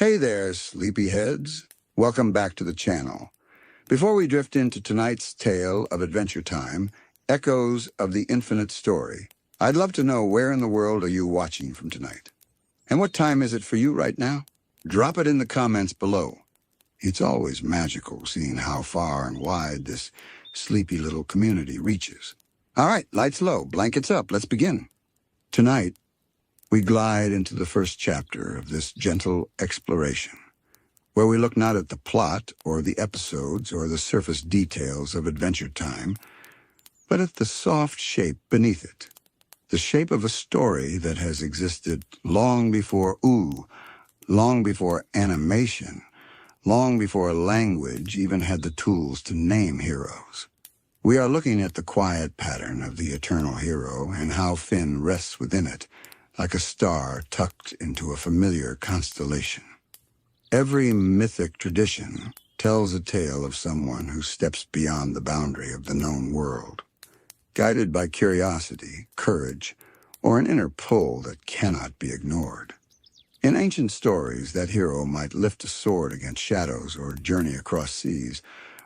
Hey there, sleepyheads. Welcome back to the channel. Before we drift into tonight's tale of Adventure Time, Echoes of the Infinite Story, I'd love to know, where in the world are you watching from tonight? And what time is it for you right now? Drop it in the comments below. It's always magical seeing how far and wide this sleepy little community reaches. All right, lights low, blankets up, let's begin. Tonight, we glide into the first chapter of this gentle exploration, where we look not at the plot or the episodes or the surface details of Adventure Time, but at the soft shape beneath it, the shape of a story that has existed long before long before animation, long before language even had the tools to name heroes. We are looking at the quiet pattern of the eternal hero and how Finn rests within it, like a star tucked into a familiar constellation. Every mythic tradition tells a tale of someone who steps beyond the boundary of the known world, guided by curiosity, courage, or an inner pull that cannot be ignored. In ancient stories, that hero might lift a sword against shadows or journey across seas,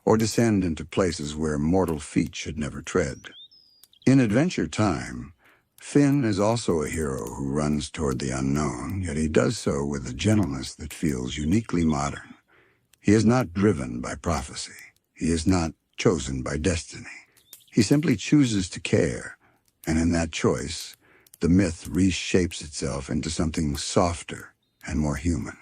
or descend into places where mortal feet should never tread. In Adventure Time, Finn is also a hero who runs toward the unknown, yet he does so with a gentleness that feels uniquely modern. He is not driven by prophecy. He is not chosen by destiny. He simply chooses to care, and in that choice, the myth reshapes itself into something softer and more human.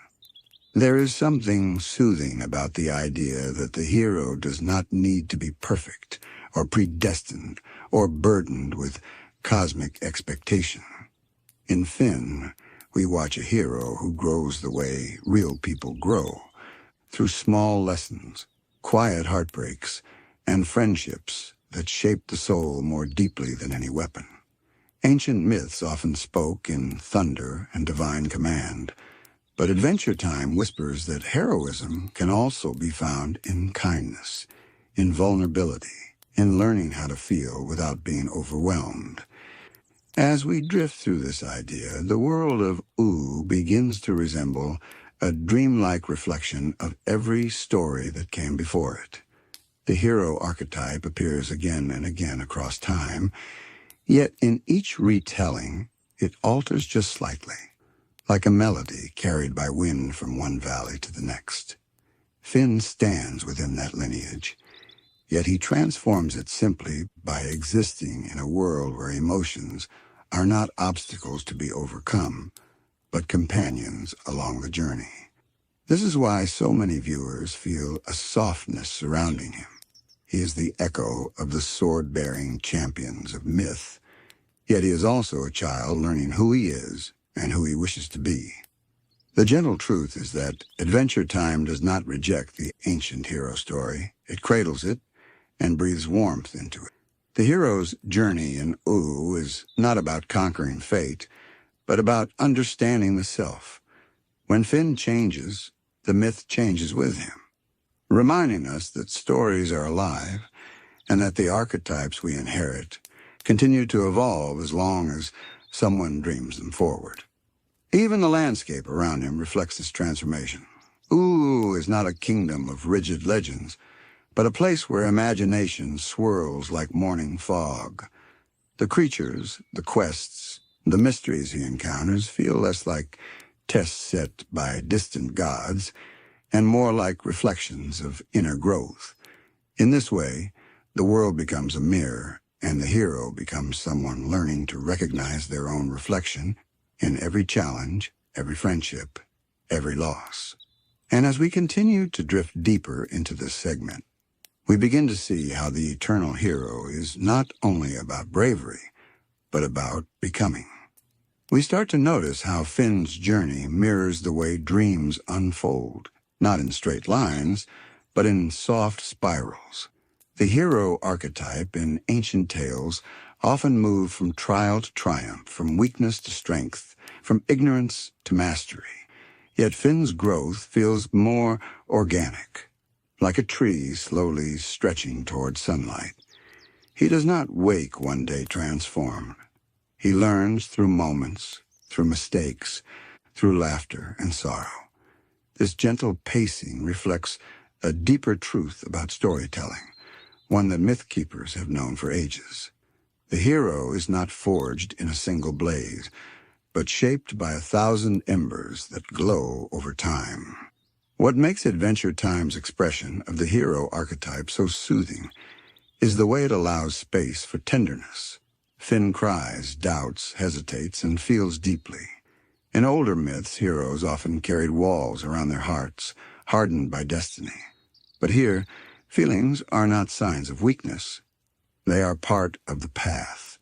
There is something soothing about the idea that the hero does not need to be perfect or predestined or burdened with cosmic expectation. In Finn, we watch a hero who grows the way real people grow, through small lessons, quiet heartbreaks, and friendships that shape the soul more deeply than any weapon. Ancient myths often spoke in thunder and divine command, but Adventure Time whispers that heroism can also be found in kindness, in vulnerability, in learning how to feel without being overwhelmed. As we drift through this idea, the world of begins to resemble a dreamlike reflection of every story that came before it. The hero archetype appears again and again across time, yet in each retelling, it alters just slightly, like a melody carried by wind from one valley to the next. Finn stands within that lineage, yet he transforms it simply by existing in a world where emotions are not obstacles to be overcome, but companions along the journey. This is why so many viewers feel a softness surrounding him. He is the echo of the sword-bearing champions of myth, yet he is also a child learning who he is and who he wishes to be. The gentle truth is that Adventure Time does not reject the ancient hero story. It cradles it and breathes warmth into it. The hero's journey in is not about conquering fate, but about understanding the self. When Finn changes, the myth changes with him, reminding us that stories are alive and that the archetypes we inherit continue to evolve as long as someone dreams them forward. Even the landscape around him reflects this transformation. Is not a kingdom of rigid legends, but a place where imagination swirls like morning fog. The creatures, the quests, the mysteries he encounters feel less like tests set by distant gods and more like reflections of inner growth. In this way, the world becomes a mirror, and the hero becomes someone learning to recognize their own reflection in every challenge, every friendship, every loss. And as we continue to drift deeper into this segment, we begin to see how the eternal hero is not only about bravery, but about becoming. We start to notice how Finn's journey mirrors the way dreams unfold, not in straight lines, but in soft spirals. The hero archetype in ancient tales often moved from trial to triumph, from weakness to strength, from ignorance to mastery. Yet Finn's growth feels more organic, like a tree slowly stretching toward sunlight. He does not wake one day transformed. He learns through moments, through mistakes, through laughter and sorrow. This gentle pacing reflects a deeper truth about storytelling, one that myth keepers have known for ages. The hero is not forged in a single blaze, but shaped by 1,000 embers that glow over time. What makes Adventure Time's expression of the hero archetype so soothing is the way it allows space for tenderness. Finn cries, doubts, hesitates, and feels deeply. In older myths, heroes often carried walls around their hearts, hardened by destiny. But here, feelings are not signs of weakness. They are part of the path.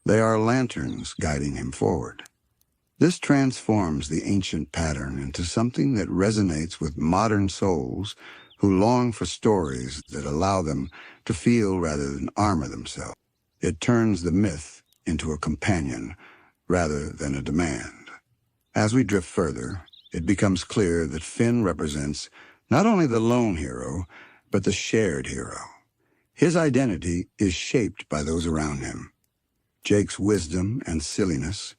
They are lanterns guiding him forward. This transforms the ancient pattern into something that resonates with modern souls who long for stories that allow them to feel rather than armor themselves. It turns the myth into a companion rather than a demand. As we drift further, it becomes clear that Finn represents not only the lone hero, but the shared hero. His identity is shaped by those around him. Jake's wisdom and silliness,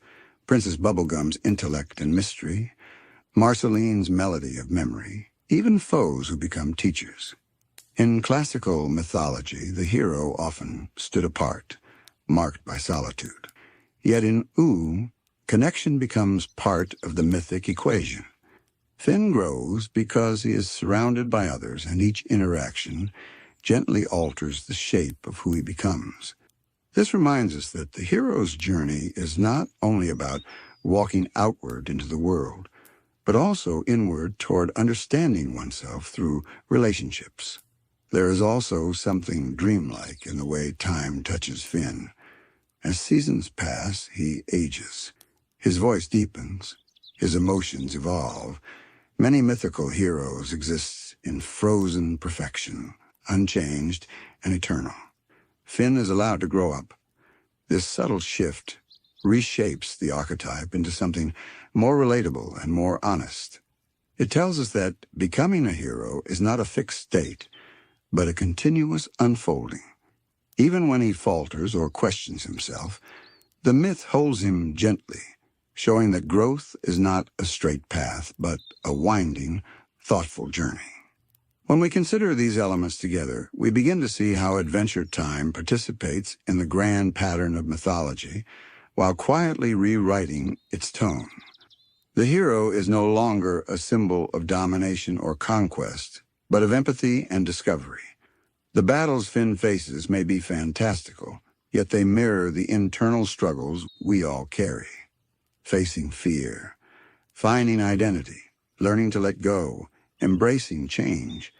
Princess Bubblegum's intellect and mystery, Marceline's melody of memory, even foes who become teachers. In classical mythology, the hero often stood apart, marked by solitude. Yet in Ooh, connection becomes part of the mythic equation. Finn grows because he is surrounded by others, and each interaction gently alters the shape of who he becomes. This reminds us that the hero's journey is not only about walking outward into the world, but also inward toward understanding oneself through relationships. There is also something dreamlike in the way time touches Finn. As seasons pass, he ages. His voice deepens. His emotions evolve. Many mythical heroes exist in frozen perfection, unchanged and eternal. Finn is allowed to grow up. This subtle shift reshapes the archetype into something more relatable and more honest. It tells us that becoming a hero is not a fixed state, but a continuous unfolding. Even when he falters or questions himself, the myth holds him gently, showing that growth is not a straight path, but a winding, thoughtful journey. When we consider these elements together, we begin to see how Adventure Time participates in the grand pattern of mythology while quietly rewriting its tone. The hero is no longer a symbol of domination or conquest, but of empathy and discovery. The battles Finn faces may be fantastical, yet they mirror the internal struggles we all carry. Facing fear, finding identity, learning to let go, embracing change.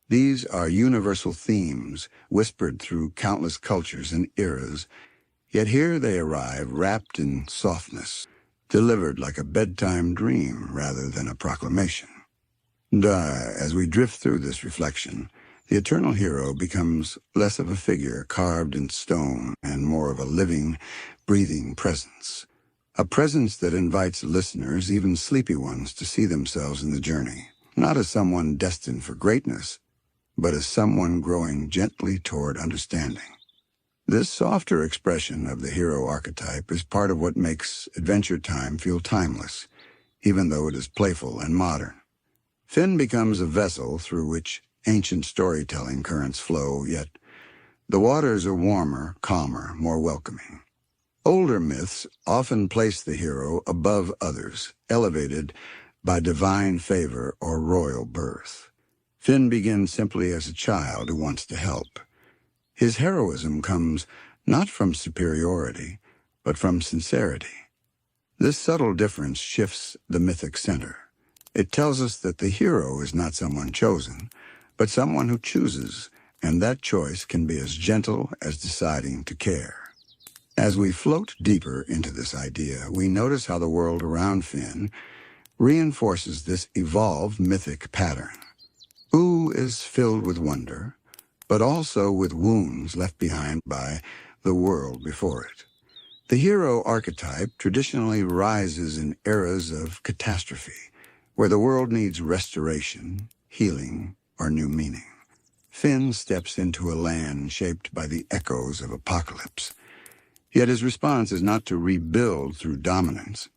These are universal themes whispered through countless cultures and eras, yet here they arrive wrapped in softness, delivered like a bedtime dream rather than a proclamation. As we drift through this reflection, the eternal hero becomes less of a figure carved in stone and more of a living, breathing presence. A presence that invites listeners, even sleepy ones, to see themselves in the journey, not as someone destined for greatness, but as someone growing gently toward understanding. This softer expression of the hero archetype is part of what makes Adventure Time feel timeless, even though it is playful and modern. Finn becomes a vessel through which ancient storytelling currents flow, yet the waters are warmer, calmer, more welcoming. Older myths often place the hero above others, elevated by divine favor or royal birth. Finn begins simply as a child who wants to help. His heroism comes not from superiority, but from sincerity. This subtle difference shifts the mythic center. It tells us that the hero is not someone chosen, but someone who chooses, and that choice can be as gentle as deciding to care. As we float deeper into this idea, we notice how the world around Finn reinforces this evolved mythic pattern. Ooh is filled with wonder, but also with wounds left behind by the world before it. The hero archetype traditionally rises in eras of catastrophe, where the world needs restoration, healing, or new meaning. Finn steps into a land shaped by the echoes of apocalypse. Yet his response is not to rebuild through dominance,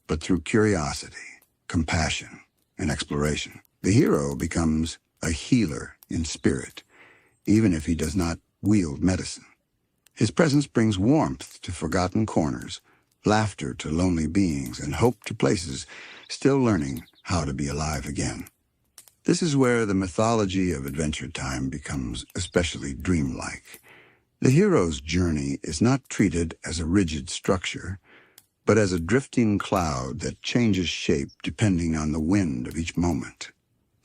but through curiosity, compassion, and exploration. The hero becomes a healer in spirit, even if he does not wield medicine. His presence brings warmth to forgotten corners, laughter to lonely beings, and hope to places still learning how to be alive again. This is where the mythology of Adventure Time becomes especially dreamlike. The hero's journey is not treated as a rigid structure, but as a drifting cloud that changes shape depending on the wind of each moment.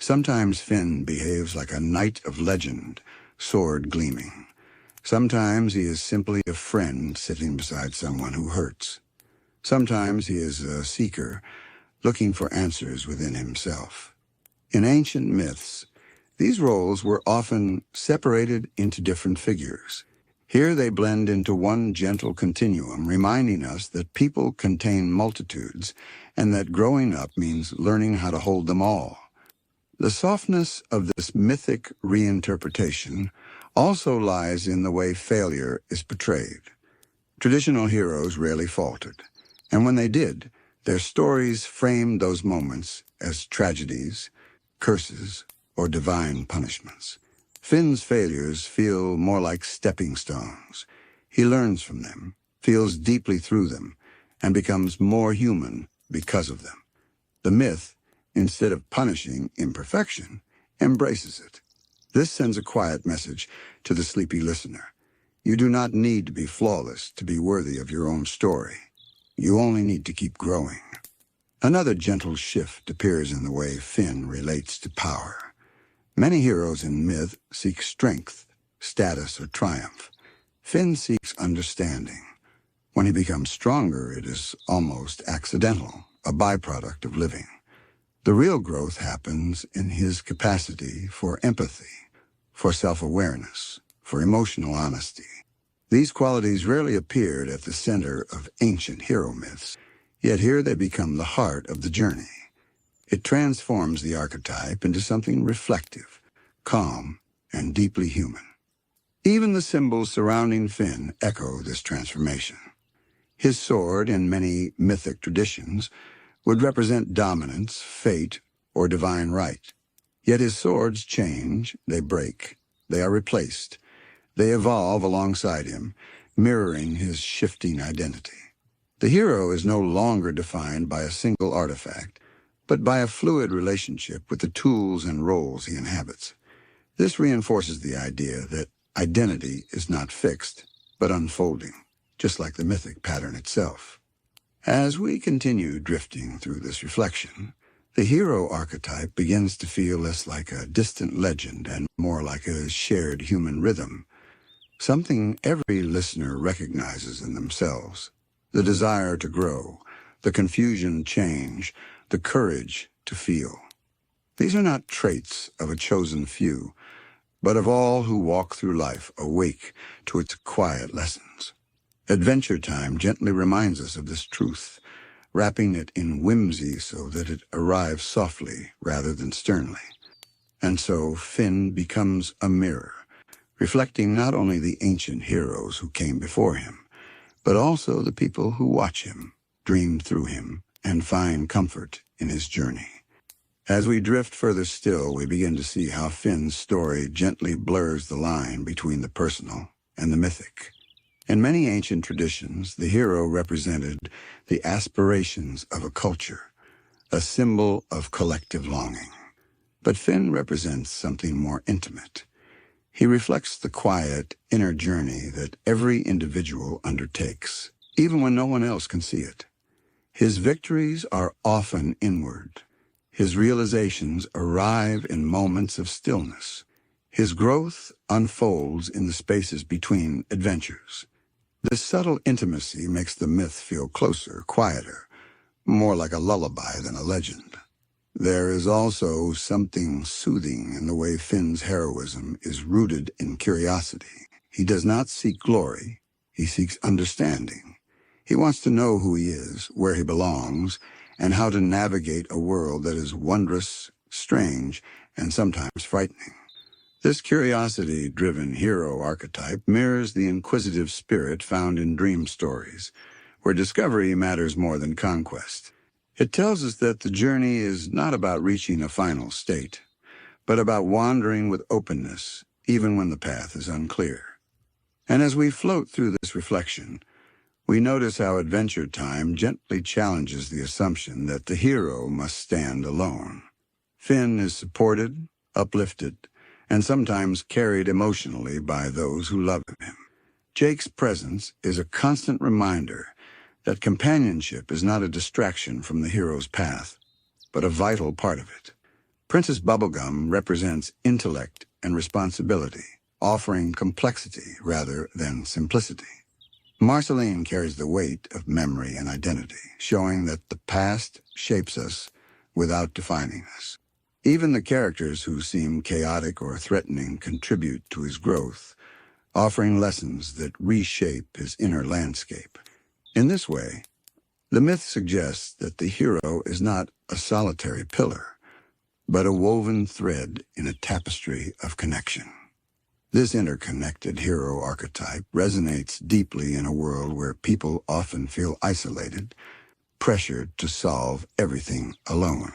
Sometimes Finn behaves like a knight of legend, sword gleaming. Sometimes he is simply a friend sitting beside someone who hurts. Sometimes he is a seeker, looking for answers within himself. In ancient myths, these roles were often separated into different figures. Here they blend into one gentle continuum, reminding us that people contain multitudes and that growing up means learning how to hold them all. The softness of this mythic reinterpretation also lies in the way failure is portrayed. Traditional heroes rarely faltered, and when they did, their stories framed those moments as tragedies, curses, or divine punishments. Finn's failures feel more like stepping stones. He learns from them, feels deeply through them, and becomes more human because of them. The myth, instead of punishing imperfection, embraces it. This sends a quiet message to the sleepy listener. You do not need to be flawless to be worthy of your own story. You only need to keep growing. Another gentle shift appears in the way Finn relates to power. Many heroes in myth seek strength, status, or triumph. Finn seeks understanding. When he becomes stronger, it is almost accidental, a byproduct of living. The real growth happens in his capacity for empathy, for self-awareness, for emotional honesty. These qualities rarely appeared at the center of ancient hero myths, yet here they become the heart of the journey. It transforms the archetype into something reflective, calm, and deeply human. Even the symbols surrounding Finn echo this transformation. His sword, in many mythic traditions, would represent dominance, fate, or divine right. Yet his swords change, they break, they are replaced, they evolve alongside him, mirroring his shifting identity. The hero is no longer defined by a single artifact, but by a fluid relationship with the tools and roles he inhabits. This reinforces the idea that identity is not fixed, but unfolding, just like the mythic pattern itself. As we continue drifting through this reflection, the hero archetype begins to feel less like a distant legend and more like a shared human rhythm, something every listener recognizes in themselves. The desire to grow, the confusion to change, the courage to feel. These are not traits of a chosen few, but of all who walk through life awake to its quiet lessons. Adventure Time gently reminds us of this truth, wrapping it in whimsy so that it arrives softly rather than sternly. And so Finn becomes a mirror, reflecting not only the ancient heroes who came before him, but also the people who watch him, dream through him, and find comfort in his journey. As we drift further still, we begin to see how Finn's story gently blurs the line between the personal and the mythic. In many ancient traditions, the hero represented the aspirations of a culture, a symbol of collective longing. But Finn represents something more intimate. He reflects the quiet, inner journey that every individual undertakes, even when no one else can see it. His victories are often inward. His realizations arrive in moments of stillness. His growth unfolds in the spaces between adventures. This subtle intimacy makes the myth feel closer, quieter, more like a lullaby than a legend. There is also something soothing in the way Finn's heroism is rooted in curiosity. He does not seek glory, he seeks understanding. He wants to know who he is, where he belongs, and how to navigate a world that is wondrous, strange, and sometimes frightening. This curiosity-driven hero archetype mirrors the inquisitive spirit found in dream stories, where discovery matters more than conquest. It tells us that the journey is not about reaching a final state, but about wandering with openness, even when the path is unclear. And as we float through this reflection, we notice how Adventure Time gently challenges the assumption that the hero must stand alone. Finn is supported, uplifted, and sometimes carried emotionally by those who love him. Jake's presence is a constant reminder that companionship is not a distraction from the hero's path, but a vital part of it. Princess Bubblegum represents intellect and responsibility, offering complexity rather than simplicity. Marceline carries the weight of memory and identity, showing that the past shapes us without defining us. Even the characters who seem chaotic or threatening contribute to his growth, offering lessons that reshape his inner landscape. In this way, the myth suggests that the hero is not a solitary pillar, but a woven thread in a tapestry of connection. This interconnected hero archetype resonates deeply in a world where people often feel isolated, pressured to solve everything alone.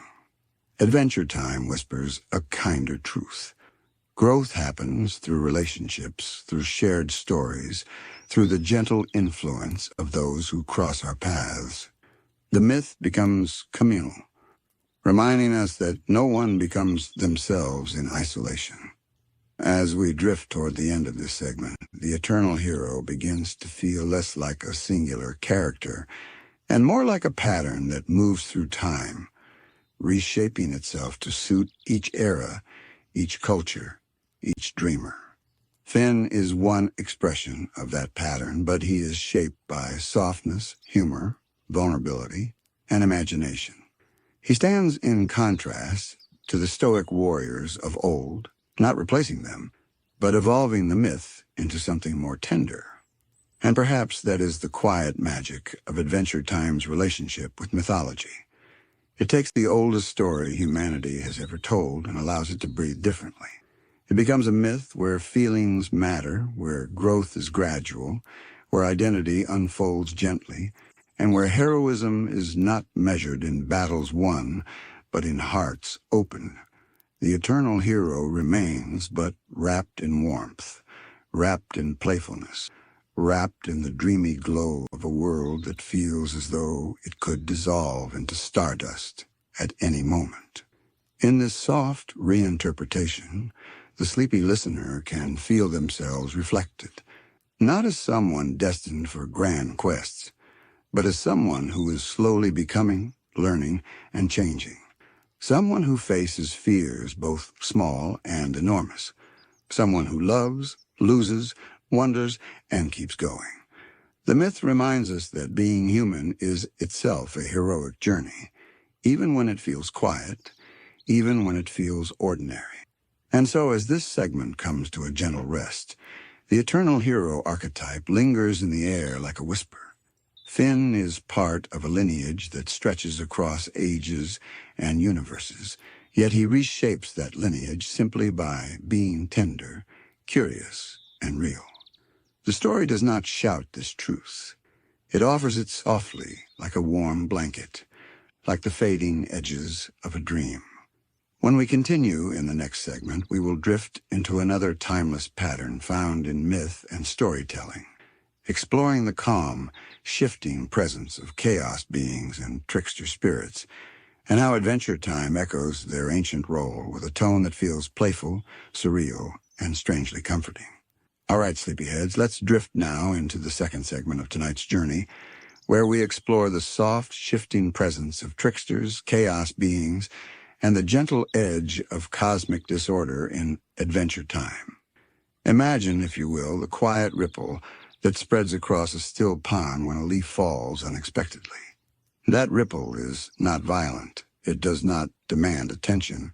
Adventure Time whispers a kinder truth. Growth happens through relationships, through shared stories, through the gentle influence of those who cross our paths. The myth becomes communal, reminding us that no one becomes themselves in isolation. As we drift toward the end of this segment, the eternal hero begins to feel less like a singular character and more like a pattern that moves through time, reshaping itself to suit each era, each culture, each dreamer. Finn is one expression of that pattern, but he is shaped by softness, humor, vulnerability, and imagination. He stands in contrast to the stoic warriors of old, not replacing them, but evolving the myth into something more tender. And perhaps that is the quiet magic of Adventure Time's relationship with mythology. It takes the oldest story humanity has ever told and allows it to breathe differently. It becomes a myth where feelings matter, where growth is gradual, where identity unfolds gently, and where heroism is not measured in battles won, but in hearts opened. The eternal hero remains, but wrapped in warmth, wrapped in playfulness, wrapped in the dreamy glow of a world that feels as though it could dissolve into stardust at any moment. In this soft reinterpretation, the sleepy listener can feel themselves reflected, not as someone destined for grand quests, but as someone who is slowly becoming, learning, and changing. Someone who faces fears both small and enormous. Someone who loves, loses, wonders, and keeps going. The myth reminds us that being human is itself a heroic journey, even when it feels quiet, even when it feels ordinary. And so as this segment comes to a gentle rest, the eternal hero archetype lingers in the air like a whisper. Finn is part of a lineage that stretches across ages and universes, yet he reshapes that lineage simply by being tender, curious, and real. The story does not shout this truth. It offers it softly, like a warm blanket, like the fading edges of a dream. When we continue in the next segment, we will drift into another timeless pattern found in myth and storytelling, exploring the calm, shifting presence of chaos beings and trickster spirits, and how Adventure Time echoes their ancient role with a tone that feels playful, surreal, and strangely comforting. All right, sleepyheads, let's drift now into the second segment of tonight's journey, where we explore the soft, shifting presence of tricksters, chaos beings, and the gentle edge of cosmic disorder in Adventure Time. Imagine, if you will, the quiet ripple that spreads across a still pond when a leaf falls unexpectedly. That ripple is not violent. It does not demand attention,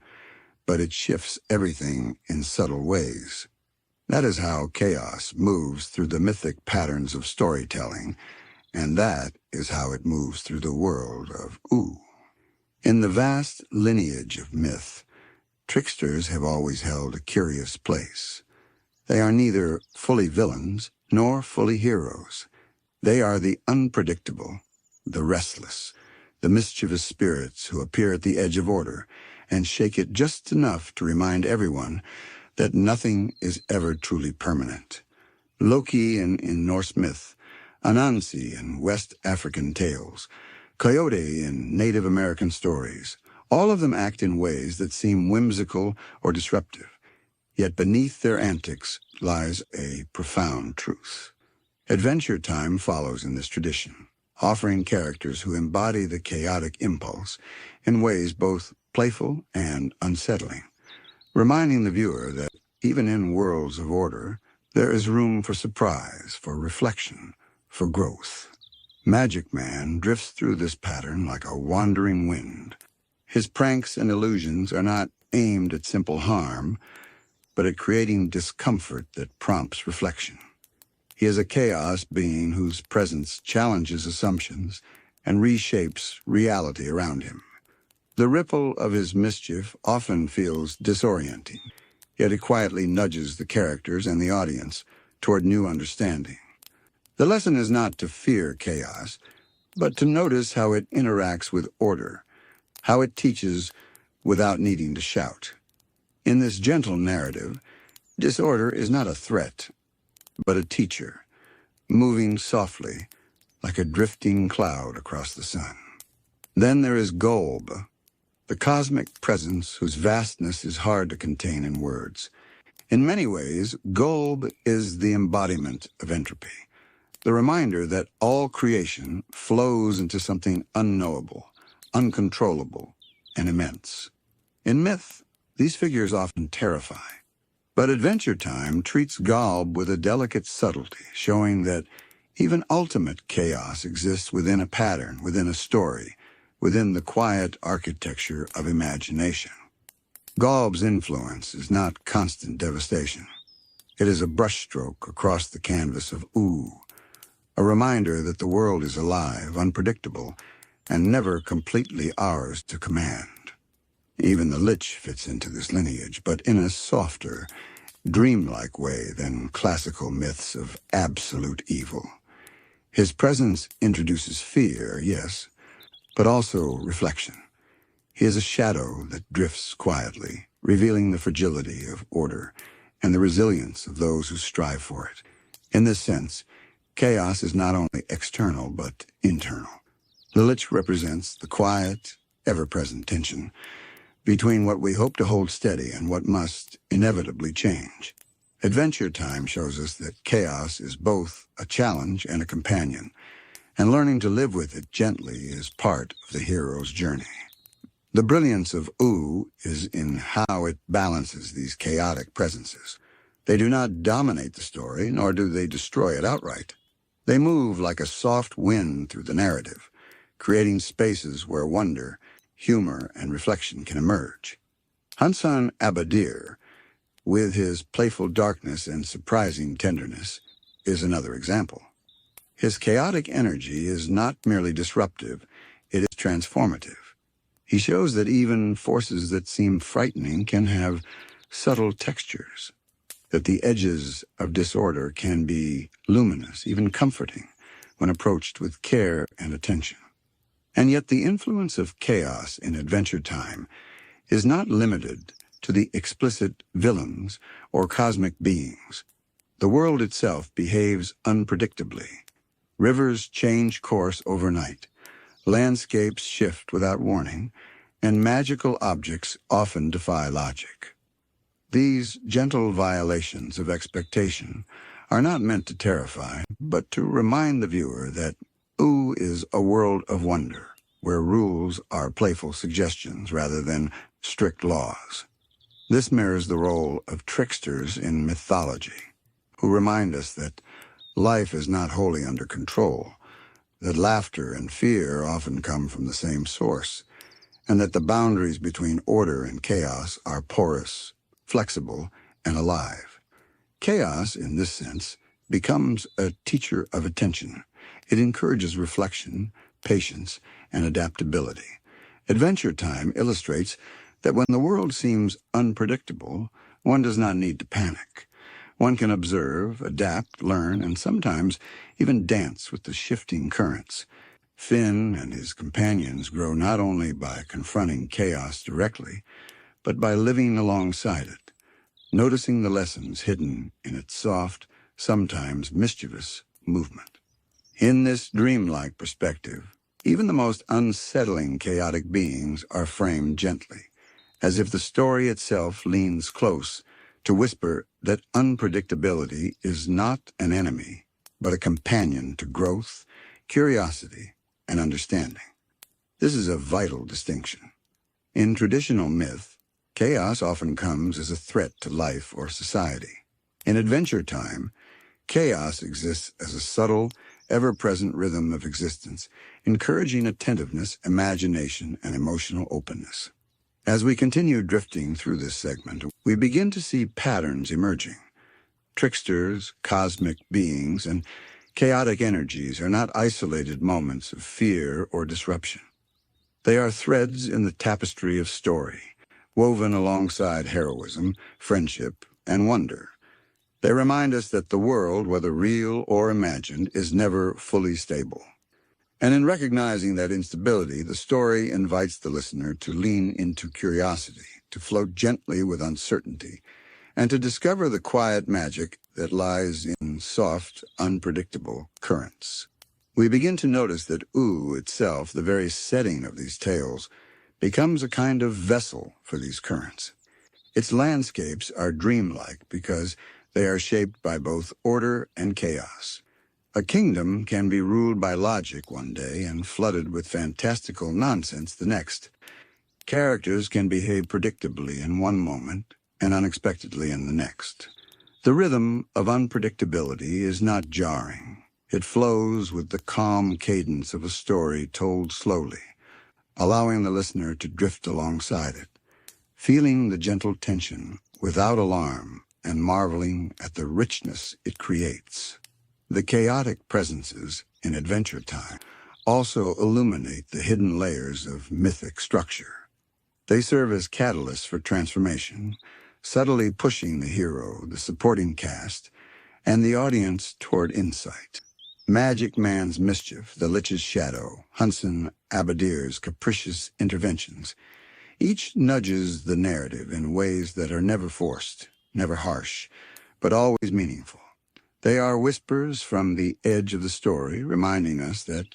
but it shifts everything in subtle ways. That is how chaos moves through the mythic patterns of storytelling, and that is how it moves through the world of ooh. In the vast lineage of myth, tricksters have always held a curious place. They are neither fully villains nor fully heroes. They are the unpredictable, the restless, the mischievous spirits who appear at the edge of order and shake it just enough to remind everyone that nothing is ever truly permanent. Loki in Norse myth, Anansi in West African tales, Coyote in Native American stories, all of them act in ways that seem whimsical or disruptive, yet beneath their antics lies a profound truth. Adventure Time follows in this tradition, offering characters who embody the chaotic impulse in ways both playful and unsettling, reminding the viewer that even in worlds of order, there is room for surprise, for reflection, for growth. Magic Man drifts through this pattern like a wandering wind. His pranks and illusions are not aimed at simple harm, but at creating discomfort that prompts reflection. He is a chaos being whose presence challenges assumptions and reshapes reality around him. The ripple of his mischief often feels disorienting, yet it quietly nudges the characters and the audience toward new understanding. The lesson is not to fear chaos, but to notice how it interacts with order, how it teaches without needing to shout. In this gentle narrative, disorder is not a threat, but a teacher, moving softly like a drifting cloud across the sun. Then there is Golb, the cosmic presence whose vastness is hard to contain in words. In many ways, Golb is the embodiment of entropy, the reminder that all creation flows into something unknowable, uncontrollable, and immense. In myth, these figures often terrify, but Adventure Time treats Golb with a delicate subtlety, showing that even ultimate chaos exists within a pattern, within a story, within the quiet architecture of imagination. Golb's influence is not constant devastation. It is a brushstroke across the canvas of ooh, a reminder that the world is alive, unpredictable, and never completely ours to command. Even the Lich fits into this lineage, but in a softer, dreamlike way than classical myths of absolute evil. His presence introduces fear, yes, but also reflection. He is a shadow that drifts quietly, revealing the fragility of order and the resilience of those who strive for it. In this sense, chaos is not only external but internal. The Lich represents the quiet, ever-present tension between what we hope to hold steady and what must inevitably change. Adventure Time shows us that chaos is both a challenge and a companion, and learning to live with it gently is part of the hero's journey. The brilliance of Ooh is in how it balances these chaotic presences. They do not dominate the story, nor do they destroy it outright. They move like a soft wind through the narrative, creating spaces where wonder, humor, and reflection can emerge. Hassan Abadir, with his playful darkness and surprising tenderness, is another example. His chaotic energy is not merely disruptive, it is transformative. He shows that even forces that seem frightening can have subtle textures, that the edges of disorder can be luminous, even comforting, when approached with care and attention. And yet the influence of chaos in Adventure Time is not limited to the explicit villains or cosmic beings. The world itself behaves unpredictably. Rivers change course overnight, landscapes shift without warning, and magical objects often defy logic. These gentle violations of expectation are not meant to terrify, but to remind the viewer that Ooh is a world of wonder, where rules are playful suggestions rather than strict laws. This mirrors the role of tricksters in mythology, who remind us that life is not wholly under control, that laughter and fear often come from the same source, and that the boundaries between order and chaos are porous, flexible, and alive. Chaos, in this sense, becomes a teacher of attention. It encourages reflection, patience, and adaptability. Adventure Time illustrates that when the world seems unpredictable, one does not need to panic. One can observe, adapt, learn, and sometimes even dance with the shifting currents, Finn and his companions grow not only by confronting chaos directly, but by living alongside it, noticing the lessons hidden in its soft, sometimes mischievous movement. In this dreamlike perspective, even the most unsettling chaotic beings are framed gently, as if the story itself leans close to whisper that unpredictability is not an enemy, but a companion to growth, curiosity, and understanding. This is a vital distinction. In traditional myth, chaos often comes as a threat to life or society. In Adventure Time, chaos exists as a subtle, ever-present rhythm of existence, encouraging attentiveness, imagination, and emotional openness. As we continue drifting through this segment, we begin to see patterns emerging. Tricksters, cosmic beings, and chaotic energies are not isolated moments of fear or disruption. They are threads in the tapestry of story, woven alongside heroism, friendship, and wonder. They remind us that the world, whether real or imagined, is never fully stable. And in recognizing that instability, the story invites the listener to lean into curiosity, to float gently with uncertainty, and to discover the quiet magic that lies in soft, unpredictable currents. We begin to notice that Ooh itself, the very setting of these tales, becomes a kind of vessel for these currents. Its landscapes are dreamlike because they are shaped by both order and chaos. A kingdom can be ruled by logic one day and flooded with fantastical nonsense the next. Characters can behave predictably in one moment and unexpectedly in the next. The rhythm of unpredictability is not jarring. It flows with the calm cadence of a story told slowly, allowing the listener to drift alongside it, feeling the gentle tension without alarm and marveling at the richness it creates. The chaotic presences in Adventure Time also illuminate the hidden layers of mythic structure. They serve as catalysts for transformation, subtly pushing the hero, the supporting cast, and the audience toward insight. Magic Man's mischief, the Lich's shadow, Hunson Abadir's capricious interventions, each nudges the narrative in ways that are never forced, never harsh, but always meaningful. They are whispers from the edge of the story, reminding us that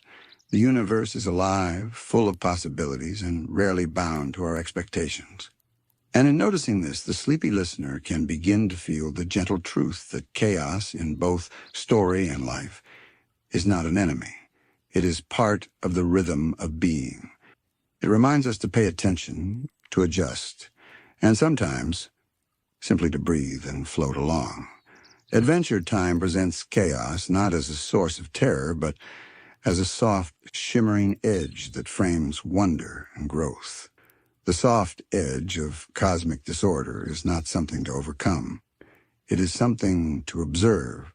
the universe is alive, full of possibilities, and rarely bound to our expectations. And in noticing this, the sleepy listener can begin to feel the gentle truth that chaos in both story and life is not an enemy. It is part of the rhythm of being. It reminds us to pay attention, to adjust, and sometimes simply to breathe and float along. Adventure Time presents chaos not as a source of terror, but as a soft, shimmering edge that frames wonder and growth. The soft edge of cosmic disorder is not something to overcome. It is something to observe,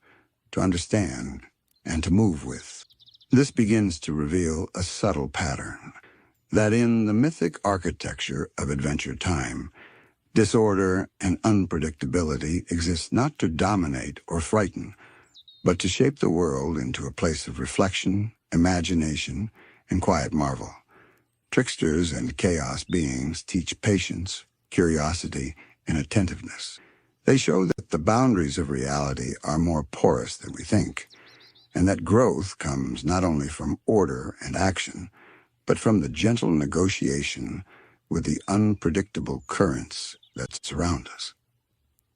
to understand, and to move with. This begins to reveal a subtle pattern, that in the mythic architecture of Adventure Time, disorder and unpredictability exist not to dominate or frighten, but to shape the world into a place of reflection, imagination, and quiet marvel. Tricksters and chaos beings teach patience, curiosity, and attentiveness. They show that the boundaries of reality are more porous than we think, and that growth comes not only from order and action, but from the gentle negotiation with the unpredictable currents that surround us.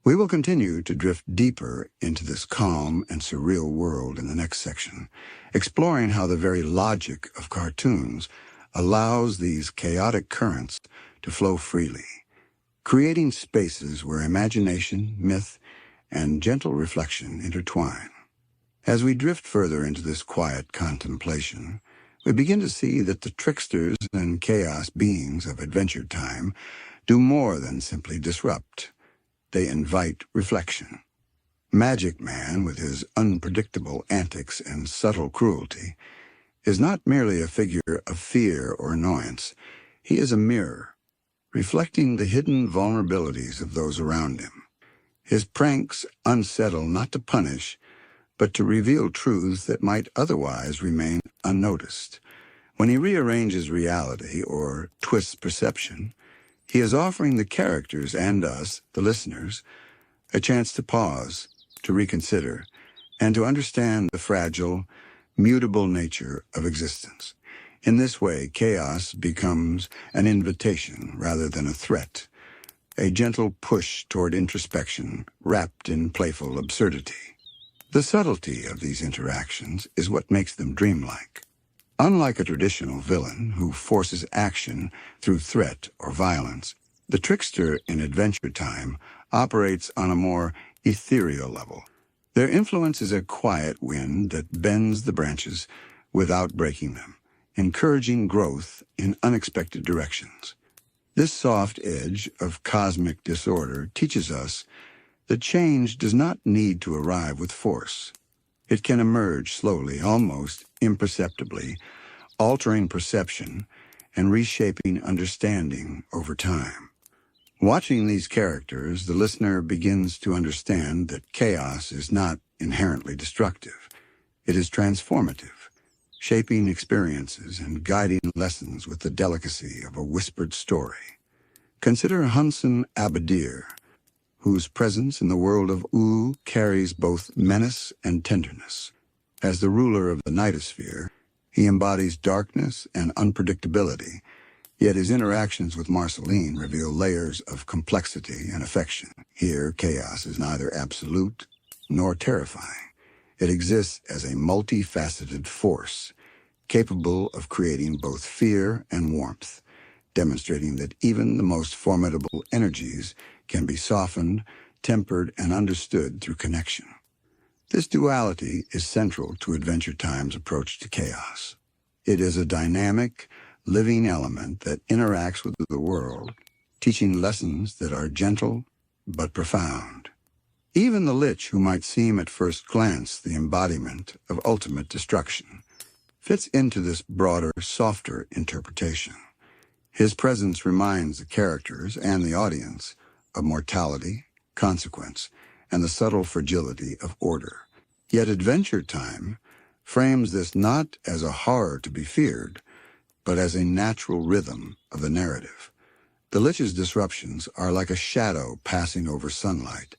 We will continue to drift deeper into this calm and surreal world in the next section, exploring how the very logic of cartoons allows these chaotic currents to flow freely, creating spaces where imagination, myth, and gentle reflection intertwine. As we drift further into this quiet contemplation, we begin to see that the tricksters and chaos beings of Adventure Time do more than simply disrupt. They invite reflection. Magic Man, with his unpredictable antics and subtle cruelty, is not merely a figure of fear or annoyance. He is a mirror, reflecting the hidden vulnerabilities of those around him. His pranks unsettle not to punish, but to reveal truths that might otherwise remain unnoticed. When he rearranges reality or twists perception, he is offering the characters and us, the listeners, a chance to pause, to reconsider, and to understand the fragile, mutable nature of existence. In this way, chaos becomes an invitation rather than a threat, a gentle push toward introspection wrapped in playful absurdity. The subtlety of these interactions is what makes them dreamlike. Unlike a traditional villain who forces action through threat or violence, the trickster in Adventure Time operates on a more ethereal level. Their influence is a quiet wind that bends the branches without breaking them, encouraging growth in unexpected directions. This soft edge of cosmic disorder teaches us that change does not need to arrive with force. It can emerge slowly, almost imperceptibly, altering perception and reshaping understanding over time. Watching these characters, the listener begins to understand that chaos is not inherently destructive. It is transformative, shaping experiences and guiding lessons with the delicacy of a whispered story. Consider Hunson Abadir, whose presence in the world of Oo carries both menace and tenderness. As the ruler of the Nightosphere, he embodies darkness and unpredictability, yet his interactions with Marceline reveal layers of complexity and affection. Here, chaos is neither absolute nor terrifying. It exists as a multifaceted force, capable of creating both fear and warmth, demonstrating that even the most formidable energies can be softened, tempered, and understood through connection. This duality is central to Adventure Time's approach to chaos. It is a dynamic, living element that interacts with the world, teaching lessons that are gentle but profound. Even the Lich, who might seem at first glance the embodiment of ultimate destruction, fits into this broader, softer interpretation. His presence reminds the characters and the audience of mortality, consequence, and the subtle fragility of order. Yet Adventure Time frames this not as a horror to be feared, but as a natural rhythm of the narrative. The Lich's disruptions are like a shadow passing over sunlight,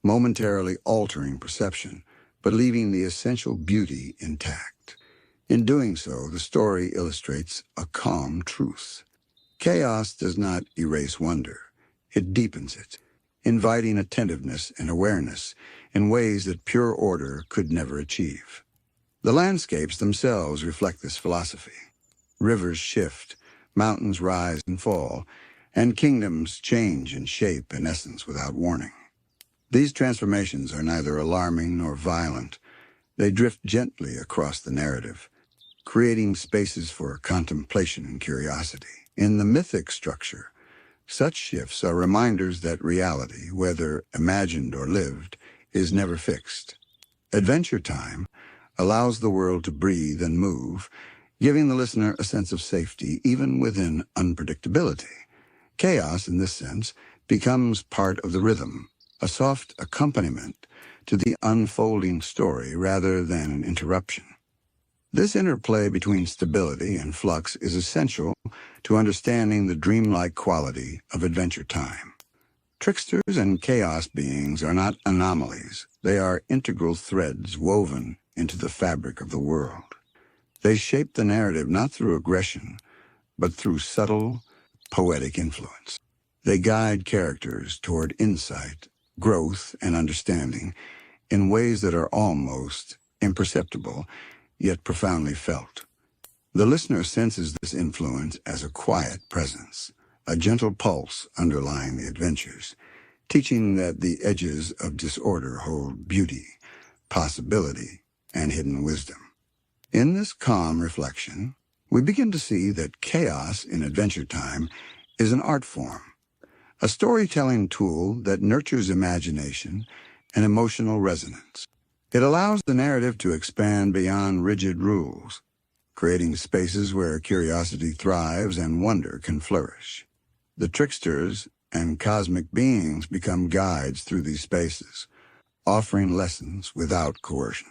momentarily altering perception, but leaving the essential beauty intact. In doing so, the story illustrates a calm truth. Chaos does not erase wonder. It deepens it, inviting attentiveness and awareness in ways that pure order could never achieve. The landscapes themselves reflect this philosophy. Rivers shift, mountains rise and fall, and kingdoms change in shape and essence without warning. These transformations are neither alarming nor violent. They drift gently across the narrative, creating spaces for contemplation and curiosity. In the mythic structure, such shifts are reminders that reality, whether imagined or lived, is never fixed. Adventure Time allows the world to breathe and move, giving the listener a sense of safety even within unpredictability. Chaos, in this sense, becomes part of the rhythm, a soft accompaniment to the unfolding story rather than an interruption. This interplay between stability and flux is essential to understanding the dreamlike quality of Adventure Time. Tricksters and chaos beings are not anomalies. They are integral threads woven into the fabric of the world. They shape the narrative not through aggression, but through subtle, poetic influence. They guide characters toward insight, growth, and understanding in ways that are almost imperceptible, yet profoundly felt. The listener senses this influence as a quiet presence, a gentle pulse underlying the adventures, teaching that the edges of disorder hold beauty, possibility, and hidden wisdom. In this calm reflection, we begin to see that chaos in Adventure Time is an art form, a storytelling tool that nurtures imagination and emotional resonance. It allows the narrative to expand beyond rigid rules, creating spaces where curiosity thrives and wonder can flourish. The tricksters and cosmic beings become guides through these spaces, offering lessons without coercion,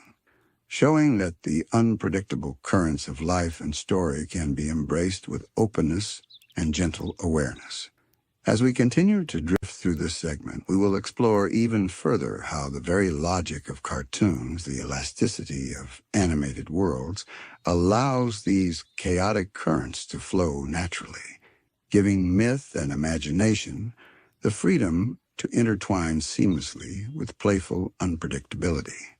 showing that the unpredictable currents of life and story can be embraced with openness and gentle awareness. As we continue to drift through this segment, we will explore even further how the very logic of cartoons, the elasticity of animated worlds, allows these chaotic currents to flow naturally, giving myth and imagination the freedom to intertwine seamlessly with playful unpredictability.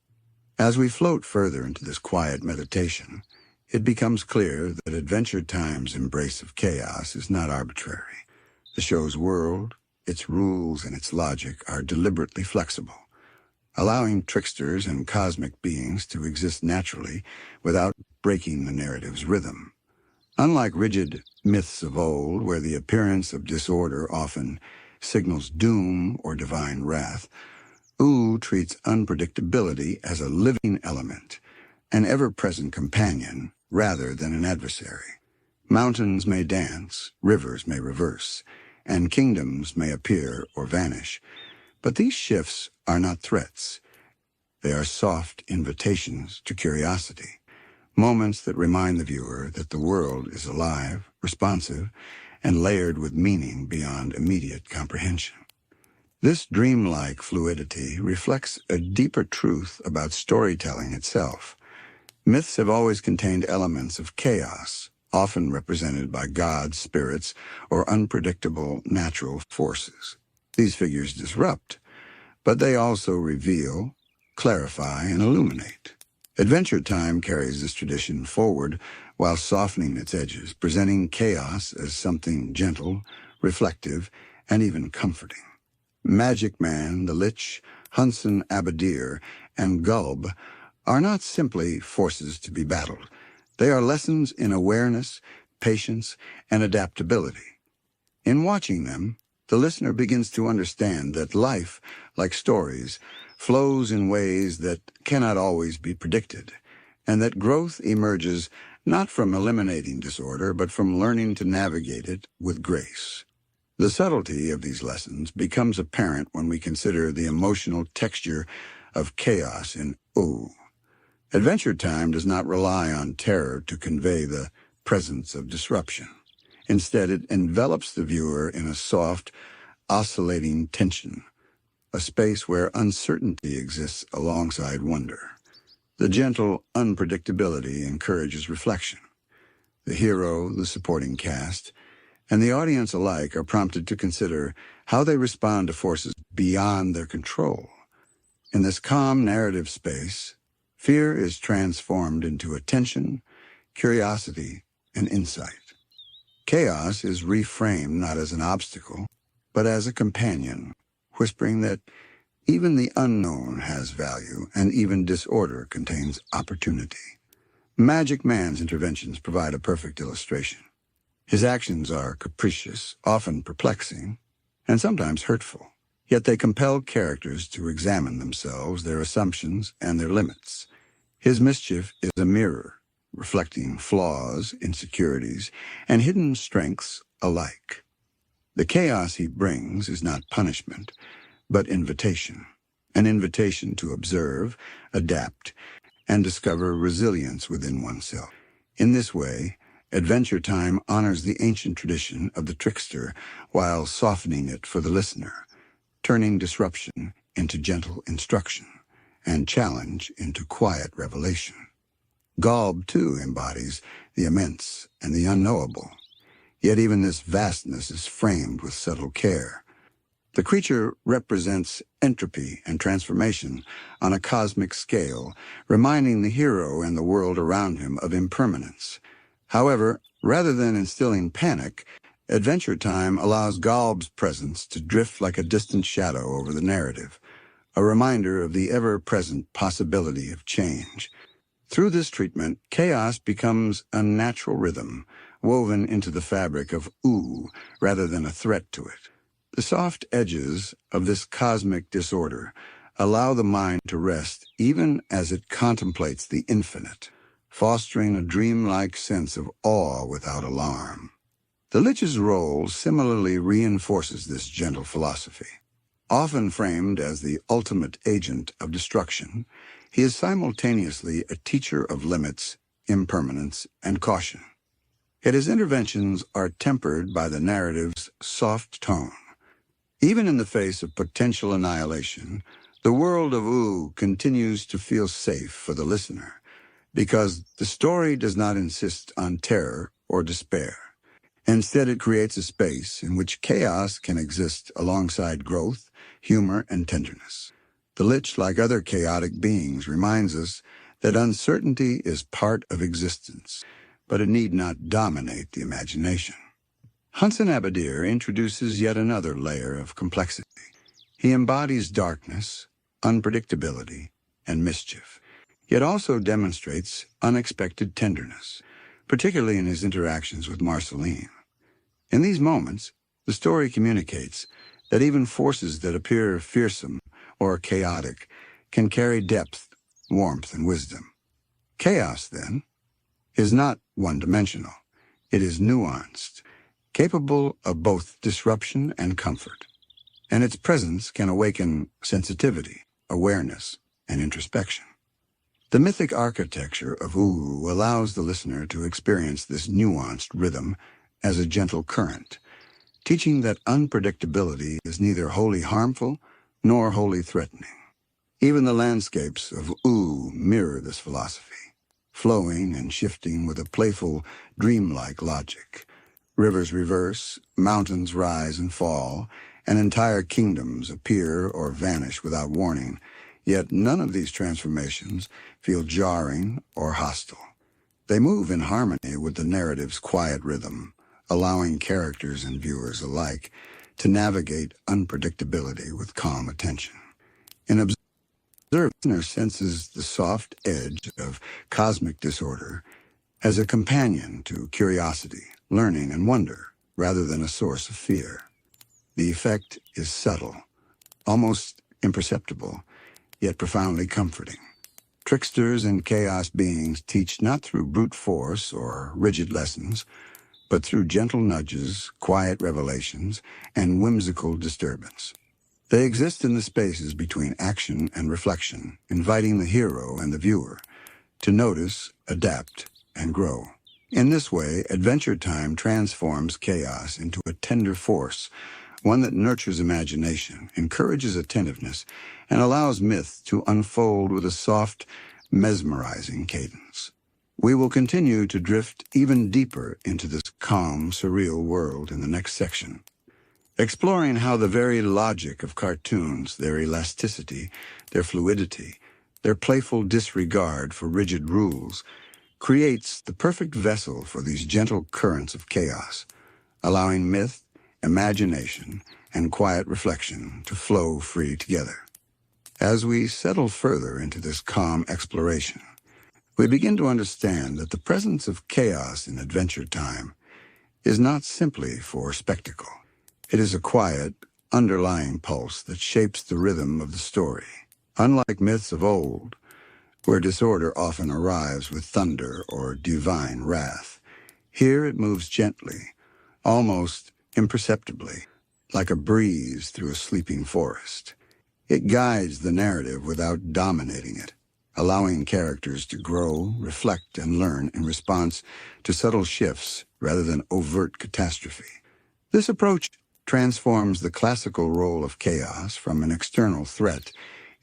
As we float further into this quiet meditation, it becomes clear that Adventure Time's embrace of chaos is not arbitrary. The show's world, its rules, and its logic are deliberately flexible, allowing tricksters and cosmic beings to exist naturally without breaking the narrative's rhythm. Unlike rigid myths of old, where the appearance of disorder often signals doom or divine wrath, Ooh treats unpredictability as a living element, an ever-present companion rather than an adversary. Mountains may dance, rivers may reverse, and kingdoms may appear or vanish, but these shifts are not threats. They are soft invitations to curiosity, moments that remind the viewer that the world is alive, responsive, and layered with meaning beyond immediate comprehension. This dreamlike fluidity reflects a deeper truth about storytelling itself. Myths have always contained elements of chaos, often represented by gods, spirits, or unpredictable natural forces. These figures disrupt, but they also reveal, clarify, and illuminate. Adventure Time carries this tradition forward while softening its edges, presenting chaos as something gentle, reflective, and even comforting. Magic Man, the Lich, Hunson Abadir, and Gulb are not simply forces to be battled. They are lessons in awareness, patience, and adaptability. In watching them, the listener begins to understand that life, like stories, flows in ways that cannot always be predicted, and that growth emerges not from eliminating disorder, but from learning to navigate it with grace. The subtlety of these lessons becomes apparent when we consider the emotional texture of chaos in Ooh. Adventure Time does not rely on terror to convey the presence of disruption. Instead, it envelops the viewer in a soft, oscillating tension, a space where uncertainty exists alongside wonder. The gentle unpredictability encourages reflection. The hero, the supporting cast, and the audience alike are prompted to consider how they respond to forces beyond their control. In this calm narrative space, fear is transformed into attention, curiosity, and insight. Chaos is reframed not as an obstacle, but as a companion, whispering that even the unknown has value and even disorder contains opportunity. Magic Man's interventions provide a perfect illustration. His actions are capricious, often perplexing, and sometimes hurtful. Yet they compel characters to examine themselves, their assumptions, and their limits. His mischief is a mirror, reflecting flaws, insecurities, and hidden strengths alike. The chaos he brings is not punishment, but invitation, an invitation to observe, adapt, and discover resilience within oneself. In this way, Adventure Time honors the ancient tradition of the trickster while softening it for the listener, turning disruption into gentle instruction and challenge into quiet revelation. Golb, too, embodies the immense and the unknowable, yet even this vastness is framed with subtle care. The creature represents entropy and transformation on a cosmic scale, reminding the hero and the world around him of impermanence. However, rather than instilling panic, Adventure Time allows Golb's presence to drift like a distant shadow over the narrative, a reminder of the ever-present possibility of change. Through this treatment, chaos becomes a natural rhythm, woven into the fabric of Ooh rather than a threat to it. The soft edges of this cosmic disorder allow the mind to rest even as it contemplates the infinite, fostering a dreamlike sense of awe without alarm. The Lich's role similarly reinforces this gentle philosophy. Often framed as the ultimate agent of destruction, He is simultaneously a teacher of limits, impermanence, and caution. Yet his interventions are tempered by the narrative's soft tone. Even in the face of potential annihilation, the world of Ooh continues to feel safe for the listener, because the story does not insist on terror or despair. Instead, it creates a space in which chaos can exist alongside growth, humor, and tenderness. The Lich, like other chaotic beings, reminds us that uncertainty is part of existence, but it need not dominate the imagination. Hunson Abadir introduces yet another layer of complexity. He embodies darkness, unpredictability, and mischief, yet also demonstrates unexpected tenderness, particularly in his interactions with Marceline. In these moments, the story communicates that even forces that appear fearsome or chaotic can carry depth, warmth, and wisdom. Chaos, then, is not one-dimensional. It is nuanced, capable of both disruption and comfort, and its presence can awaken sensitivity, awareness, and introspection. The mythic architecture of Uru allows the listener to experience this nuanced rhythm as a gentle current, teaching that unpredictability is neither wholly harmful nor wholly threatening. Even the landscapes of Uru mirror this philosophy, flowing and shifting with a playful, dreamlike logic. Rivers reverse, mountains rise and fall, and entire kingdoms appear or vanish without warning, yet none of these transformations feel jarring or hostile. They move in harmony with the narrative's quiet rhythm, allowing characters and viewers alike to navigate unpredictability with calm attention. In observing, the listener senses the soft edge of cosmic disorder as a companion to curiosity, learning, and wonder, rather than a source of fear. The effect is subtle, almost imperceptible, yet profoundly comforting. Tricksters and chaos beings teach not through brute force or rigid lessons, but through gentle nudges, quiet revelations, and whimsical disturbance. They exist in the spaces between action and reflection, inviting the hero and the viewer to notice, adapt, and grow. In this way, Adventure Time transforms chaos into a tender force, one that nurtures imagination, encourages attentiveness, and allows myth to unfold with a soft, mesmerizing cadence. We will continue to drift even deeper into this calm, surreal world in the next section, exploring how the very logic of cartoons, their elasticity, their fluidity, their playful disregard for rigid rules, creates the perfect vessel for these gentle currents of chaos, allowing myth, imagination, and quiet reflection to flow free together. As we settle further into this calm exploration, we begin to understand that the presence of chaos in Adventure Time is not simply for spectacle. It is a quiet, underlying pulse that shapes the rhythm of the story. Unlike myths of old, where disorder often arrives with thunder or divine wrath, here it moves gently, almost imperceptibly, like a breeze through a sleeping forest. It guides the narrative without dominating it, allowing characters to grow, reflect, and learn in response to subtle shifts rather than overt catastrophe. This approach transforms the classical role of chaos from an external threat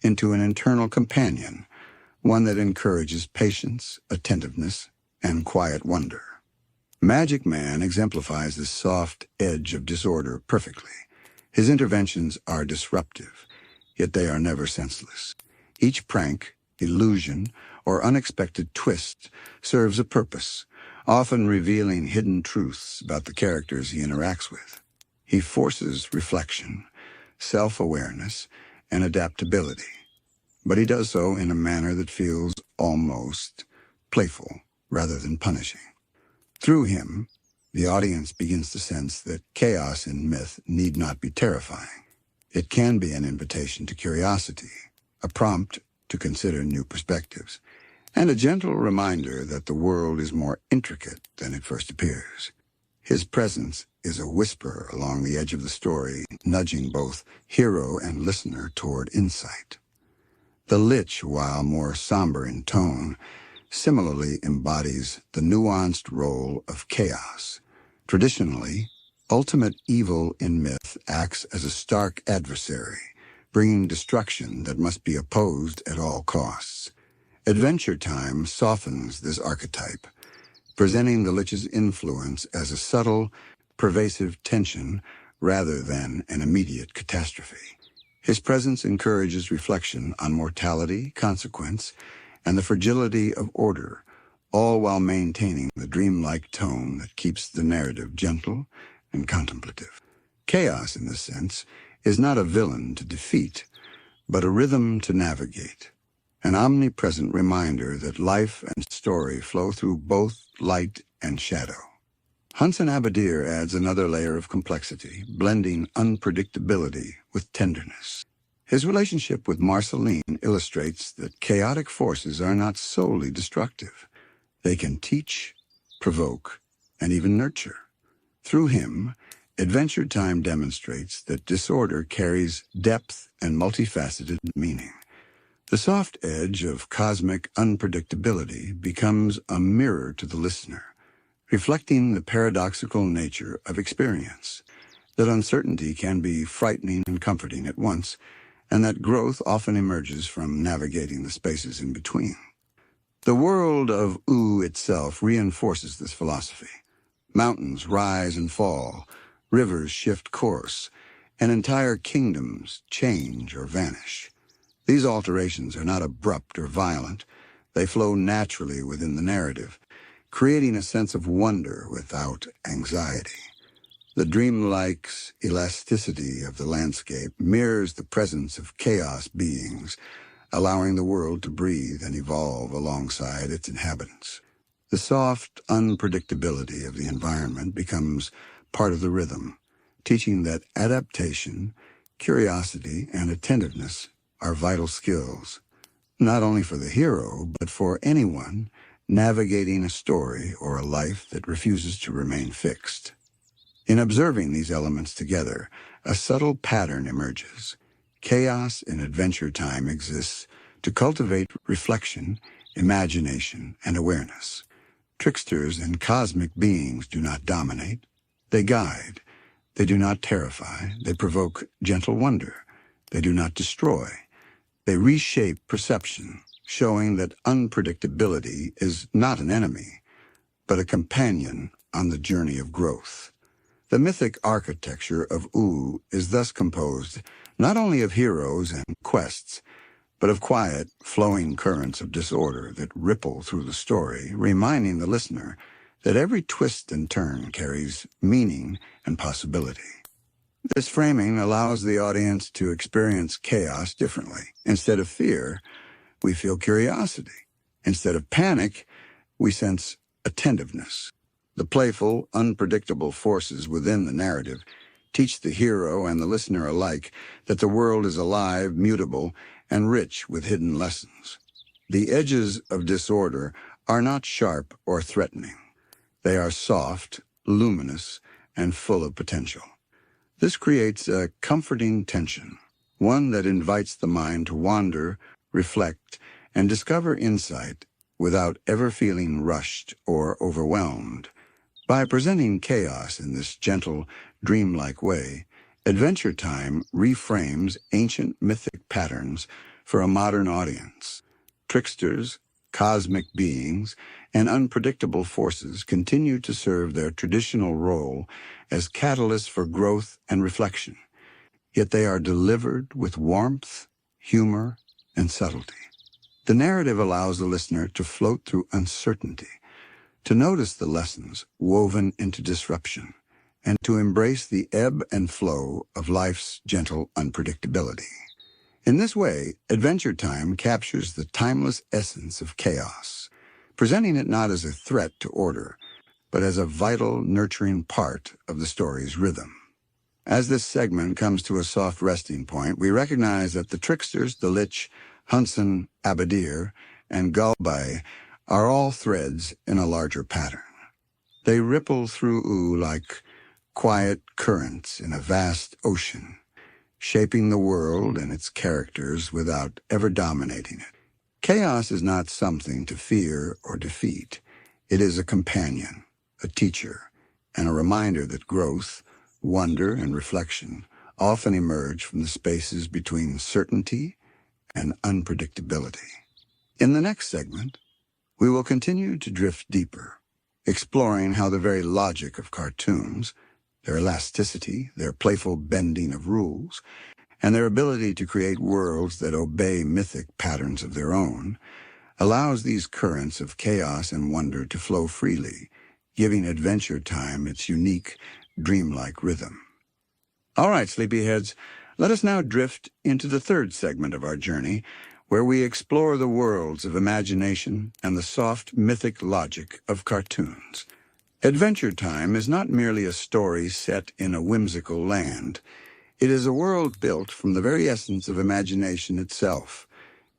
into an internal companion, one that encourages patience, attentiveness, and quiet wonder. Magic Man exemplifies this soft edge of disorder perfectly. His interventions are disruptive, yet they are never senseless. Each prank, illusion, or unexpected twist serves a purpose, often revealing hidden truths about the characters he interacts with. He forces reflection, self-awareness, and adaptability, but he does so in a manner that feels almost playful rather than punishing. Through him, the audience begins to sense that chaos in myth need not be terrifying. It can be an invitation to curiosity, a prompt to consider new perspectives, and a gentle reminder that the world is more intricate than it first appears. His presence is a whisper along the edge of the story, nudging both hero and listener toward insight. The Lich, while more somber in tone, similarly embodies the nuanced role of chaos. Traditionally, ultimate evil in myth acts as a stark adversary, bringing destruction that must be opposed at all costs. Adventure Time softens this archetype, presenting the Lich's influence as a subtle, pervasive tension rather than an immediate catastrophe. His presence encourages reflection on mortality, consequence, and the fragility of order, all while maintaining the dreamlike tone that keeps the narrative gentle and contemplative. Chaos, in this sense, is not a villain to defeat, but a rhythm to navigate, an omnipresent reminder that life and story flow through both light and shadow. Hunson Abadir adds another layer of complexity, blending unpredictability with tenderness. His relationship with Marceline illustrates that chaotic forces are not solely destructive. They can teach, provoke, and even nurture. Through him, Adventure Time demonstrates that disorder carries depth and multifaceted meaning. The soft edge of cosmic unpredictability becomes a mirror to the listener, reflecting the paradoxical nature of experience, that uncertainty can be frightening and comforting at once, and that growth often emerges from navigating the spaces in between. The world of Oo itself reinforces this philosophy. Mountains rise and fall, rivers shift course, and entire kingdoms change or vanish. These alterations are not abrupt or violent. They flow naturally within the narrative, creating a sense of wonder without anxiety. The dreamlike elasticity of the landscape mirrors the presence of chaos beings, allowing the world to breathe and evolve alongside its inhabitants. The soft unpredictability of the environment becomes part of the rhythm, teaching that adaptation, curiosity, and attentiveness are vital skills, not only for the hero, but for anyone navigating a story or a life that refuses to remain fixed. In observing these elements together, a subtle pattern emerges. Chaos in Adventure Time exists to cultivate reflection, imagination, and awareness. Tricksters and cosmic beings do not dominate. They guide. They do not terrify. They provoke gentle wonder. They do not destroy. They reshape perception, showing that unpredictability is not an enemy, but a companion on the journey of growth. The mythic architecture of Oo is thus composed not only of heroes and quests, but of quiet, flowing currents of disorder that ripple through the story, reminding the listener that every twist and turn carries meaning and possibility. This framing allows the audience to experience chaos differently. Instead of fear, we feel curiosity. Instead of panic, we sense attentiveness. The playful, unpredictable forces within the narrative teach the hero and the listener alike that the world is alive, mutable, and rich with hidden lessons. The edges of disorder are not sharp or threatening. They are soft, luminous, and full of potential. This creates a comforting tension, one that invites the mind to wander, reflect, and discover insight without ever feeling rushed or overwhelmed. By presenting chaos in this gentle, dreamlike way, Adventure Time reframes ancient mythic patterns for a modern audience. Tricksters, cosmic beings, and unpredictable forces continue to serve their traditional role as catalysts for growth and reflection, yet they are delivered with warmth, humor, and subtlety. The narrative allows the listener to float through uncertainty, to notice the lessons woven into disruption, and to embrace the ebb and flow of life's gentle unpredictability. In this way, Adventure Time captures the timeless essence of chaos, presenting it not as a threat to order, but as a vital, nurturing part of the story's rhythm. As this segment comes to a soft resting point, we recognize that the Tricksters, the Lich, Hunson, Abadir, and Galbai are all threads in a larger pattern. They ripple through Oo like quiet currents in a vast ocean, shaping the world and its characters without ever dominating it. Chaos is not something to fear or defeat. It is a companion, a teacher, and a reminder that growth, wonder, and reflection often emerge from the spaces between certainty and unpredictability. In the next segment, we will continue to drift deeper, exploring how the very logic of cartoons, their elasticity, their playful bending of rules, and their ability to create worlds that obey mythic patterns of their own, allows these currents of chaos and wonder to flow freely, giving Adventure Time its unique, dreamlike rhythm. All right, sleepyheads, let us now drift into the third segment of our journey, where we explore the worlds of imagination and the soft, mythic logic of cartoons. Adventure Time is not merely a story set in a whimsical land. It is a world built from the very essence of imagination itself.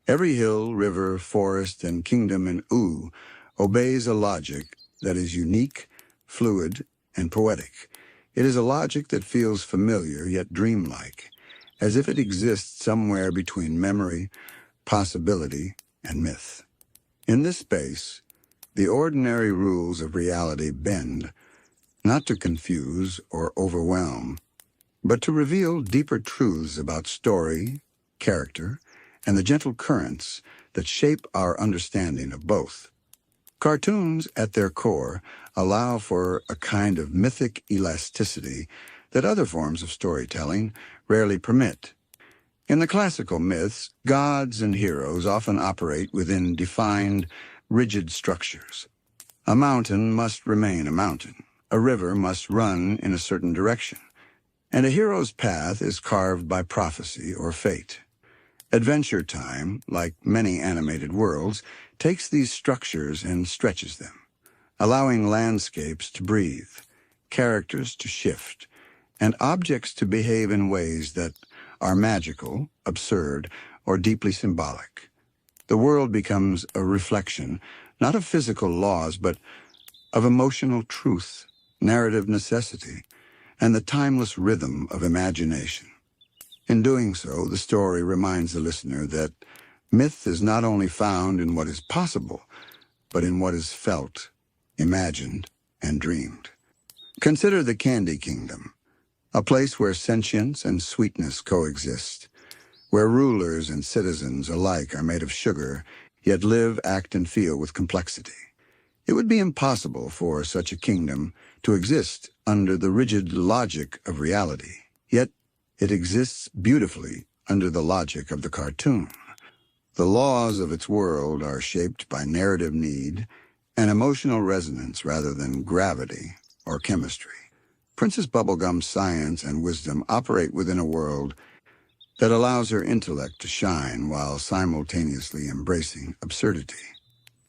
Every hill, river, forest, and kingdom in Oo obeys a logic that is unique, fluid, and poetic. It is a logic that feels familiar yet dreamlike, as if it exists somewhere between memory, possibility, and myth. In this space, the ordinary rules of reality bend, not to confuse or overwhelm, but to reveal deeper truths about story, character, and the gentle currents that shape our understanding of both. Cartoons, at their core, allow for a kind of mythic elasticity that other forms of storytelling rarely permit. In the classical myths, gods and heroes often operate within defined, rigid structures. A mountain must remain a mountain, a river must run in a certain direction, and a hero's path is carved by prophecy or fate. Adventure Time, like many animated worlds, takes these structures and stretches them, allowing landscapes to breathe, characters to shift, and objects to behave in ways that are magical, absurd, or deeply symbolic. The world becomes a reflection, not of physical laws, but of emotional truth, narrative necessity, and the timeless rhythm of imagination. In doing so, the story reminds the listener that myth is not only found in what is possible, but in what is felt, imagined, and dreamed. Consider the Candy Kingdom, a place where sentience and sweetness coexist, where rulers and citizens alike are made of sugar, yet live, act, and feel with complexity. It would be impossible for such a kingdom to exist under the rigid logic of reality, yet it exists beautifully under the logic of the cartoon. The laws of its world are shaped by narrative need and emotional resonance rather than gravity or chemistry. Princess Bubblegum's science and wisdom operate within a world that allows her intellect to shine while simultaneously embracing absurdity.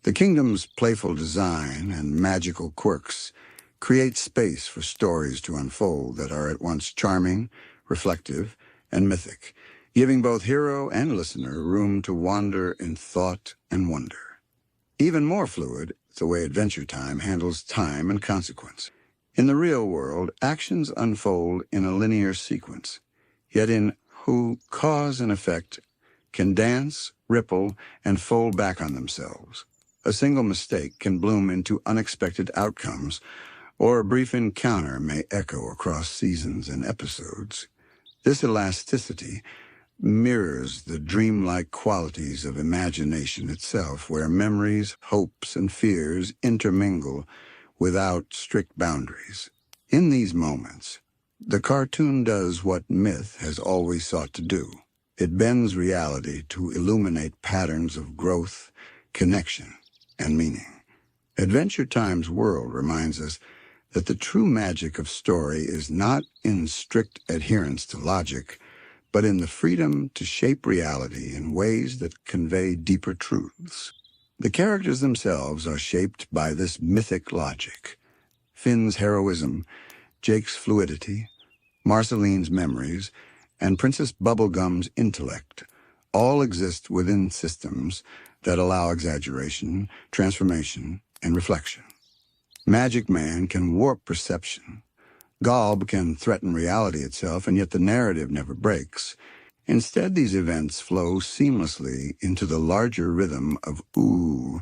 The kingdom's playful design and magical quirks create space for stories to unfold that are at once charming, reflective, and mythic, giving both hero and listener room to wander in thought and wonder. Even more fluid is the way Adventure Time handles time and consequence. In the real world, actions unfold in a linear sequence, yet in Who cause and effect can dance, ripple, and fold back on themselves. A single mistake can bloom into unexpected outcomes, or a brief encounter may echo across seasons and episodes. This elasticity mirrors the dreamlike qualities of imagination itself, where memories, hopes, and fears intermingle without strict boundaries. In these moments, the cartoon does what myth has always sought to do. It bends reality to illuminate patterns of growth, connection, and meaning. Adventure Time's world reminds us that the true magic of story is not in strict adherence to logic, but in the freedom to shape reality in ways that convey deeper truths. The characters themselves are shaped by this mythic logic. Finn's heroism, Jake's fluidity, Marceline's memories, and Princess Bubblegum's intellect all exist within systems that allow exaggeration, transformation, and reflection. Magic Man can warp perception, Galb can threaten reality itself, and yet the narrative never breaks. Instead, these events flow seamlessly into the larger rhythm of ooh,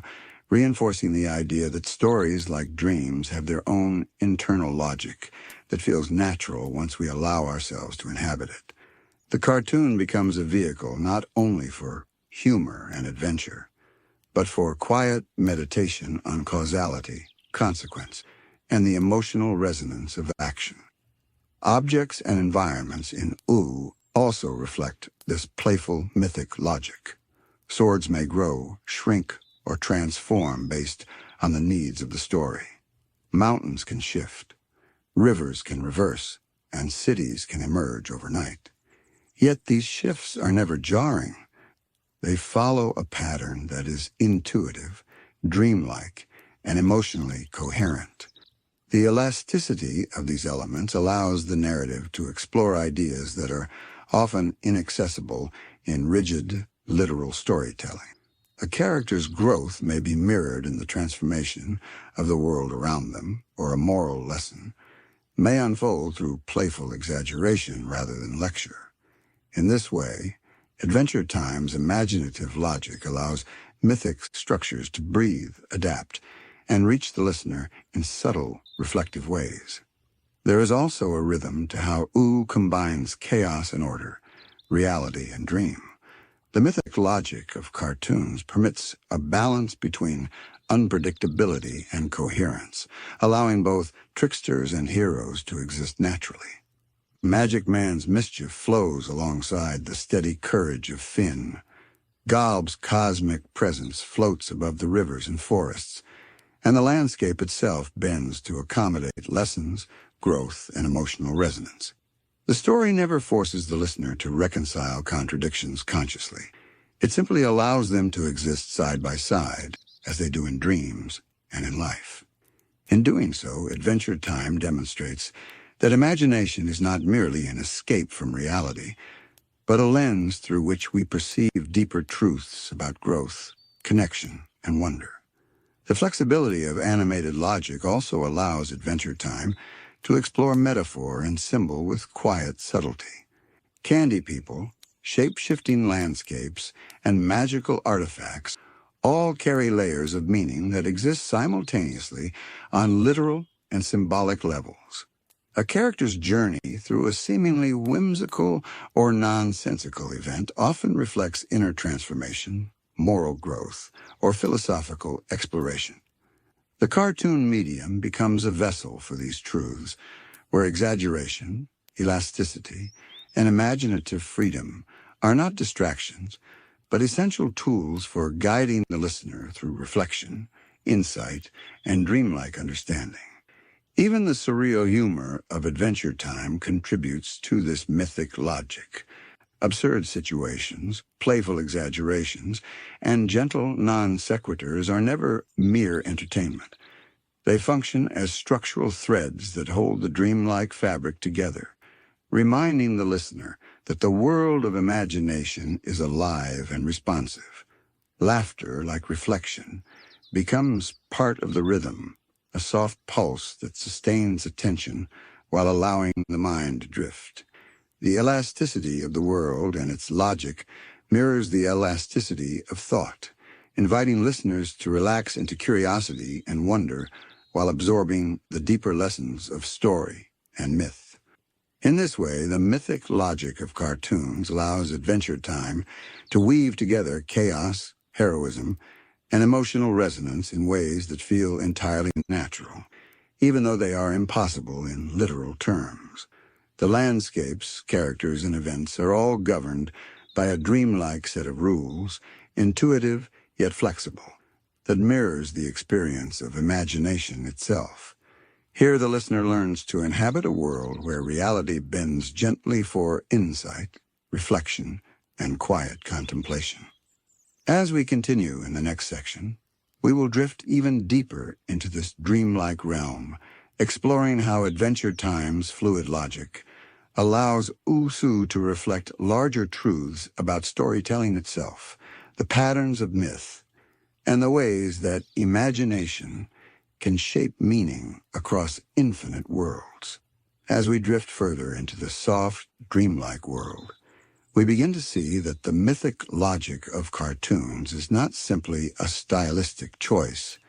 reinforcing the idea that stories, like dreams, have their own internal logic that feels natural once we allow ourselves to inhabit it. The cartoon becomes a vehicle not only for humor and adventure, but for quiet meditation on causality, consequence, and the emotional resonance of action. Objects and environments in ooh also reflect this playful mythic logic. Swords may grow, shrink, or transform based on the needs of the story. Mountains can shift, rivers can reverse, and cities can emerge overnight. Yet these shifts are never jarring. They follow a pattern that is intuitive, dreamlike, and emotionally coherent. The elasticity of these elements allows the narrative to explore ideas that are often inaccessible in rigid, literal storytelling. A character's growth may be mirrored in the transformation of the world around them, or a moral lesson may unfold through playful exaggeration rather than lecture. In this way, Adventure Time's imaginative logic allows mythic structures to breathe, adapt, and reach the listener in subtle, reflective ways. There is also a rhythm to how ooh combines chaos and order, reality and dream. The mythic logic of cartoons permits a balance between unpredictability and coherence, allowing both tricksters and heroes to exist naturally. Magic Man's mischief flows alongside the steady courage of Finn. Galb's cosmic presence floats above the rivers and forests, and the landscape itself bends to accommodate lessons, growth, and emotional resonance. The story never forces the listener to reconcile contradictions consciously. It simply allows them to exist side by side, as they do in dreams and in life. In doing so, Adventure Time demonstrates that imagination is not merely an escape from reality, but a lens through which we perceive deeper truths about growth, connection, and wonder. The flexibility of animated logic also allows Adventure Time to explore metaphor and symbol with quiet subtlety. Candy people, shape-shifting landscapes, and magical artifacts all carry layers of meaning that exist simultaneously on literal and symbolic levels. A character's journey through a seemingly whimsical or nonsensical event often reflects inner transformation, moral growth, or philosophical exploration. The cartoon medium becomes a vessel for these truths, where exaggeration, elasticity, and imaginative freedom are not distractions, but essential tools for guiding the listener through reflection, insight, and dreamlike understanding. Even the surreal humor of Adventure Time contributes to this mythic logic. Absurd situations, playful exaggerations, and gentle non sequiturs are never mere entertainment. They function as structural threads that hold the dreamlike fabric together, reminding the listener that the world of imagination is alive and responsive. Laughter, like reflection, becomes part of the rhythm, a soft pulse that sustains attention while allowing the mind to drift. The elasticity of the world and its logic mirrors the elasticity of thought, inviting listeners to relax into curiosity and wonder while absorbing the deeper lessons of story and myth. In this way, the mythic logic of cartoons allows Adventure Time to weave together chaos, heroism, and emotional resonance in ways that feel entirely natural, even though they are impossible in literal terms. The landscapes, characters, and events are all governed by a dreamlike set of rules, intuitive yet flexible, that mirrors the experience of imagination itself. Here the listener learns to inhabit a world where reality bends gently for insight, reflection, and quiet contemplation. As we continue in the next section, we will drift even deeper into this dreamlike realm, exploring how Adventure Time's fluid logic allows Usu to reflect larger truths about storytelling itself, the patterns of myth, and the ways that imagination can shape meaning across infinite worlds. As we drift further into the soft, dreamlike world, we begin to see that the mythic logic of cartoons is not simply a stylistic choice.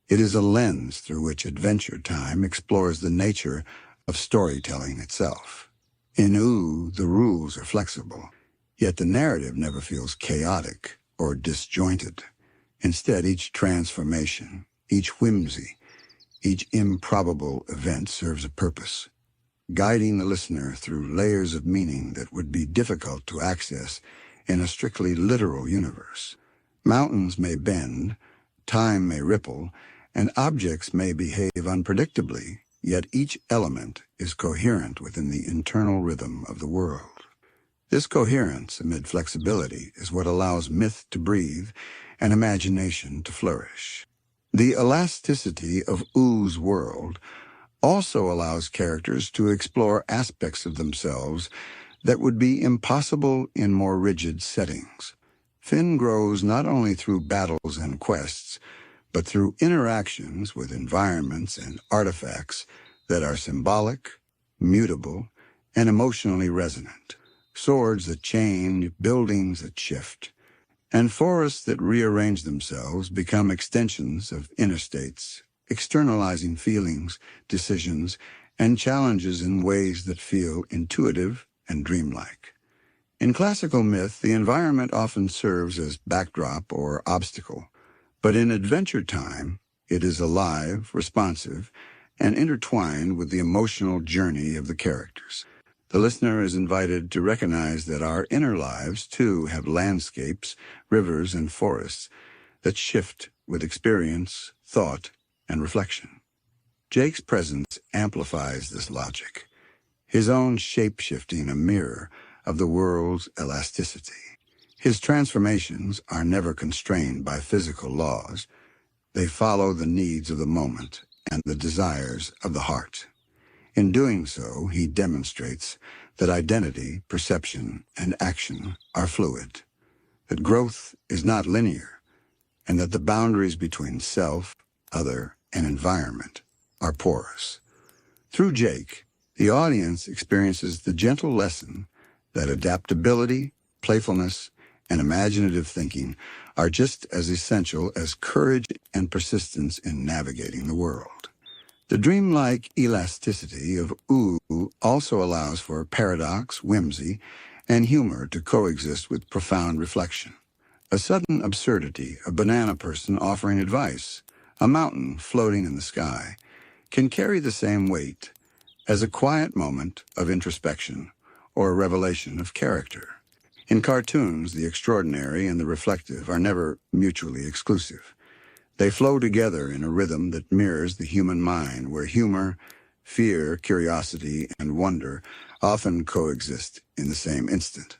It is a lens through which Adventure Time explores the nature of storytelling itself. In Ooh, the rules are flexible, yet the narrative never feels chaotic or disjointed. Instead, each transformation, each whimsy, each improbable event serves a purpose, guiding the listener through layers of meaning that would be difficult to access in a strictly literal universe. Mountains may bend, time may ripple, and objects may behave unpredictably, yet each element is coherent within the internal rhythm of the world. This coherence amid flexibility is what allows myth to breathe and imagination to flourish. The elasticity of Ooh's world also allows characters to explore aspects of themselves that would be impossible in more rigid settings. Finn grows not only through battles and quests, but through interactions with environments and artifacts that are symbolic, mutable, and emotionally resonant. Swords that change, buildings that shift, and forests that rearrange themselves become extensions of interstates, externalizing feelings, decisions, and challenges in ways that feel intuitive and dreamlike. In classical myth, the environment often serves as backdrop or obstacle, but in Adventure Time, it is alive, responsive, and intertwined with the emotional journey of the characters. The listener is invited to recognize that our inner lives, too, have landscapes, rivers, and forests that shift with experience, thought, and reflection. Jake's presence amplifies this logic, his own shape-shifting a mirror of the world's elasticity. His transformations are never constrained by physical laws. They follow the needs of the moment and the desires of the heart. In doing so, he demonstrates that identity, perception, and action are fluid, that growth is not linear, and that the boundaries between self, other, and environment are porous. Through Jake, the audience experiences the gentle lesson that adaptability, playfulness, and imaginative thinking are just as essential as courage and persistence in navigating the world. The dreamlike elasticity of Ooh also allows for paradox, whimsy, and humor to coexist with profound reflection. A sudden absurdity, a banana person offering advice, a mountain floating in the sky, can carry the same weight as a quiet moment of introspection or a revelation of character. In cartoons, the extraordinary and the reflective are never mutually exclusive. They flow together in a rhythm that mirrors the human mind, where humor, fear, curiosity, and wonder often coexist in the same instant.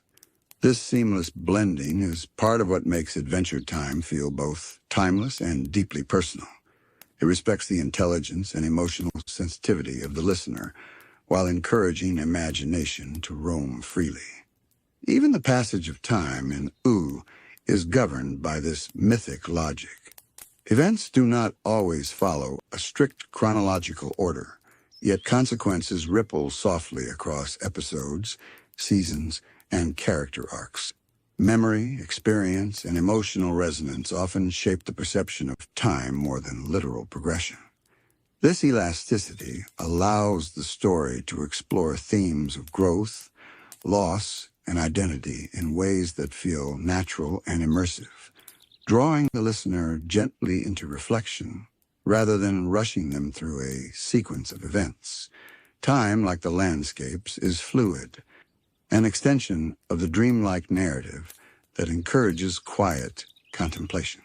This seamless blending is part of what makes Adventure Time feel both timeless and deeply personal. It respects the intelligence and emotional sensitivity of the listener, while encouraging imagination to roam freely. Even the passage of time in Ooh is governed by this mythic logic. Events do not always follow a strict chronological order, yet consequences ripple softly across episodes, seasons, and character arcs. Memory, experience, and emotional resonance often shape the perception of time more than literal progression. This elasticity allows the story to explore themes of growth, loss, and identity in ways that feel natural and immersive, drawing the listener gently into reflection rather than rushing them through a sequence of events. Time, like the landscapes, is fluid, an extension of the dreamlike narrative that encourages quiet contemplation.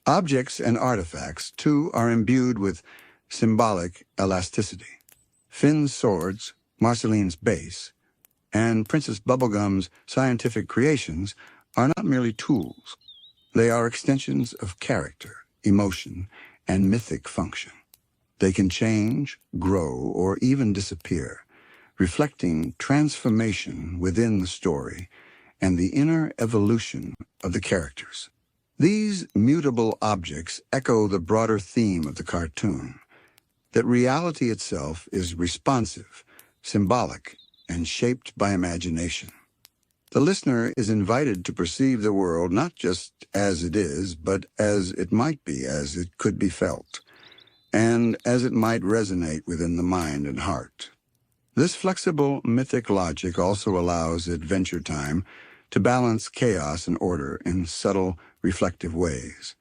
Objects and artifacts, too, are imbued with symbolic elasticity. Finn's swords, Marceline's base, and Princess Bubblegum's scientific creations are not merely tools. They are extensions of character, emotion, and mythic function. They can change, grow, or even disappear, reflecting transformation within the story and the inner evolution of the characters. These mutable objects echo the broader theme of the cartoon, that reality itself is responsive, symbolic, and shaped by imagination. The listener is invited to perceive the world not just as it is, but as it might be, as it could be felt, and as it might resonate within the mind and heart. This flexible mythic logic also allows Adventure Time to balance chaos and order in subtle, reflective ways.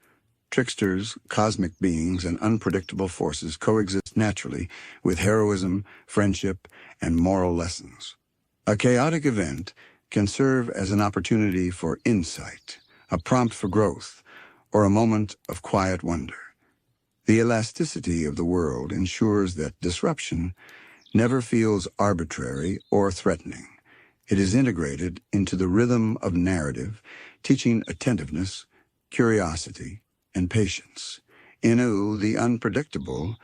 Tricksters, cosmic beings, and unpredictable forces coexist naturally with heroism, friendship, and moral lessons. A chaotic event can serve as an opportunity for insight, a prompt for growth, or a moment of quiet wonder. The elasticity of the world ensures that disruption never feels arbitrary or threatening. It is integrated into the rhythm of narrative, teaching attentiveness, curiosity, and patience. In Oo, the unpredictable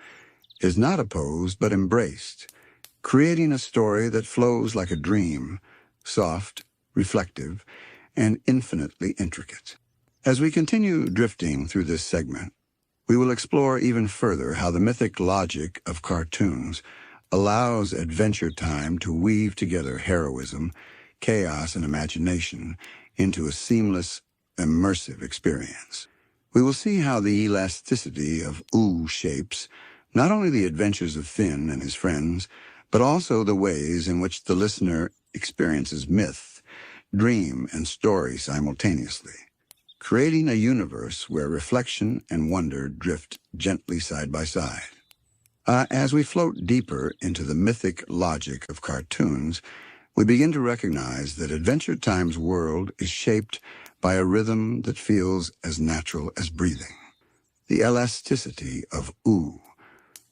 is not opposed but embraced, creating a story that flows like a dream, soft, reflective, and infinitely intricate. As we continue drifting through this segment, we will explore even further how the mythic logic of cartoons allows Adventure Time to weave together heroism, chaos, and imagination into a seamless, immersive experience. We will see how the elasticity of Oo shapes not only the adventures of Finn and his friends, but also the ways in which the listener experiences myth, dream, and story simultaneously, creating a universe where reflection and wonder drift gently side by side. As we float deeper into the mythic logic of cartoons, we begin to recognize that Adventure Time's world is shaped by a rhythm that feels as natural as breathing. The elasticity of Oo,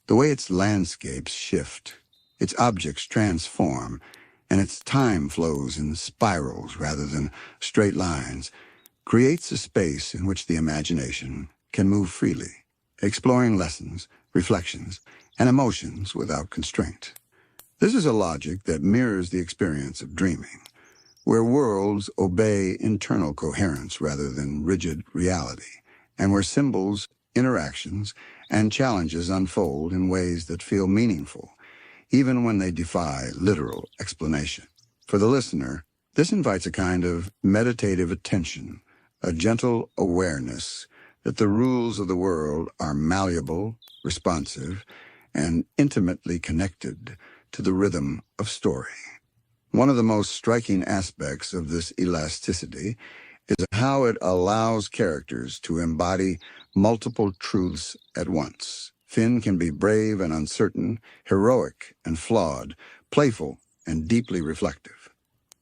the way its landscapes shift, its objects transform, and its time flows in spirals rather than straight lines, creates a space in which the imagination can move freely, exploring lessons, reflections, and emotions without constraint. This is a logic that mirrors the experience of dreaming, where worlds obey internal coherence rather than rigid reality, and where symbols, interactions, and challenges unfold in ways that feel meaningful, even when they defy literal explanation. For the listener, this invites a kind of meditative attention, a gentle awareness that the rules of the world are malleable, responsive, and intimately connected to the rhythm of story. One of the most striking aspects of this elasticity is how it allows characters to embody multiple truths at once. Finn can be brave and uncertain, heroic and flawed, playful and deeply reflective.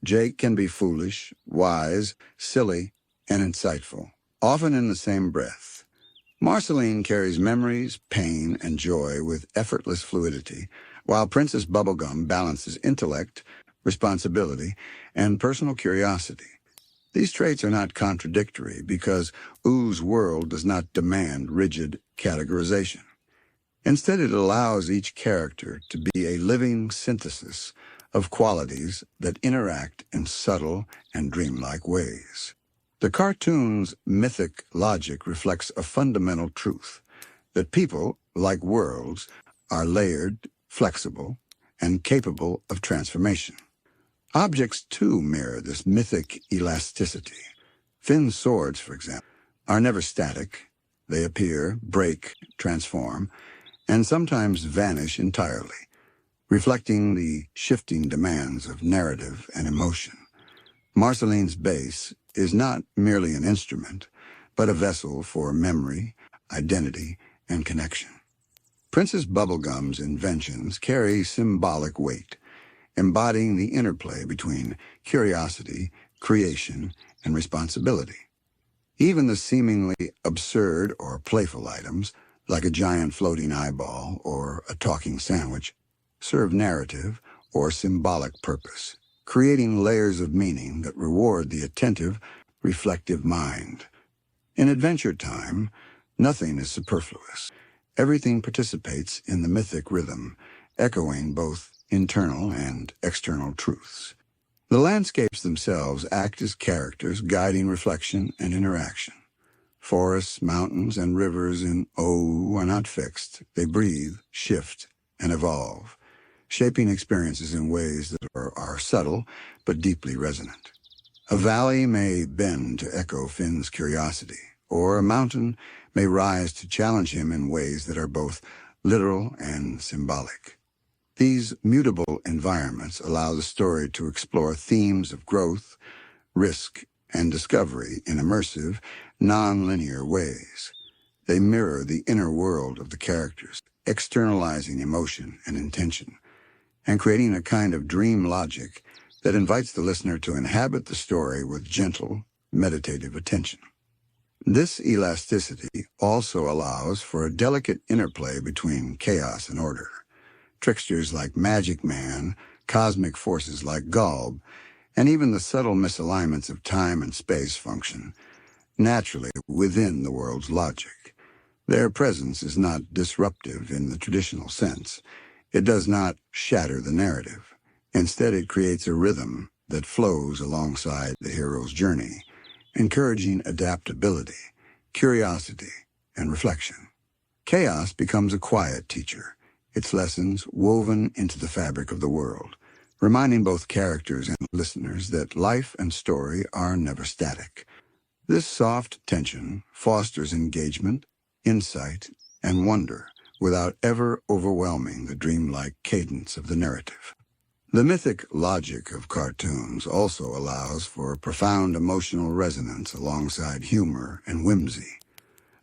Jake can be foolish, wise, silly, and insightful, often in the same breath. Marceline carries memories, pain, and joy with effortless fluidity, while Princess Bubblegum balances intellect, responsibility, and personal curiosity. These traits are not contradictory because Oo's world does not demand rigid categorization. Instead, it allows each character to be a living synthesis of qualities that interact in subtle and dreamlike ways. The cartoon's mythic logic reflects a fundamental truth, that people, like worlds, are layered, flexible, and capable of transformation. Objects, too, mirror this mythic elasticity. Finn's swords, for example, are never static. They appear, break, transform, and sometimes vanish entirely, reflecting the shifting demands of narrative and emotion. Marceline's base is not merely an instrument, but a vessel for memory, identity, and connection. Princess Bubblegum's inventions carry symbolic weight, embodying the interplay between curiosity, creation, and responsibility. Even the seemingly absurd or playful items, like a giant floating eyeball or a talking sandwich, serve narrative or symbolic purpose, creating layers of meaning that reward the attentive, reflective mind. In Adventure Time, nothing is superfluous. Everything participates in the mythic rhythm, echoing both internal and external truths. The landscapes themselves act as characters guiding reflection and interaction. Forests, mountains, and rivers in Oo are not fixed. They breathe, shift, and evolve, shaping experiences in ways that are subtle but deeply resonant. A valley may bend to echo Finn's curiosity, or a mountain may rise to challenge him in ways that are both literal and symbolic. These mutable environments allow the story to explore themes of growth, risk, and discovery in immersive, non-linear ways. They mirror the inner world of the characters, externalizing emotion and intention, and creating a kind of dream logic that invites the listener to inhabit the story with gentle, meditative attention. This elasticity also allows for a delicate interplay between chaos and order. Tricksters like Magic Man, cosmic forces like Galb, and even the subtle misalignments of time and space function naturally within the world's logic. Their presence is not disruptive in the traditional sense. It does not shatter the narrative. Instead, it creates a rhythm that flows alongside the hero's journey, encouraging adaptability, curiosity, and reflection. Chaos becomes a quiet teacher, its lessons woven into the fabric of the world, reminding both characters and listeners that life and story are never static. This soft tension fosters engagement, insight, and wonder without ever overwhelming the dreamlike cadence of the narrative. The mythic logic of cartoons also allows for profound emotional resonance alongside humor and whimsy.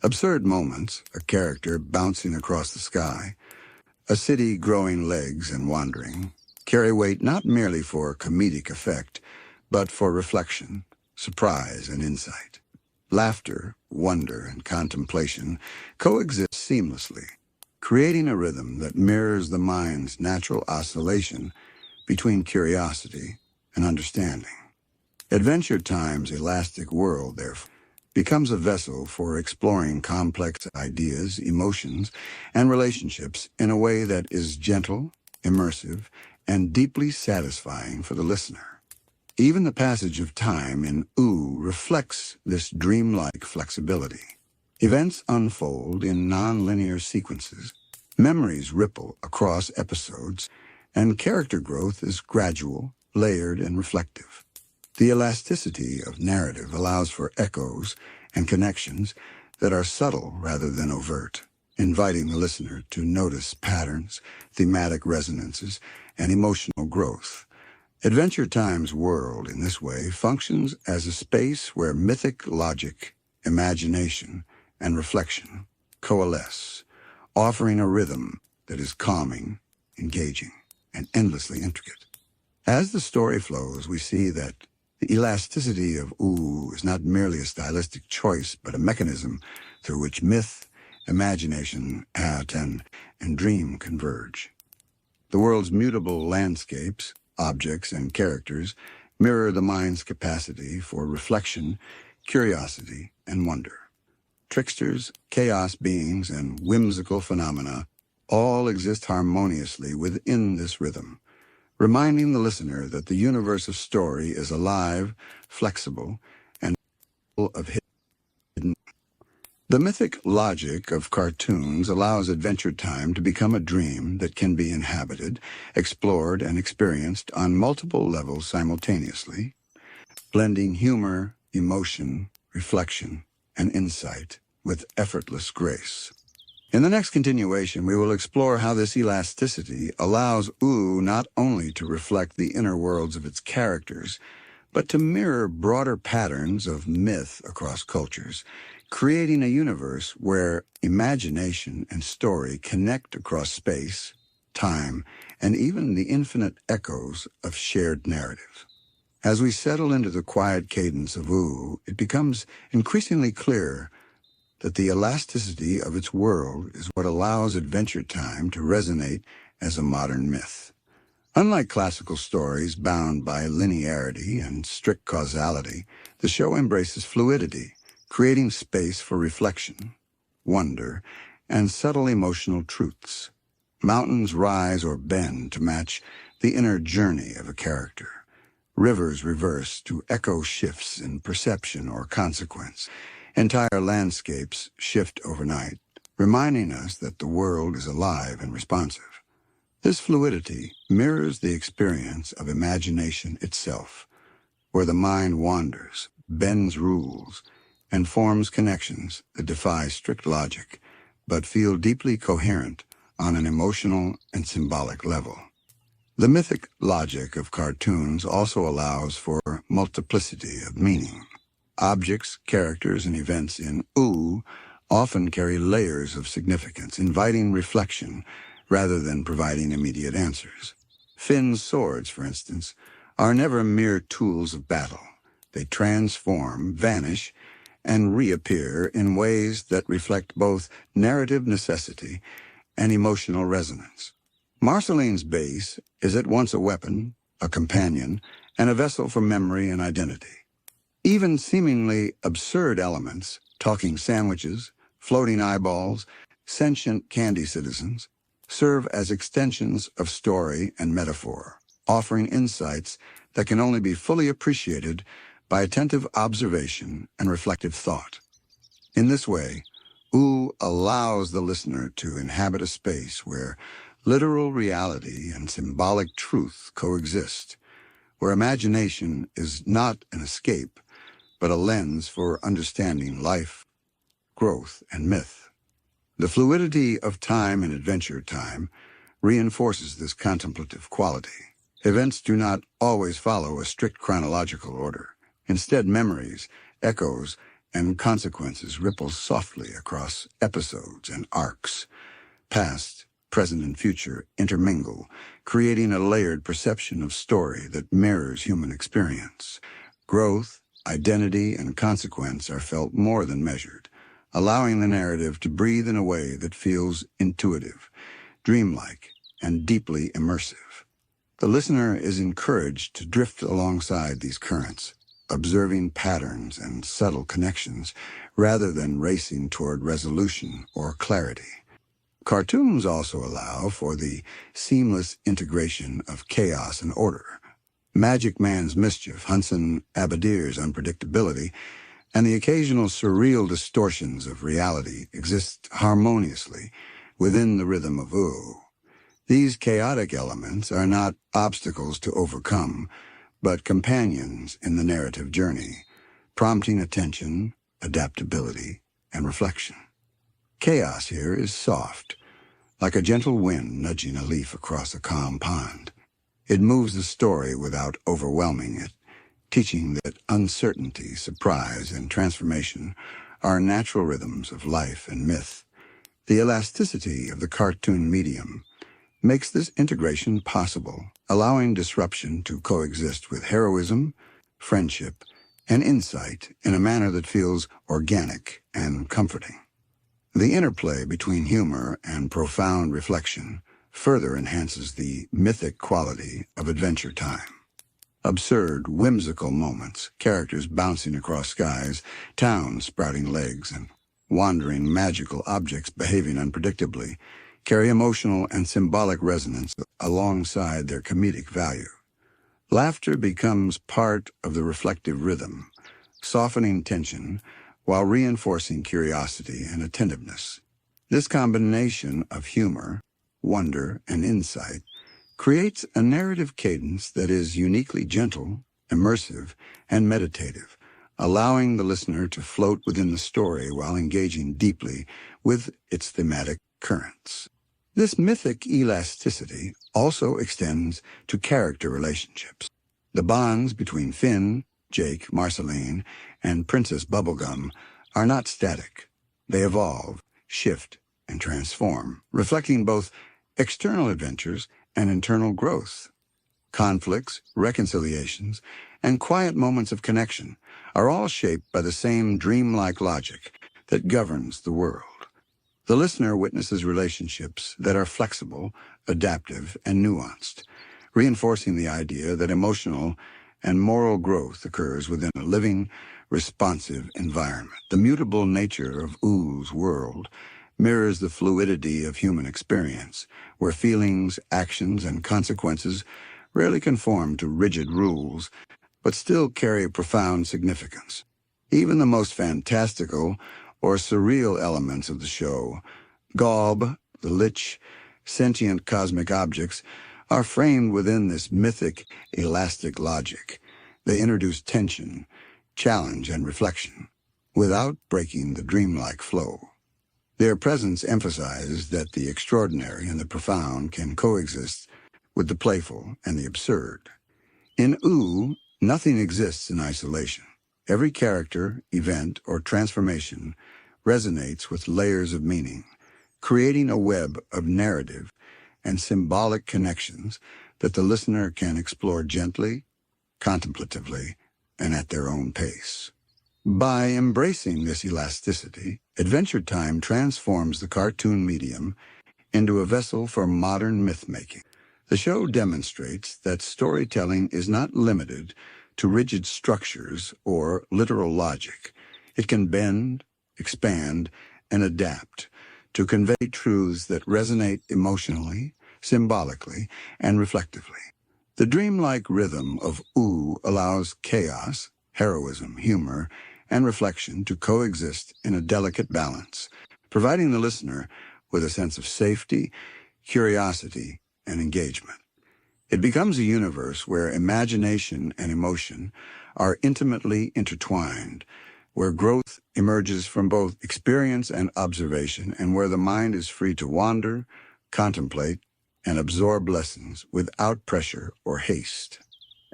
Absurd moments, a character bouncing across the sky, a city growing legs and wandering, carry weight not merely for comedic effect, but for reflection, surprise, and insight. Laughter, wonder, and contemplation coexist seamlessly, creating a rhythm that mirrors the mind's natural oscillation between curiosity and understanding. Adventure Time's elastic world, therefore, becomes a vessel for exploring complex ideas, emotions, and relationships in a way that is gentle, immersive, and deeply satisfying for the listener. Even the passage of time in Ooh reflects this dreamlike flexibility. Events unfold in non-linear sequences, memories ripple across episodes, and character growth is gradual, layered, and reflective. The elasticity of narrative allows for echoes and connections that are subtle rather than overt, inviting the listener to notice patterns, thematic resonances, and emotional growth. Adventure Time's world, in this way, functions as a space where mythic logic, imagination, and reflection coalesce, offering a rhythm that is calming, engaging, and endlessly intricate. As the story flows, we see that the elasticity of Ooh is not merely a stylistic choice, but a mechanism through which myth, imagination, and dream converge. The world's mutable landscapes, objects, and characters mirror the mind's capacity for reflection, curiosity, and wonder. Tricksters, chaos beings, and whimsical phenomena all exist harmoniously within this rhythm, reminding the listener that the universe of story is alive, flexible, and full of hidden. The mythic logic of cartoons allows Adventure Time to become a dream that can be inhabited, explored, and experienced on multiple levels simultaneously, blending humor, emotion, reflection, and insight with effortless grace. In the next continuation, we will explore how this elasticity allows Ooh not only to reflect the inner worlds of its characters, but to mirror broader patterns of myth across cultures, creating a universe where imagination and story connect across space, time, and even the infinite echoes of shared narrative. As we settle into the quiet cadence of Ooh, it becomes increasingly clear that the elasticity of its world is what allows Adventure Time to resonate as a modern myth. Unlike classical stories bound by linearity and strict causality, the show embraces fluidity, creating space for reflection, wonder, and subtle emotional truths. Mountains rise or bend to match the inner journey of a character. Rivers reverse to echo shifts in perception or consequence. Entire landscapes shift overnight, reminding us that the world is alive and responsive. This fluidity mirrors the experience of imagination itself, where the mind wanders, bends rules, and forms connections that defy strict logic, but feel deeply coherent on an emotional and symbolic level. The mythic logic of cartoons also allows for multiplicity of meaning. Objects, characters, and events in OO often carry layers of significance, inviting reflection rather than providing immediate answers. Finn's swords, for instance, are never mere tools of battle. They transform, vanish, and reappear in ways that reflect both narrative necessity and emotional resonance. Marceline's base is at once a weapon, a companion, and a vessel for memory and identity. Even seemingly absurd elements, talking sandwiches, floating eyeballs, sentient candy citizens, serve as extensions of story and metaphor, offering insights that can only be fully appreciated by attentive observation and reflective thought. In this way, OO allows the listener to inhabit a space where literal reality and symbolic truth coexist, where imagination is not an escape, but a lens for understanding life, growth, and myth. The fluidity of time and adventure time reinforces this contemplative quality. Events do not always follow a strict chronological order. Instead, memories, echoes, and consequences ripple softly across episodes and arcs. Past, present, and future intermingle, creating a layered perception of story that mirrors human experience. Growth, identity, and consequence are felt more than measured, allowing the narrative to breathe in a way that feels intuitive, dreamlike, and deeply immersive. The listener is encouraged to drift alongside these currents, observing patterns and subtle connections rather than racing toward resolution or clarity. Cartoons also allow for the seamless integration of chaos and order. Magic Man's mischief, Hunson Abadir's unpredictability, and the occasional surreal distortions of reality exist harmoniously within the rhythm of OO. These chaotic elements are not obstacles to overcome, but companions in the narrative journey, prompting attention, adaptability, and reflection. Chaos here is soft, like a gentle wind nudging a leaf across a calm pond. It moves the story without overwhelming it, teaching that uncertainty, surprise, and transformation are natural rhythms of life and myth. The elasticity of the cartoon medium makes this integration possible, allowing disruption to coexist with heroism, friendship, and insight in a manner that feels organic and comforting. The interplay between humor and profound reflection further enhances the mythic quality of Adventure Time. Absurd, whimsical moments, characters bouncing across skies, towns sprouting legs, and wandering magical objects behaving unpredictably, carry emotional and symbolic resonance alongside their comedic value. Laughter becomes part of the reflective rhythm, softening tension while reinforcing curiosity and attentiveness. This combination of humor, wonder, and insight creates a narrative cadence that is uniquely gentle, immersive, and meditative, allowing the listener to float within the story while engaging deeply with its thematic currents. This mythic elasticity also extends to character relationships. The bonds between Finn, Jake, Marceline, and Princess Bubblegum are not static. They evolve, shift, and transform, reflecting both external adventures and internal growth. Conflicts, reconciliations, and quiet moments of connection are all shaped by the same dreamlike logic that governs the world. The listener witnesses relationships that are flexible, adaptive, and nuanced, reinforcing the idea that emotional and moral growth occurs within a living, responsive environment. The mutable nature of OO's world mirrors the fluidity of human experience, where feelings, actions, and consequences rarely conform to rigid rules, but still carry profound significance. Even the most fantastical or surreal elements of the show, Gob, the Lich, sentient cosmic objects, are framed within this mythic, elastic logic. They introduce tension, challenge, and reflection, without breaking the dreamlike flow. Their presence emphasizes that the extraordinary and the profound can coexist with the playful and the absurd. In Ooh, nothing exists in isolation. Every character, event, or transformation resonates with layers of meaning, creating a web of narrative and symbolic connections that the listener can explore gently, contemplatively, and at their own pace. By embracing this elasticity, Adventure Time transforms the cartoon medium into a vessel for modern myth-making. The show demonstrates that storytelling is not limited to rigid structures or literal logic. It can bend, expand, and adapt to convey truths that resonate emotionally, symbolically, and reflectively. The dreamlike rhythm of Ooh allows chaos, heroism, humor, and reflection to coexist in a delicate balance, providing the listener with a sense of safety, curiosity, and engagement. It becomes a universe where imagination and emotion are intimately intertwined, where growth emerges from both experience and observation, and where the mind is free to wander, contemplate, and absorb lessons without pressure or haste.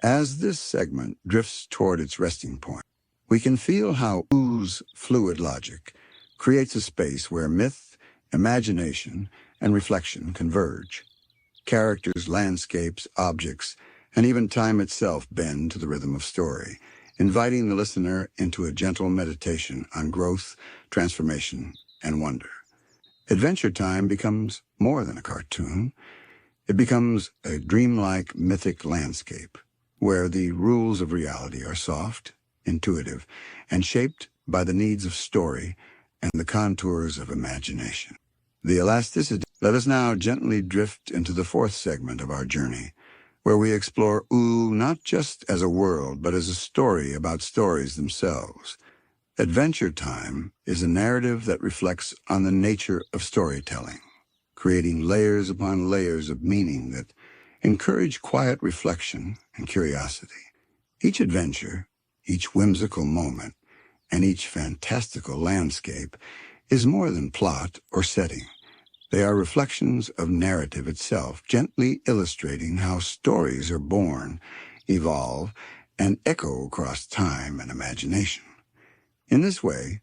As this segment drifts toward its resting point, we can feel how Ooh's fluid logic creates a space where myth, imagination, and reflection converge. Characters, landscapes, objects, and even time itself bend to the rhythm of story, inviting the listener into a gentle meditation on growth, transformation, and wonder. Adventure Time becomes more than a cartoon. It becomes a dreamlike, mythic landscape where the rules of reality are soft, intuitive, and shaped by the needs of story and the contours of imagination. The elasticity. Let us now gently drift into the fourth segment of our journey, where we explore Ooh not just as a world, but as a story about stories themselves. Adventure Time is a narrative that reflects on the nature of storytelling, creating layers upon layers of meaning that encourage quiet reflection and curiosity. Each adventure, each whimsical moment, and each fantastical landscape is more than plot or setting. They are reflections of narrative itself, gently illustrating how stories are born, evolve, and echo across time and imagination. In this way,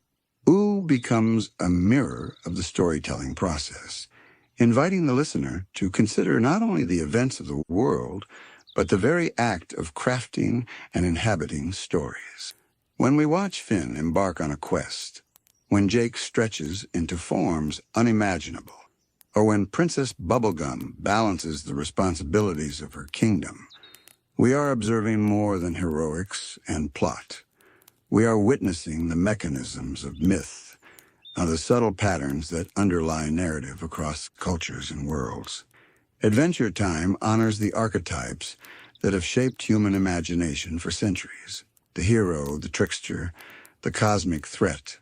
Ooh becomes a mirror of the storytelling process, inviting the listener to consider not only the events of the world, but the very act of crafting and inhabiting stories. When we watch Finn embark on a quest, when Jake stretches into forms unimaginable, or when Princess Bubblegum balances the responsibilities of her kingdom, we are observing more than heroics and plot. We are witnessing the mechanisms of myth, the subtle patterns that underlie narrative across cultures and worlds. Adventure Time honors the archetypes that have shaped human imagination for centuries: the hero, the trickster, the cosmic threat,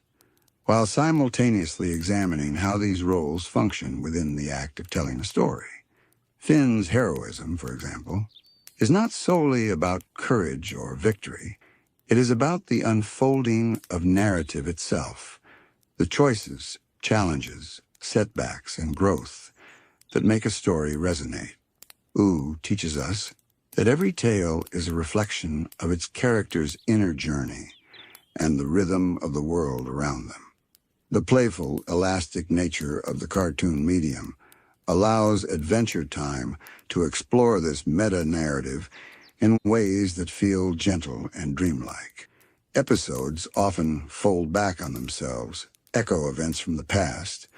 while simultaneously examining how these roles function within the act of telling a story. Finn's heroism, for example, is not solely about courage or victory. It is about the unfolding of narrative itself, the choices, challenges, setbacks, and growth that make a story resonate. Ooh teaches us that every tale is a reflection of its character's inner journey and the rhythm of the world around them. The playful, elastic nature of the cartoon medium allows Adventure Time to explore this meta-narrative in ways that feel gentle and dreamlike. Episodes often fold back on themselves, echo events from the past,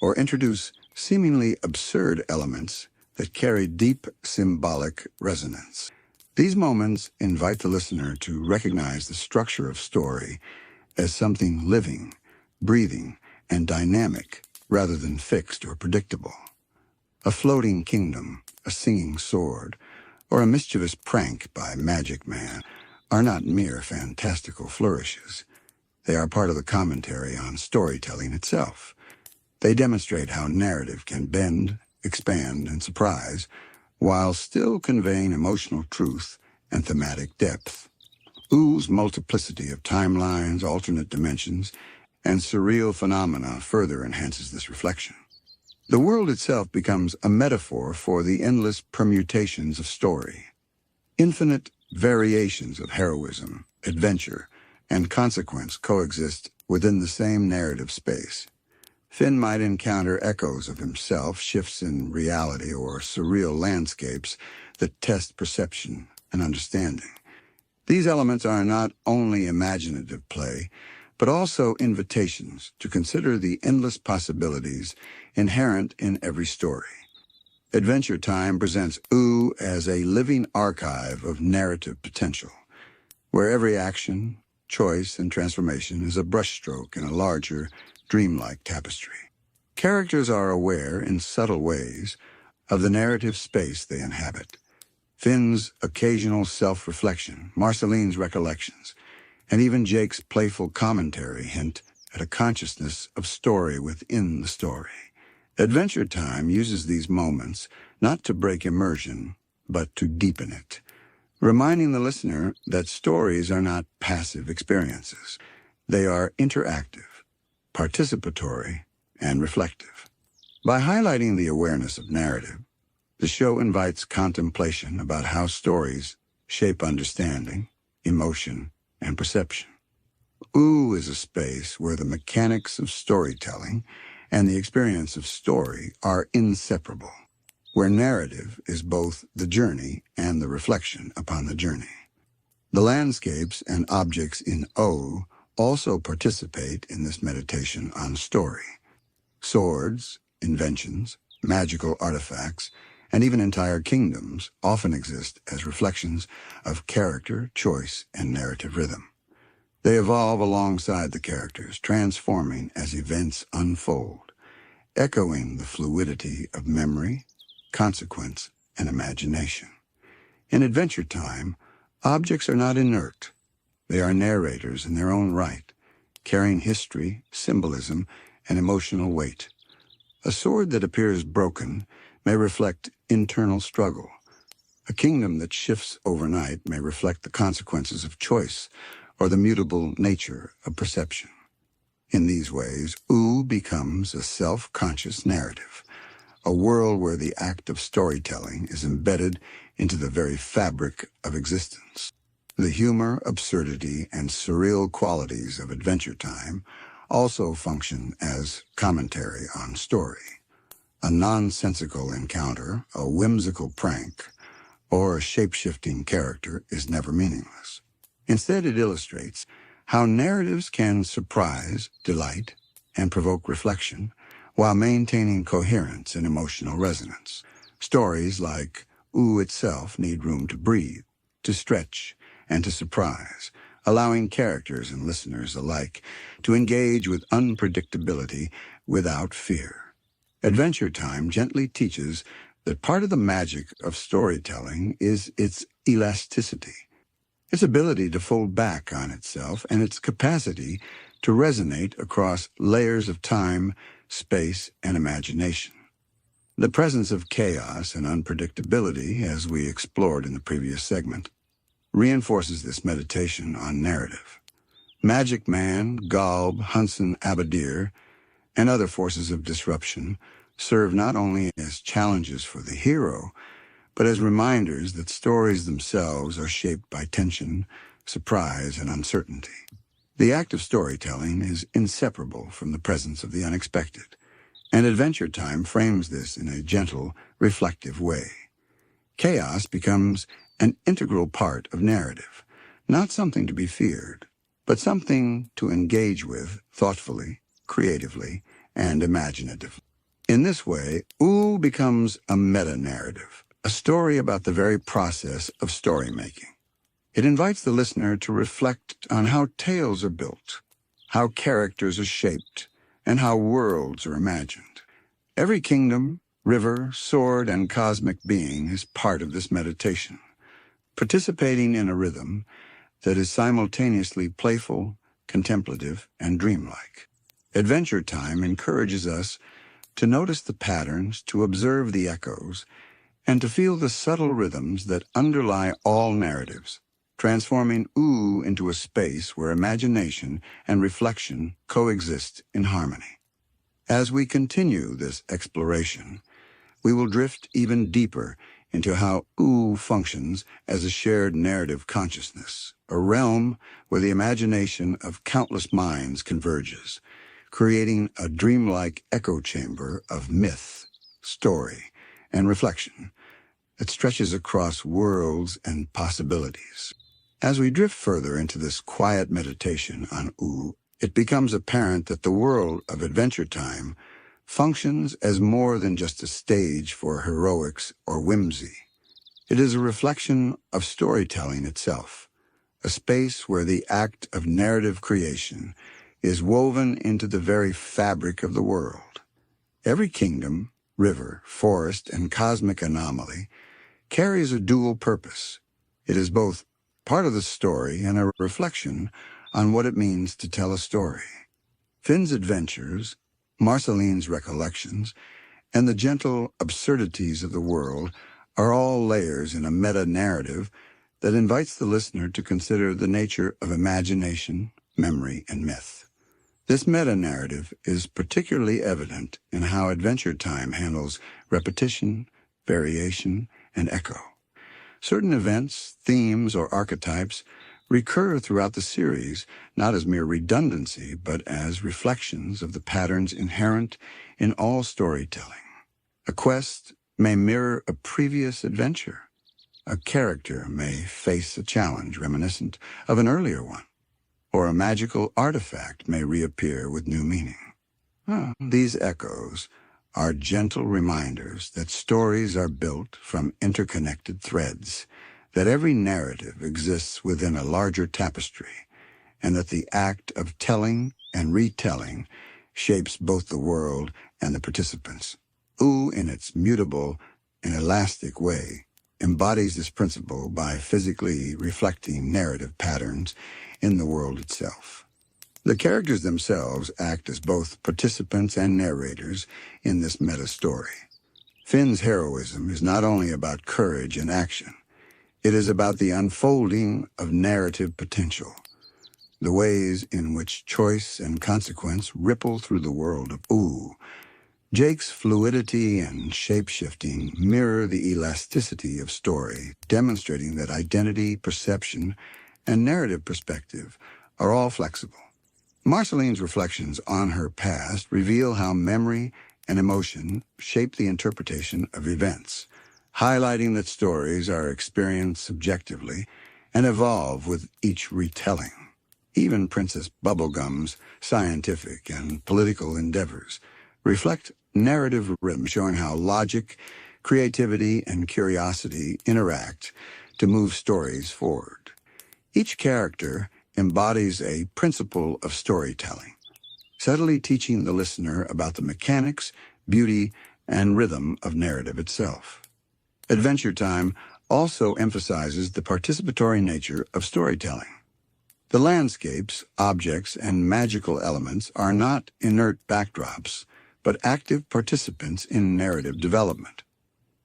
or introduce seemingly absurd elements that carry deep symbolic resonance. These moments invite the listener to recognize the structure of story as something living, breathing, and dynamic rather than fixed or predictable. A floating kingdom, a singing sword, or a mischievous prank by Magic Man are not mere fantastical flourishes. They are part of the commentary on storytelling itself. They demonstrate how narrative can bend expand, and surprise, while still conveying emotional truth and thematic depth. Oo's multiplicity of timelines, alternate dimensions, and surreal phenomena further enhances this reflection. The world itself becomes a metaphor for the endless permutations of story. Infinite variations of heroism, adventure, and consequence coexist within the same narrative space. Finn might encounter echoes of himself, shifts in reality, or surreal landscapes that test perception and understanding. These elements are not only imaginative play, but also invitations to consider the endless possibilities inherent in every story. Adventure Time presents Ooh as a living archive of narrative potential, where every action, choice, and transformation is a brushstroke in a larger, dreamlike tapestry. Characters are aware, in subtle ways, of the narrative space they inhabit. Finn's occasional self-reflection, Marceline's recollections, and even Jake's playful commentary hint at a consciousness of story within the story. Adventure Time uses these moments not to break immersion, but to deepen it, reminding the listener that stories are not passive experiences. They are interactive, participatory, and reflective. By highlighting the awareness of narrative, the show invites contemplation about how stories shape understanding, emotion, and perception. Ooh is a space where the mechanics of storytelling and the experience of story are inseparable, where narrative is both the journey and the reflection upon the journey. The landscapes and objects in O also participate in this meditation on story. Swords, inventions, magical artifacts, and even entire kingdoms often exist as reflections of character, choice, and narrative rhythm. They evolve alongside the characters, transforming as events unfold, echoing the fluidity of memory, consequence, and imagination. In Adventure Time, objects are not inert. They are narrators in their own right, carrying history, symbolism, and emotional weight. A sword that appears broken may reflect internal struggle. A kingdom that shifts overnight may reflect the consequences of choice or the mutable nature of perception. In these ways, Ooh becomes a self-conscious narrative, a world where the act of storytelling is embedded into the very fabric of existence. The humor, absurdity, and surreal qualities of Adventure Time also function as commentary on story. A nonsensical encounter, a whimsical prank, or a shape-shifting character is never meaningless. Instead, it illustrates how narratives can surprise, delight, and provoke reflection while maintaining coherence and emotional resonance. Stories like Ooh itself need room to breathe, to stretch, and to surprise, allowing characters and listeners alike to engage with unpredictability without fear. Adventure Time gently teaches that part of the magic of storytelling is its elasticity, its ability to fold back on itself, and its capacity to resonate across layers of time, space, and imagination. The presence of chaos and unpredictability, as we explored in the previous segment, reinforces this meditation on narrative. Magic Man, Galb, Hunson Abadir, and other forces of disruption serve not only as challenges for the hero, but as reminders that stories themselves are shaped by tension, surprise, and uncertainty. The act of storytelling is inseparable from the presence of the unexpected, and Adventure Time frames this in a gentle, reflective way. Chaos becomes an integral part of narrative, not something to be feared, but something to engage with thoughtfully, creatively, and imaginatively. In this way, Ooh becomes a meta-narrative, a story about the very process of story-making. It invites the listener to reflect on how tales are built, how characters are shaped, and how worlds are imagined. Every kingdom, river, sword, and cosmic being is part of this meditation, participating in a rhythm that is simultaneously playful, contemplative, and dreamlike. Adventure Time encourages us to notice the patterns, to observe the echoes, and to feel the subtle rhythms that underlie all narratives, transforming ooh into a space where imagination and reflection coexist in harmony. As we continue this exploration, we will drift even deeper into how ooh functions as a shared narrative consciousness, a realm where the imagination of countless minds converges, creating a dreamlike echo chamber of myth, story, and reflection that stretches across worlds and possibilities. As we drift further into this quiet meditation on ooh, it becomes apparent that the world of Adventure Time functions as more than just a stage for heroics or whimsy. It is a reflection of storytelling itself, a space where the act of narrative creation is woven into the very fabric of the world. Every kingdom, river, forest, and cosmic anomaly carries a dual purpose. It is both part of the story and a reflection on what it means to tell a story. Finn's adventures, Marceline's recollections, and the gentle absurdities of the world are all layers in a meta-narrative that invites the listener to consider the nature of imagination, memory, and myth. This meta-narrative is particularly evident in how Adventure Time handles repetition, variation, and echo. Certain events, themes, or archetypes recur throughout the series, not as mere redundancy, but as reflections of the patterns inherent in all storytelling. A quest may mirror a previous adventure. A character may face a challenge reminiscent of an earlier one, or a magical artifact may reappear with new meaning. These echoes are gentle reminders that stories are built from interconnected threads, that every narrative exists within a larger tapestry, and that the act of telling and retelling shapes both the world and the participants. Ooh, in its mutable and elastic way, embodies this principle by physically reflecting narrative patterns in the world itself. The characters themselves act as both participants and narrators in this meta-story. Finn's heroism is not only about courage and action, it is about the unfolding of narrative potential, the ways in which choice and consequence ripple through the world of ooh. Jake's fluidity and shape-shifting mirror the elasticity of story, demonstrating that identity, perception, and narrative perspective are all flexible. Marceline's reflections on her past reveal how memory and emotion shape the interpretation of events, highlighting that stories are experienced subjectively and evolve with each retelling. Even Princess Bubblegum's scientific and political endeavors reflect narrative rhythm, showing how logic, creativity, and curiosity interact to move stories forward. Each character embodies a principle of storytelling, subtly teaching the listener about the mechanics, beauty, and rhythm of narrative itself. Adventure Time also emphasizes the participatory nature of storytelling. The landscapes, objects, and magical elements are not inert backdrops, but active participants in narrative development.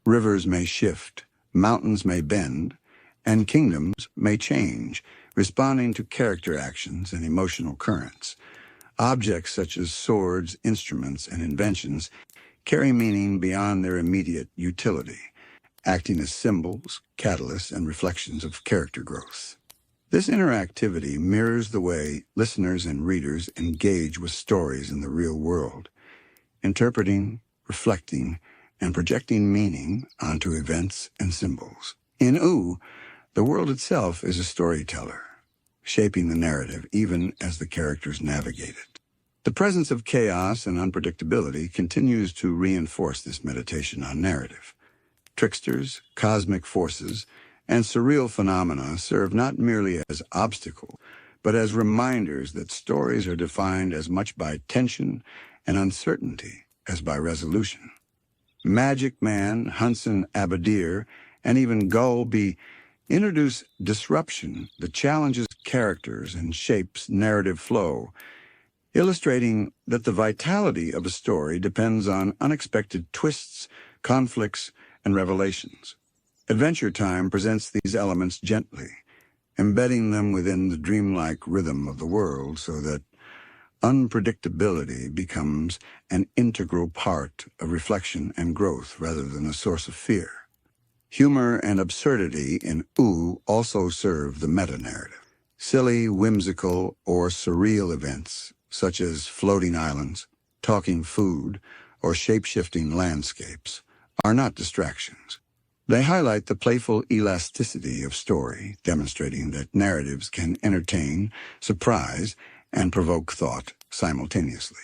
Rivers may shift, mountains may bend, and kingdoms may change, responding to character actions and emotional currents. Objects such as swords, instruments, and inventions carry meaning beyond their immediate utility, acting as symbols, catalysts, and reflections of character growth. This interactivity mirrors the way listeners and readers engage with stories in the real world, interpreting, reflecting, and projecting meaning onto events and symbols. In ooh, the world itself is a storyteller, shaping the narrative even as the characters navigate it. The presence of chaos and unpredictability continues to reinforce this meditation on narrative. Tricksters, cosmic forces, and surreal phenomena serve not merely as obstacles, but as reminders that stories are defined as much by tension and uncertainty as by resolution. Magic Man, Hunson Abadir, and even Gulby introduce disruption that challenges characters and shapes narrative flow, illustrating that the vitality of a story depends on unexpected twists, conflicts, and revelations. Adventure Time presents these elements gently, embedding them within the dreamlike rhythm of the world so that unpredictability becomes an integral part of reflection and growth rather than a source of fear. Humor and absurdity in Ooh also serve the meta-narrative. Silly, whimsical, or surreal events, such as floating islands, talking food, or shape-shifting landscapes, are not distractions. They highlight the playful elasticity of story, demonstrating that narratives can entertain, surprise, and provoke thought simultaneously.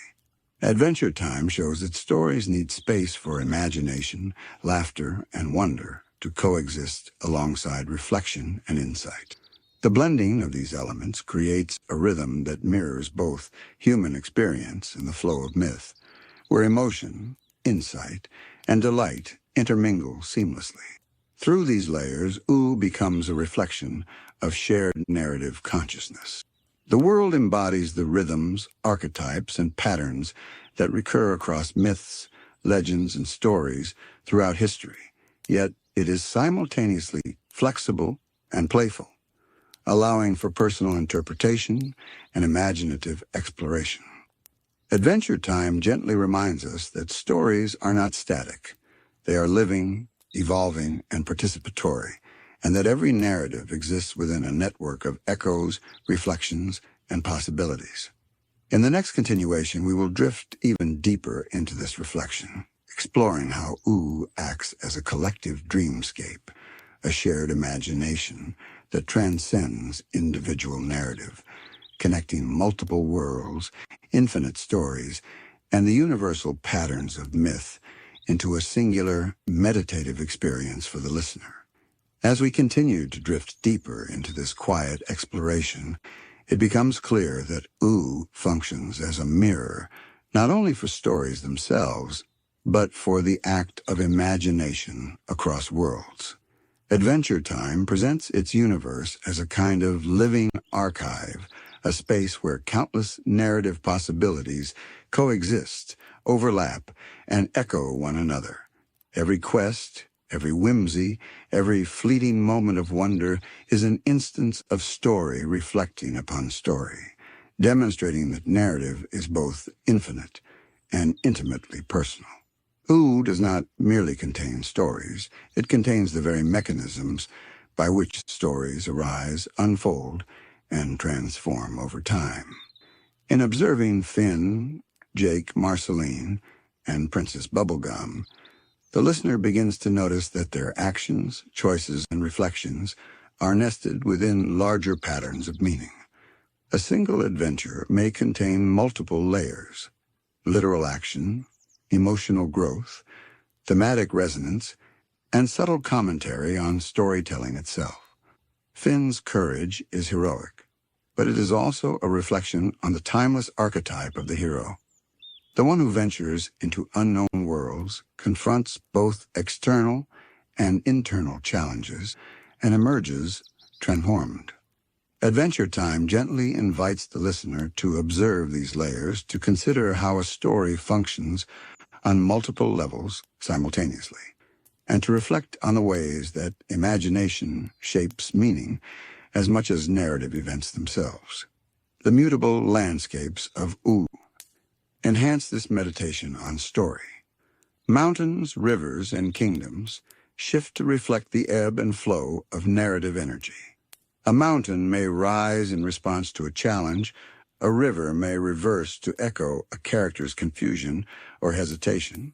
Adventure Time shows that stories need space for imagination, laughter, and wonder to coexist alongside reflection and insight. The blending of these elements creates a rhythm that mirrors both human experience and the flow of myth, where emotion, insight, and delight intermingle seamlessly. Through these layers, Ooh becomes a reflection of shared narrative consciousness. The world embodies the rhythms, archetypes, and patterns that recur across myths, legends, and stories throughout history, yet it is simultaneously flexible and playful, allowing for personal interpretation and imaginative exploration. Adventure Time gently reminds us that stories are not static. They are living, evolving, and participatory, and that every narrative exists within a network of echoes, reflections, and possibilities. In the next continuation, we will drift even deeper into this reflection, exploring how Ooh acts as a collective dreamscape, a shared imagination that transcends individual narrative, connecting multiple worlds, infinite stories, and the universal patterns of myth into a singular, meditative experience for the listener. As we continue to drift deeper into this quiet exploration, it becomes clear that Ooh functions as a mirror, not only for stories themselves, but for the act of imagination across worlds. Adventure Time presents its universe as a kind of living archive, a space where countless narrative possibilities coexist, overlap, and echo one another. Every quest, every whimsy, every fleeting moment of wonder is an instance of story reflecting upon story, demonstrating that narrative is both infinite and intimately personal. Ooh does not merely contain stories. It contains the very mechanisms by which stories arise, unfold, and transform over time. In observing Finn, Jake, Marceline, and Princess Bubblegum, the listener begins to notice that their actions, choices, and reflections are nested within larger patterns of meaning. A single adventure may contain multiple layers: literal action, emotional growth, thematic resonance, and subtle commentary on storytelling itself. Finn's courage is heroic, but it is also a reflection on the timeless archetype of the hero. The one who ventures into unknown worlds, confronts both external and internal challenges, and emerges transformed. Adventure Time gently invites the listener to observe these layers, to consider how a story functions on multiple levels simultaneously, and to reflect on the ways that imagination shapes meaning as much as narrative events themselves. The mutable landscapes of Ooh enhance this meditation on story. Mountains, rivers, and kingdoms shift to reflect the ebb and flow of narrative energy. A mountain may rise in response to a challenge. A river may reverse to echo a character's confusion or hesitation.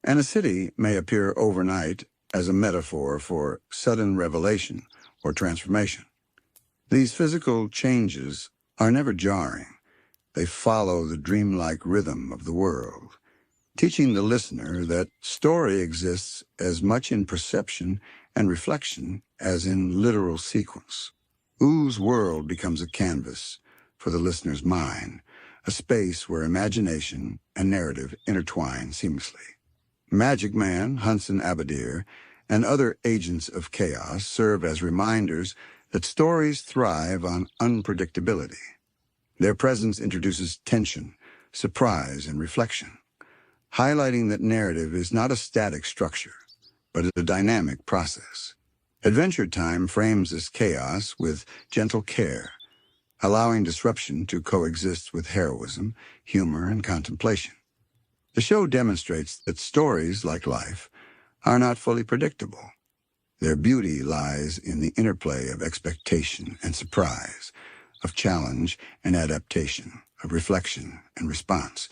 And a city may appear overnight as a metaphor for sudden revelation or transformation. These physical changes are never jarring. They follow the dreamlike rhythm of the world, teaching the listener that story exists as much in perception and reflection as in literal sequence. Ooh's world becomes a canvas for the listener's mind, a space where imagination and narrative intertwine seamlessly. Magic Man, Hunson Abadir, and other agents of chaos serve as reminders that stories thrive on unpredictability. Their presence introduces tension, surprise, and reflection, highlighting that narrative is not a static structure, but a dynamic process. Adventure Time frames this chaos with gentle care, allowing disruption to coexist with heroism, humor, and contemplation. The show demonstrates that stories, like life, are not fully predictable. Their beauty lies in the interplay of expectation and surprise, of challenge and adaptation, of reflection and response.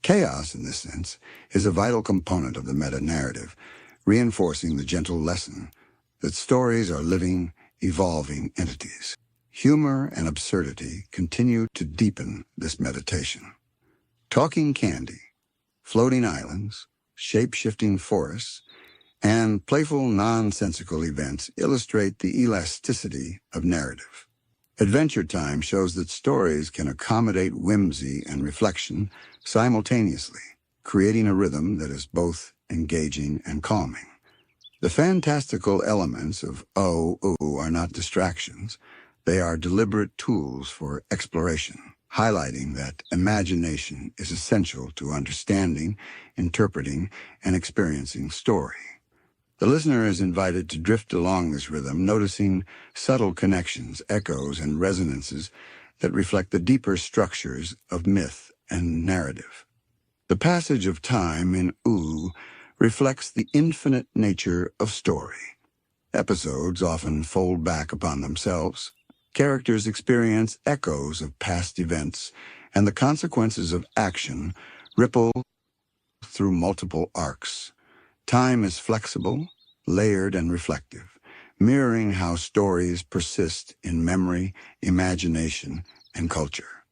Chaos, in this sense, is a vital component of the meta-narrative, reinforcing the gentle lesson that stories are living, evolving entities. Humor and absurdity continue to deepen this meditation. Talking candy, floating islands, shape-shifting forests, and playful nonsensical events illustrate the elasticity of narrative. Adventure Time shows that stories can accommodate whimsy and reflection simultaneously, creating a rhythm that is both engaging and calming. The fantastical elements of Oh, Ooh are not distractions. They are deliberate tools for exploration, highlighting that imagination is essential to understanding, interpreting, and experiencing story. The listener is invited to drift along this rhythm, noticing subtle connections, echoes, and resonances that reflect the deeper structures of myth and narrative. The passage of time in Ooh reflects the infinite nature of story. Episodes often fold back upon themselves. Characters experience echoes of past events, and the consequences of action ripple through multiple arcs. Time is flexible, layered, and reflective, mirroring how stories persist in memory, imagination, and culture.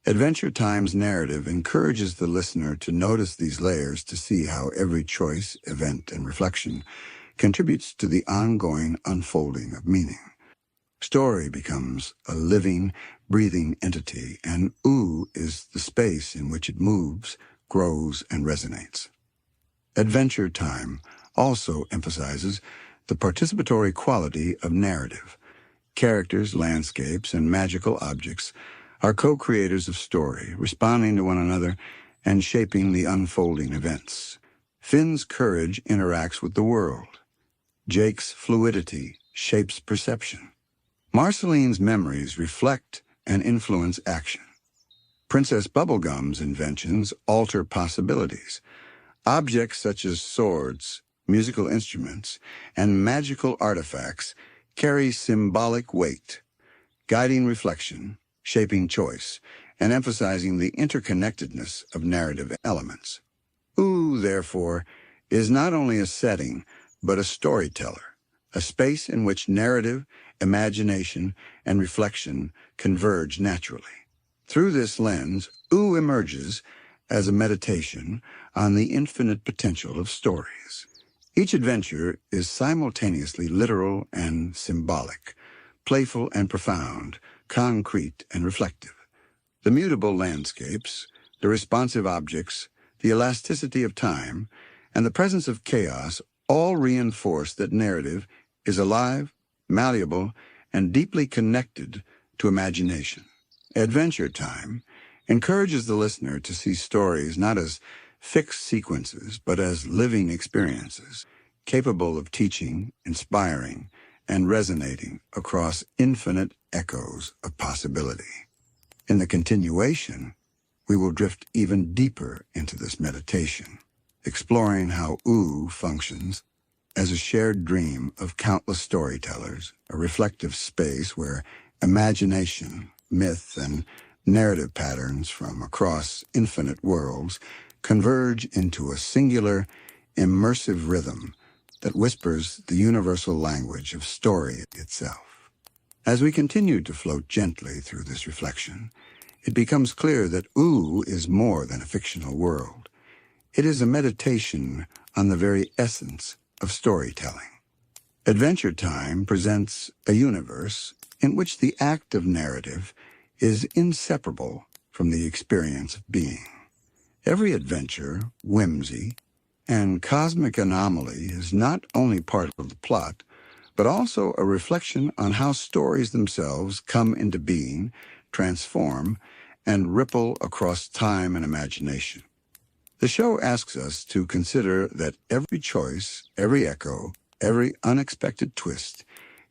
Adventure Time's narrative encourages the listener to notice these layers, to see how every choice, event, and reflection contributes to the ongoing unfolding of meaning. Story becomes a living, breathing entity, and Ooh is the space in which it moves, grows, and resonates. Adventure Time also emphasizes the participatory quality of narrative. Characters, landscapes, and magical objects are co-creators of story, responding to one another and shaping the unfolding events. Finn's courage interacts with the world. Jake's fluidity shapes perception. Marceline's memories reflect and influence action. Princess Bubblegum's inventions alter possibilities. Objects such as swords, musical instruments, and magical artifacts carry symbolic weight, guiding reflection, shaping choice, and emphasizing the interconnectedness of narrative elements. Ooh, therefore, is not only a setting, but a storyteller, a space in which narrative, imagination, and reflection converge naturally. Through this lens, Ooh emerges as a meditation on the infinite potential of stories. Each adventure is simultaneously literal and symbolic, playful and profound, concrete and reflective. The mutable landscapes, the responsive objects, the elasticity of time, and the presence of chaos all reinforce that narrative is alive, malleable, and deeply connected to imagination. Adventure Time encourages the listener to see stories not as fixed sequences, but as living experiences, capable of teaching, inspiring, and resonating across infinite echoes of possibility. In the continuation, we will drift even deeper into this meditation, exploring how Ooh functions as a shared dream of countless storytellers, a reflective space where imagination, myth, and narrative patterns from across infinite worlds converge into a singular, immersive rhythm that whispers the universal language of story itself. As we continue to float gently through this reflection, it becomes clear that Ooh is more than a fictional world. It is a meditation on the very essence of storytelling. Adventure Time presents a universe in which the act of narrative is inseparable from the experience of being. Every adventure, whimsy, and cosmic anomaly is not only part of the plot, but also a reflection on how stories themselves come into being, transform, and ripple across time and imagination. The show asks us to consider that every choice, every echo, every unexpected twist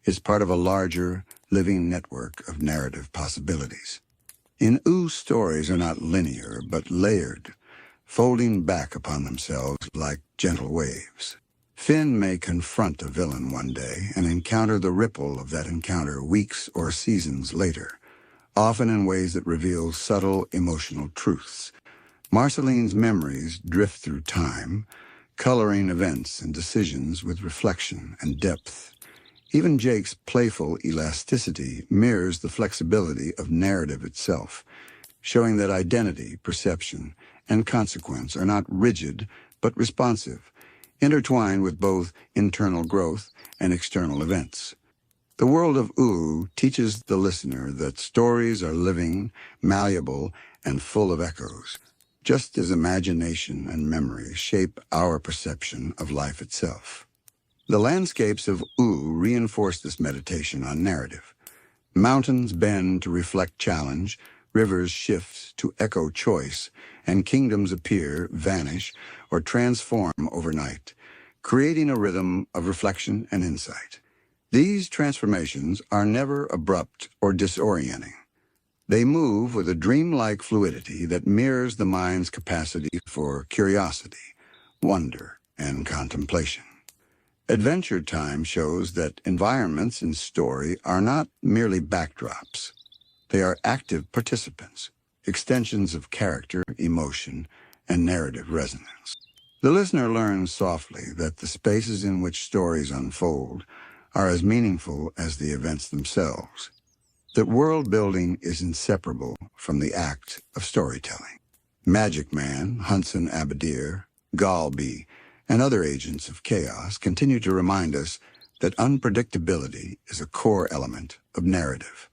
is part of a larger, living network of narrative possibilities. In Ooh, stories are not linear, but layered, folding back upon themselves like gentle waves. Finn may confront a villain one day and encounter the ripple of that encounter weeks or seasons later, often in ways that reveal subtle emotional truths. Marceline's memories drift through time, coloring events and decisions with reflection and depth. Even Jake's playful elasticity mirrors the flexibility of narrative itself, showing that identity, perception, and consequence are not rigid but responsive, intertwined with both internal growth and external events. The world of Ooh teaches the listener that stories are living, malleable, and full of echoes, just as imagination and memory shape our perception of life itself. The landscapes of Ooh reinforce this meditation on narrative. Mountains bend to reflect challenge, rivers shift to echo choice, and kingdoms appear, vanish, or transform overnight, creating a rhythm of reflection and insight. These transformations are never abrupt or disorienting. They move with a dreamlike fluidity that mirrors the mind's capacity for curiosity, wonder, and contemplation. Adventure Time shows that environments in story are not merely backdrops. They are active participants, extensions of character, emotion, and narrative resonance. The listener learns softly that the spaces in which stories unfold are as meaningful as the events themselves, that world building is inseparable from the act of storytelling. Magic Man, Hunson Abadir, Galby, and other agents of chaos continue to remind us that unpredictability is a core element of narrative.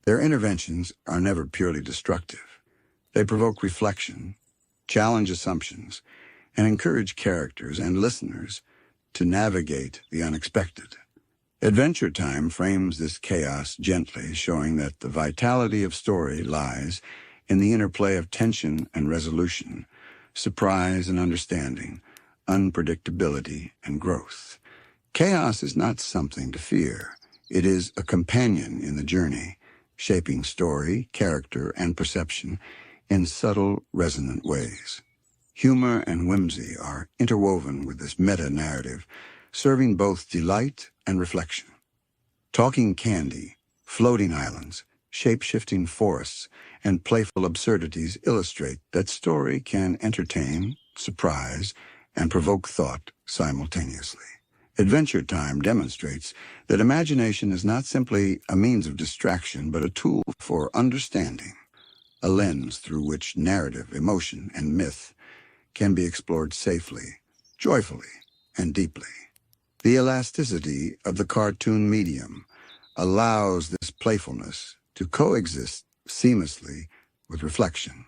Their interventions are never purely destructive. They provoke reflection, challenge assumptions, and encourage characters and listeners to navigate the unexpected. Adventure Time frames this chaos gently, showing that the vitality of story lies in the interplay of tension and resolution, surprise and understanding, unpredictability and growth. Chaos is not something to fear. It is a companion in the journey, shaping story, character, and perception in subtle, resonant ways. Humor and whimsy are interwoven with this meta-narrative, serving both delight and reflection. Talking candy, floating islands, shape-shifting forests, and playful absurdities illustrate that story can entertain, surprise, and provoke thought simultaneously. Adventure Time demonstrates that imagination is not simply a means of distraction, but a tool for understanding, a lens through which narrative, emotion, and myth can be explored safely, joyfully, and deeply. The elasticity of the cartoon medium allows this playfulness to coexist seamlessly with reflection,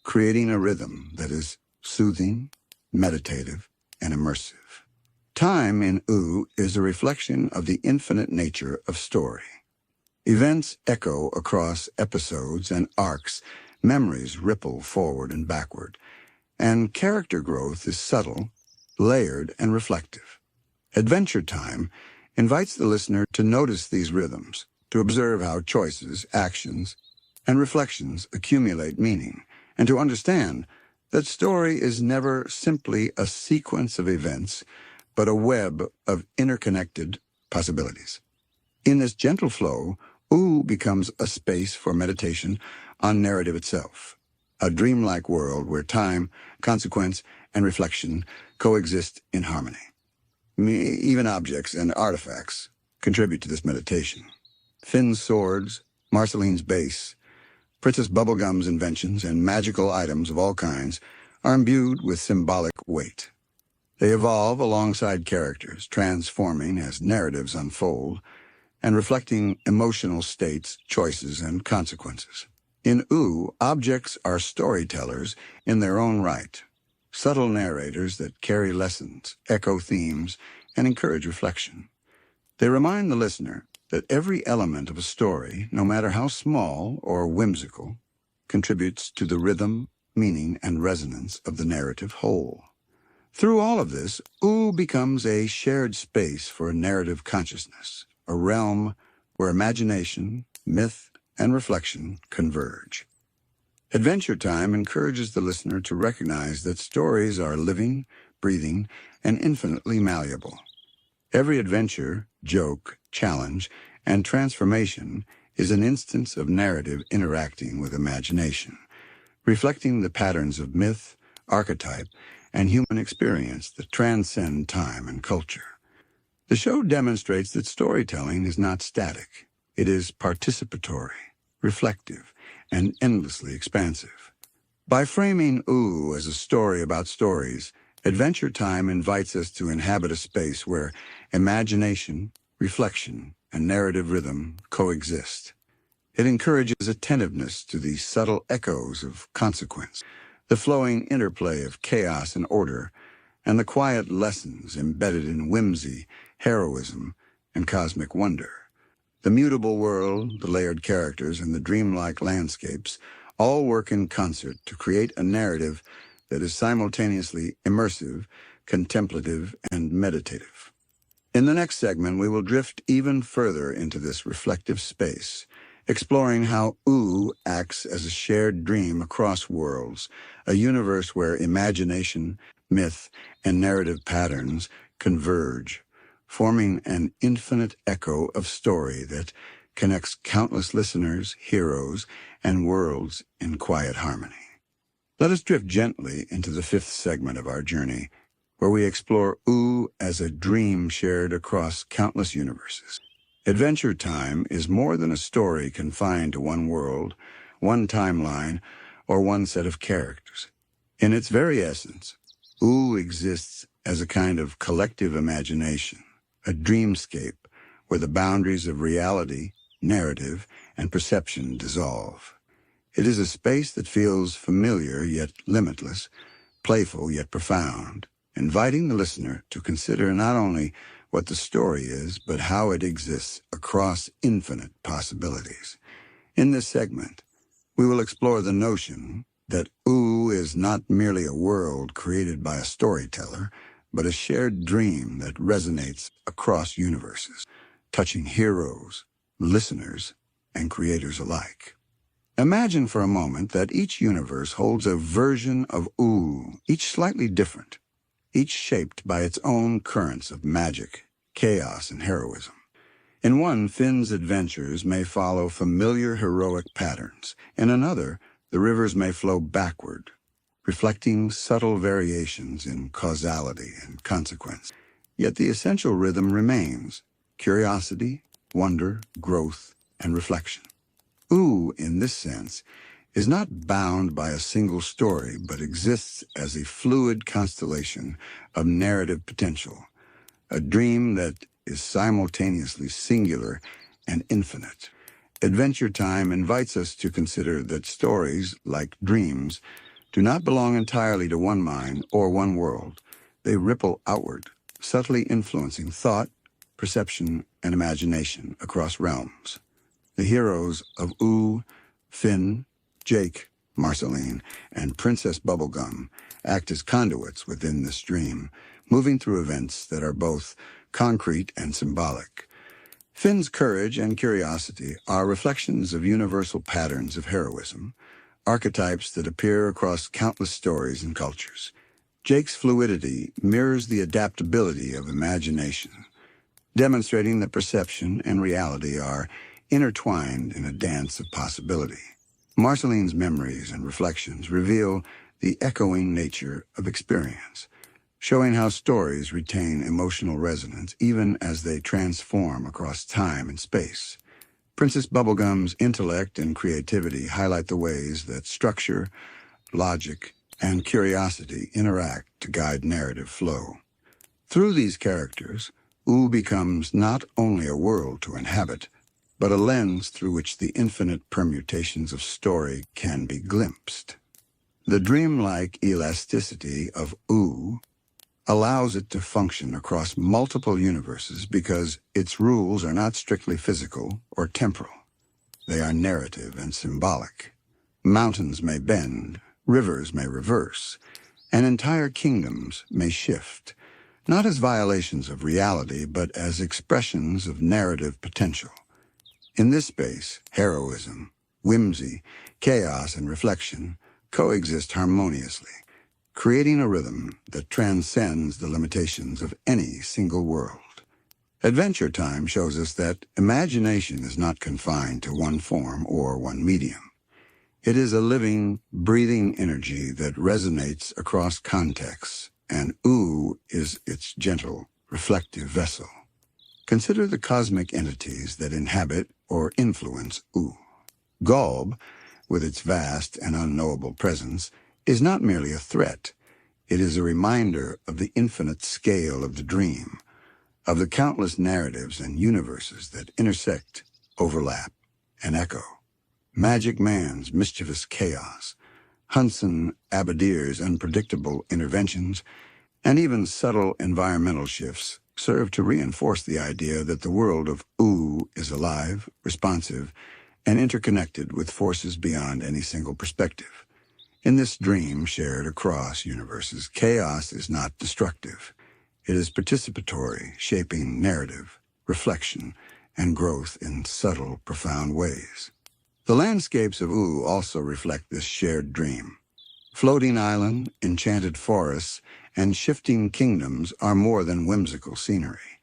creating a rhythm that is soothing, meditative, and immersive. Time in Ooh is a reflection of the infinite nature of story. Events echo across episodes and arcs, memories ripple forward and backward, and character growth is subtle, layered, and reflective. Adventure Time invites the listener to notice these rhythms, to observe how choices, actions, and reflections accumulate meaning, and to understand that story is never simply a sequence of events, but a web of interconnected possibilities. In this gentle flow, Ooh becomes a space for meditation on narrative itself, a dreamlike world where time, consequence, and reflection coexist in harmony. Even objects and artifacts contribute to this meditation. Finn's swords, Marceline's base, Princess Bubblegum's inventions, and magical items of all kinds are imbued with symbolic weight. They evolve alongside characters, transforming as narratives unfold, and reflecting emotional states, choices, and consequences. In Ooh, objects are storytellers in their own right, subtle narrators that carry lessons, echo themes, and encourage reflection. They remind the listener that every element of a story, no matter how small or whimsical, contributes to the rhythm, meaning, and resonance of the narrative whole. Through all of this, Ooh becomes a shared space for narrative consciousness, a realm where imagination, myth, and reflection converge. Adventure Time encourages the listener to recognize that stories are living, breathing, and infinitely malleable. Every adventure, joke, challenge, and transformation is an instance of narrative interacting with imagination, reflecting the patterns of myth, archetype, and human experience that transcend time and culture. The show demonstrates that storytelling is not static. It is participatory, reflective, and endlessly expansive. By framing Ooh as a story about stories, Adventure Time invites us to inhabit a space where imagination, reflection, and narrative rhythm coexist. It encourages attentiveness to the subtle echoes of consequence, the flowing interplay of chaos and order, and the quiet lessons embedded in whimsy, heroism, and cosmic wonder. The mutable world, the layered characters, and the dreamlike landscapes all work in concert to create a narrative that is simultaneously immersive, contemplative, and meditative. In the next segment, we will drift even further into this reflective space, exploring how Ooh acts as a shared dream across worlds, a universe where imagination, myth, and narrative patterns converge, forming an infinite echo of story that connects countless listeners, heroes, and worlds in quiet harmony. Let us drift gently into the fifth segment of our journey, where we explore Ooh as a dream shared across countless universes. Adventure Time is more than a story confined to one world, one timeline, or one set of characters. In its very essence, Ooh exists as a kind of collective imagination, a dreamscape where the boundaries of reality, narrative, and perception dissolve. It is a space that feels familiar yet limitless, playful yet profound, inviting the listener to consider not only what the story is, but how it exists across infinite possibilities. In this segment, we will explore the notion that Ooh is not merely a world created by a storyteller, but a shared dream that resonates across universes, touching heroes, listeners, and creators alike. Imagine for a moment that each universe holds a version of Ooh, each slightly different, each shaped by its own currents of magic, chaos, and heroism. In one, Finn's adventures may follow familiar heroic patterns. In another, the rivers may flow backward, reflecting subtle variations in causality and consequence. Yet the essential rhythm remains: curiosity, wonder, growth, and reflection. Ooh, in this sense, is not bound by a single story, but exists as a fluid constellation of narrative potential, a dream that is simultaneously singular and infinite. Adventure Time invites us to consider that stories, like dreams, do not belong entirely to one mind or one world. They ripple outward, subtly influencing thought, perception, and imagination across realms. The heroes of Ooh, Finn, Jake, Marceline, and Princess Bubblegum act as conduits within this dream, moving through events that are both concrete and symbolic. Finn's courage and curiosity are reflections of universal patterns of heroism, archetypes that appear across countless stories and cultures. Jake's fluidity mirrors the adaptability of imagination, demonstrating that perception and reality are intertwined in a dance of possibility. Marceline's memories and reflections reveal the echoing nature of experience, showing how stories retain emotional resonance even as they transform across time and space. Princess Bubblegum's intellect and creativity highlight the ways that structure, logic, and curiosity interact to guide narrative flow. Through these characters, Ooh becomes not only a world to inhabit, but a lens through which the infinite permutations of story can be glimpsed. The dreamlike elasticity of Ooh, allows it to function across multiple universes because its rules are not strictly physical or temporal. They are narrative and symbolic. Mountains may bend, rivers may reverse, and entire kingdoms may shift, not as violations of reality, but as expressions of narrative potential. In this space, heroism, whimsy, chaos, and reflection coexist harmoniously, creating a rhythm that transcends the limitations of any single world. Adventure Time shows us that imagination is not confined to one form or one medium. It is a living, breathing energy that resonates across contexts, and Ooh is its gentle, reflective vessel. Consider the cosmic entities that inhabit or influence Ooh. Golb, with its vast and unknowable presence, is not merely a threat. It is a reminder of the infinite scale of the dream, of the countless narratives and universes that intersect, overlap, and echo. Magic Man's mischievous chaos, Hudson Abadir's unpredictable interventions, and even subtle environmental shifts serve to reinforce the idea that the world of Ooh is alive, responsive, and interconnected with forces beyond any single perspective. In this dream shared across universes, chaos is not destructive. It is participatory, shaping narrative, reflection, and growth in subtle, profound ways. The landscapes of Ooh also reflect this shared dream. Floating island, enchanted forests, and shifting kingdoms are more than whimsical scenery.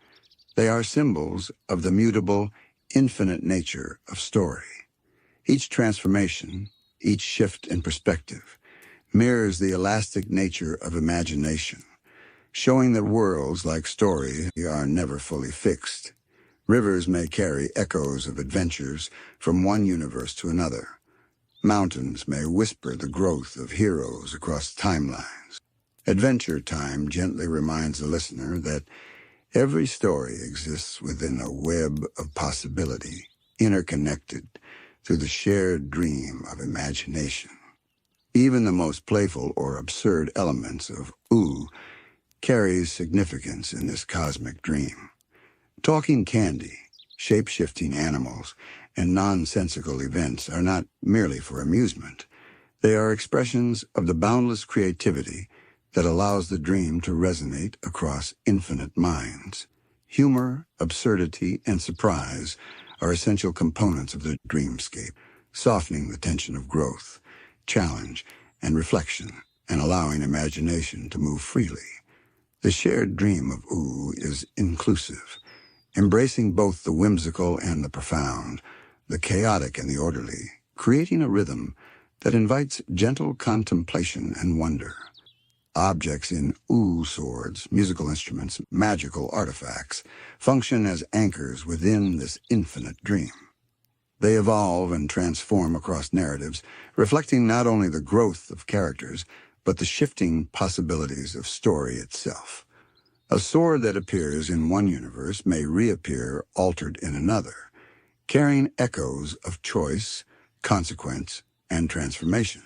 They are symbols of the mutable, infinite nature of story. Each transformation, each shift in perspective, mirrors the elastic nature of imagination, showing that worlds, like story, are never fully fixed. Rivers may carry echoes of adventures from one universe to another. Mountains may whisper the growth of heroes across timelines. Adventure Time gently reminds the listener that every story exists within a web of possibility, interconnected through the shared dream of imagination. Even the most playful or absurd elements of Ooh carries significance in this cosmic dream. Talking candy, shape-shifting animals, and nonsensical events are not merely for amusement. They are expressions of the boundless creativity that allows the dream to resonate across infinite minds. Humor, absurdity, and surprise are essential components of the dreamscape, softening the tension of growth, challenge, and reflection, and allowing imagination to move freely. The shared dream of Ooh is inclusive, embracing both the whimsical and the profound, the chaotic and the orderly, creating a rhythm that invites gentle contemplation and wonder. Objects in Ooh swords, musical instruments, magical artifacts, function as anchors within this infinite dream. They evolve and transform across narratives, reflecting not only the growth of characters, but the shifting possibilities of story itself. A sword that appears in one universe may reappear altered in another, carrying echoes of choice, consequence, and transformation.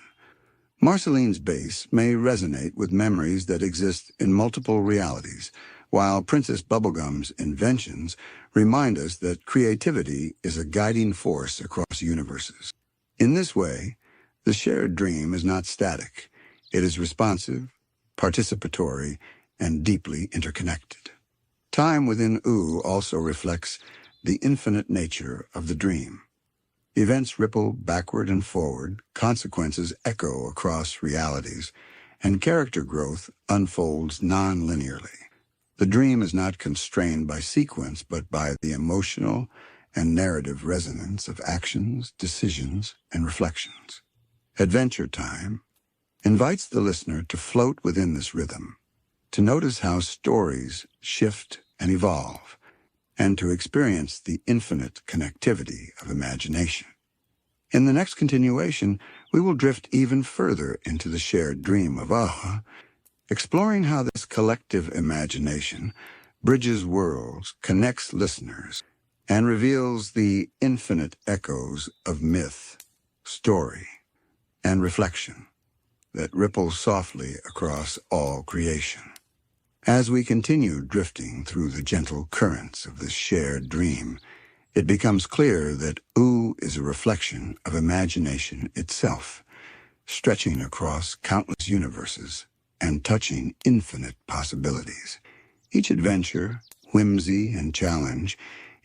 Marceline's bass may resonate with memories that exist in multiple realities, while Princess Bubblegum's inventions remind us that creativity is a guiding force across universes. In this way, the shared dream is not static. It is responsive, participatory, and deeply interconnected. Time within Ooh also reflects the infinite nature of the dream. Events ripple backward and forward, consequences echo across realities, and character growth unfolds non-linearly. The dream is not constrained by sequence, but by the emotional and narrative resonance of actions, decisions, and reflections. Adventure Time invites the listener to float within this rhythm, to notice how stories shift and evolve, and to experience the infinite connectivity of imagination. In the next continuation, we will drift even further into the shared dream of Ooh, exploring how this collective imagination bridges worlds, connects listeners, and reveals the infinite echoes of myth, story, and reflection that ripple softly across all creation. As we continue drifting through the gentle currents of this shared dream, it becomes clear that OO is a reflection of imagination itself, stretching across countless universes and touching infinite possibilities. Each adventure, whimsy, and challenge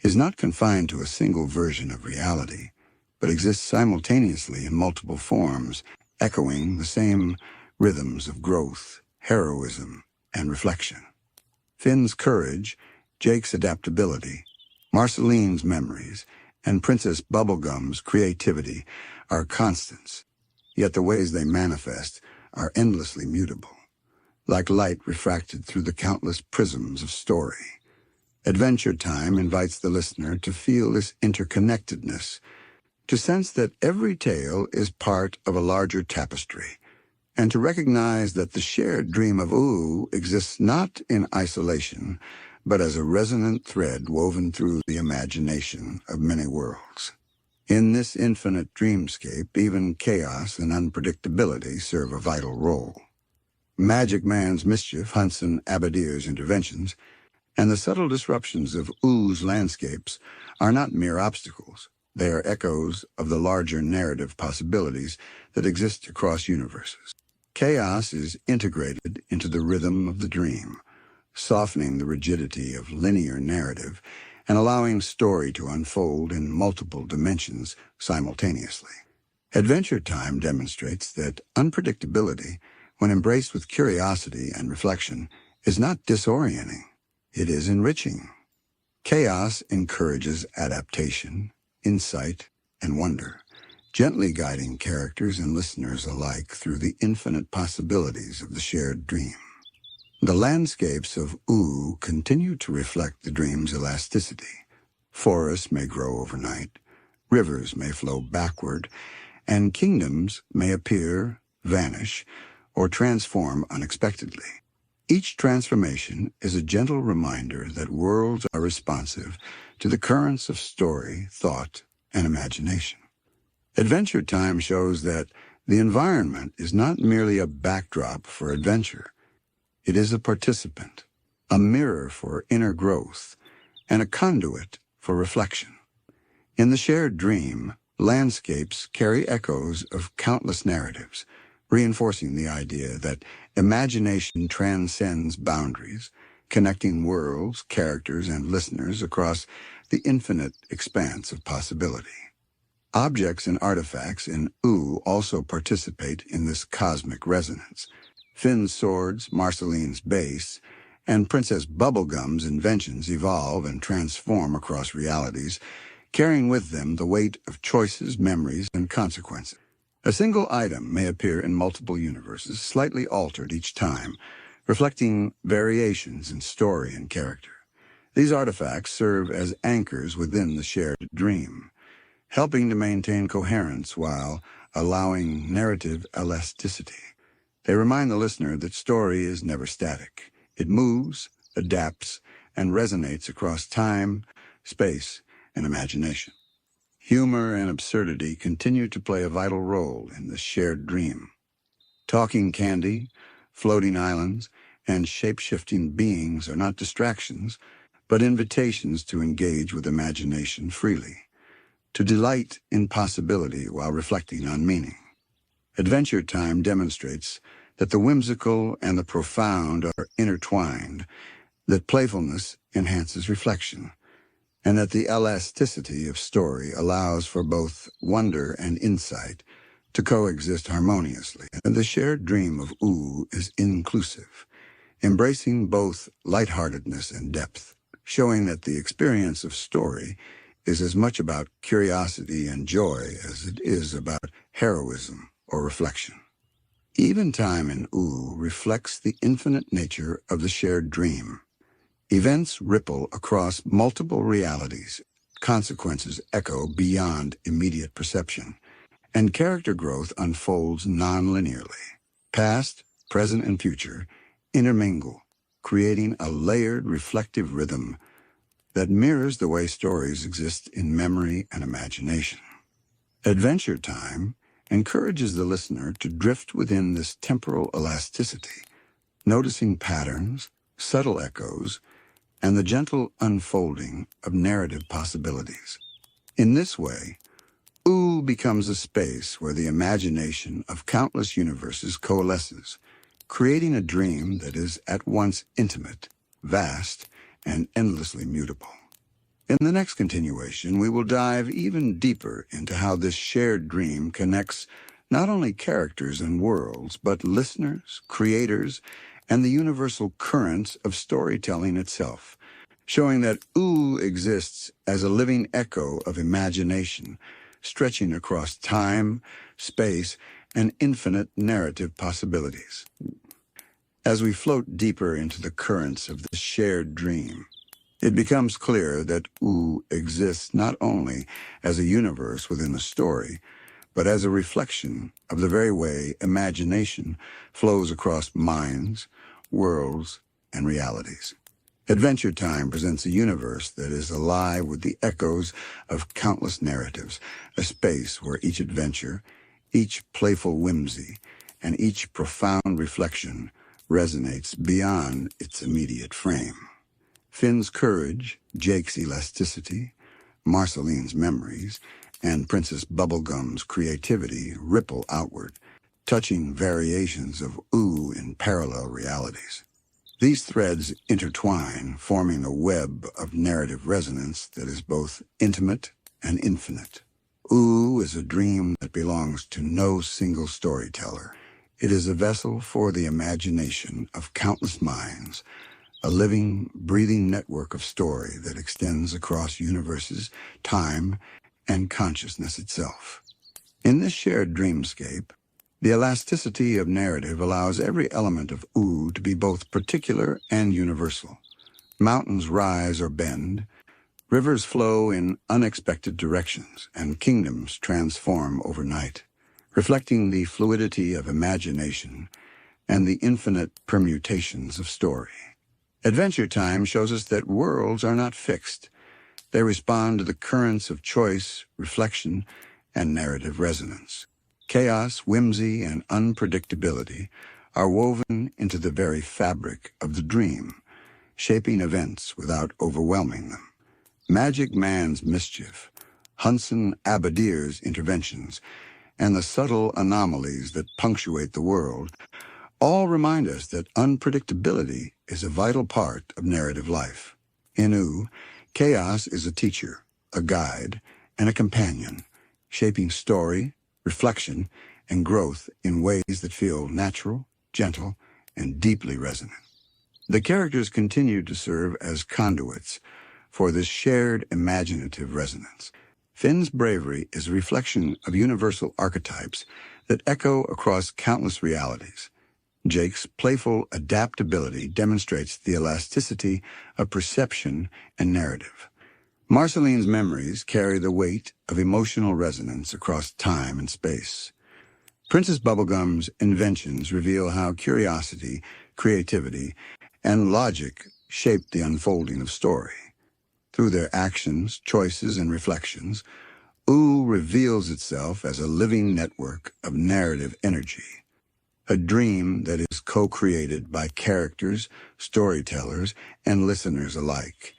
is not confined to a single version of reality, but exists simultaneously in multiple forms, echoing the same rhythms of growth, heroism, and reflection. Finn's courage, Jake's adaptability, Marceline's memories, and Princess Bubblegum's creativity are constants, yet the ways they manifest are endlessly mutable, like light refracted through the countless prisms of story. Adventure Time invites the listener to feel this interconnectedness, to sense that every tale is part of a larger tapestry, and to recognize that the shared dream of OO exists not in isolation, but as a resonant thread woven through the imagination of many worlds. In this infinite dreamscape, even chaos and unpredictability serve a vital role. Magic Man's mischief, Hudson Abadir's interventions, and the subtle disruptions of OO's landscapes are not mere obstacles. They are echoes of the larger narrative possibilities that exist across universes. Chaos is integrated into the rhythm of the dream, softening the rigidity of linear narrative and allowing story to unfold in multiple dimensions simultaneously. Adventure Time demonstrates that unpredictability, when embraced with curiosity and reflection, is not disorienting. It is enriching. Chaos encourages adaptation, insight, and wonder, gently guiding characters and listeners alike through the infinite possibilities of the shared dream. The landscapes of OO continue to reflect the dream's elasticity. Forests may grow overnight, rivers may flow backward, and kingdoms may appear, vanish, or transform unexpectedly. Each transformation is a gentle reminder that worlds are responsive to the currents of story, thought, and imagination. Adventure Time shows that the environment is not merely a backdrop for adventure. It is a participant, a mirror for inner growth, and a conduit for reflection. In the shared dream, landscapes carry echoes of countless narratives, reinforcing the idea that imagination transcends boundaries, connecting worlds, characters, and listeners across the infinite expanse of possibility. Objects and artifacts in OO also participate in this cosmic resonance. Finn's swords, Marceline's base, and Princess Bubblegum's inventions evolve and transform across realities, carrying with them the weight of choices, memories, and consequences. A single item may appear in multiple universes, slightly altered each time, reflecting variations in story and character. These artifacts serve as anchors within the shared dream, helping to maintain coherence while allowing narrative elasticity. They remind the listener that story is never static. It moves, adapts, and resonates across time, space, and imagination. Humor and absurdity continue to play a vital role in the shared dream. Talking candy, floating islands, and shape-shifting beings are not distractions, but invitations to engage with imagination freely, to delight in possibility while reflecting on meaning. Adventure Time demonstrates that the whimsical and the profound are intertwined, that playfulness enhances reflection, and that the elasticity of story allows for both wonder and insight to coexist harmoniously. And the shared dream of OO is inclusive, embracing both lightheartedness and depth, showing that the experience of story is as much about curiosity and joy as it is about heroism or reflection. Even time in OO reflects the infinite nature of the shared dream. Events ripple across multiple realities, consequences echo beyond immediate perception, and character growth unfolds non-linearly. Past, present, and future intermingle, creating a layered, reflective rhythm that mirrors the way stories exist in memory and imagination. Adventure Time encourages the listener to drift within this temporal elasticity, noticing patterns, subtle echoes, and the gentle unfolding of narrative possibilities. In this way, Ooh becomes a space where the imagination of countless universes coalesces, creating a dream that is at once intimate, vast, and endlessly mutable. In the next continuation, we will dive even deeper into how this shared dream connects not only characters and worlds, but listeners, creators, and the universal currents of storytelling itself, showing that Ooh exists as a living echo of imagination, stretching across time, space, and infinite narrative possibilities. As we float deeper into the currents of this shared dream, it becomes clear that Ooh exists not only as a universe within a story, but as a reflection of the very way imagination flows across minds, worlds, and realities. Adventure Time presents a universe that is alive with the echoes of countless narratives, a space where each adventure, each playful whimsy, and each profound reflection resonates beyond its immediate frame. Finn's courage, Jake's elasticity, Marceline's memories, and Princess Bubblegum's creativity ripple outward, touching variations of Ooh in parallel realities. These threads intertwine, forming a web of narrative resonance that is both intimate and infinite. Ooh is a dream that belongs to no single storyteller. It is a vessel for the imagination of countless minds, a living, breathing network of story that extends across universes, time, and consciousness itself. In this shared dreamscape, the elasticity of narrative allows every element of Ooh to be both particular and universal. Mountains rise or bend, rivers flow in unexpected directions, and kingdoms transform overnight, reflecting the fluidity of imagination and the infinite permutations of story. Adventure Time shows us that worlds are not fixed. They respond to the currents of choice, reflection, and narrative resonance. Chaos, whimsy, and unpredictability are woven into the very fabric of the dream, shaping events without overwhelming them. Magic Man's mischief, Hunson Abadir's interventions, and the subtle anomalies that punctuate the world all remind us that unpredictability is a vital part of narrative life. In Ooh, chaos is a teacher, a guide, and a companion, shaping story, reflection, and growth in ways that feel natural, gentle, and deeply resonant. The characters continue to serve as conduits for this shared imaginative resonance. Finn's bravery is a reflection of universal archetypes that echo across countless realities. Jake's playful adaptability demonstrates the elasticity of perception and narrative. Marceline's memories carry the weight of emotional resonance across time and space. Princess Bubblegum's inventions reveal how curiosity, creativity, and logic shape the unfolding of story. Through their actions, choices, and reflections, Ooh reveals itself as a living network of narrative energy, a dream that is co-created by characters, storytellers, and listeners alike.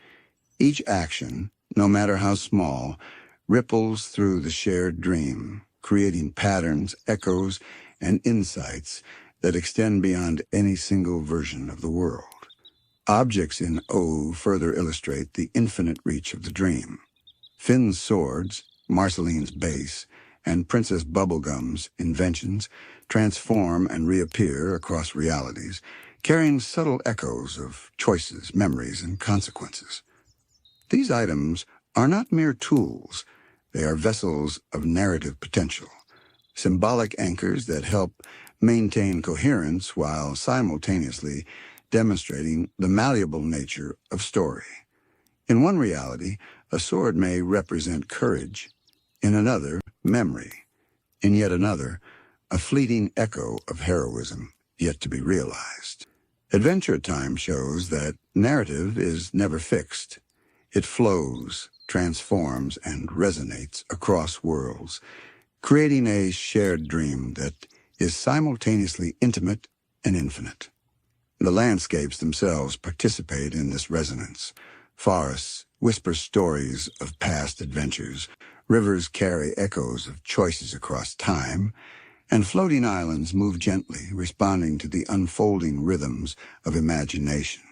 Each action, no matter how small, ripples through the shared dream, creating patterns, echoes, and insights that extend beyond any single version of the world. Objects in Ooh further illustrate the infinite reach of the dream. Finn's swords, Marceline's base, and Princess Bubblegum's inventions transform and reappear across realities, carrying subtle echoes of choices, memories, and consequences. These items are not mere tools. They are vessels of narrative potential, symbolic anchors that help maintain coherence while simultaneously demonstrating the malleable nature of story. In one reality, a sword may represent courage, in another, memory, in yet another, a fleeting echo of heroism yet to be realized. Adventure Time shows that narrative is never fixed. It flows, transforms, and resonates across worlds, creating a shared dream that is simultaneously intimate and infinite. The landscapes themselves participate in this resonance. Forests whisper stories of past adventures, rivers carry echoes of choices across time, and floating islands move gently, responding to the unfolding rhythms of imagination.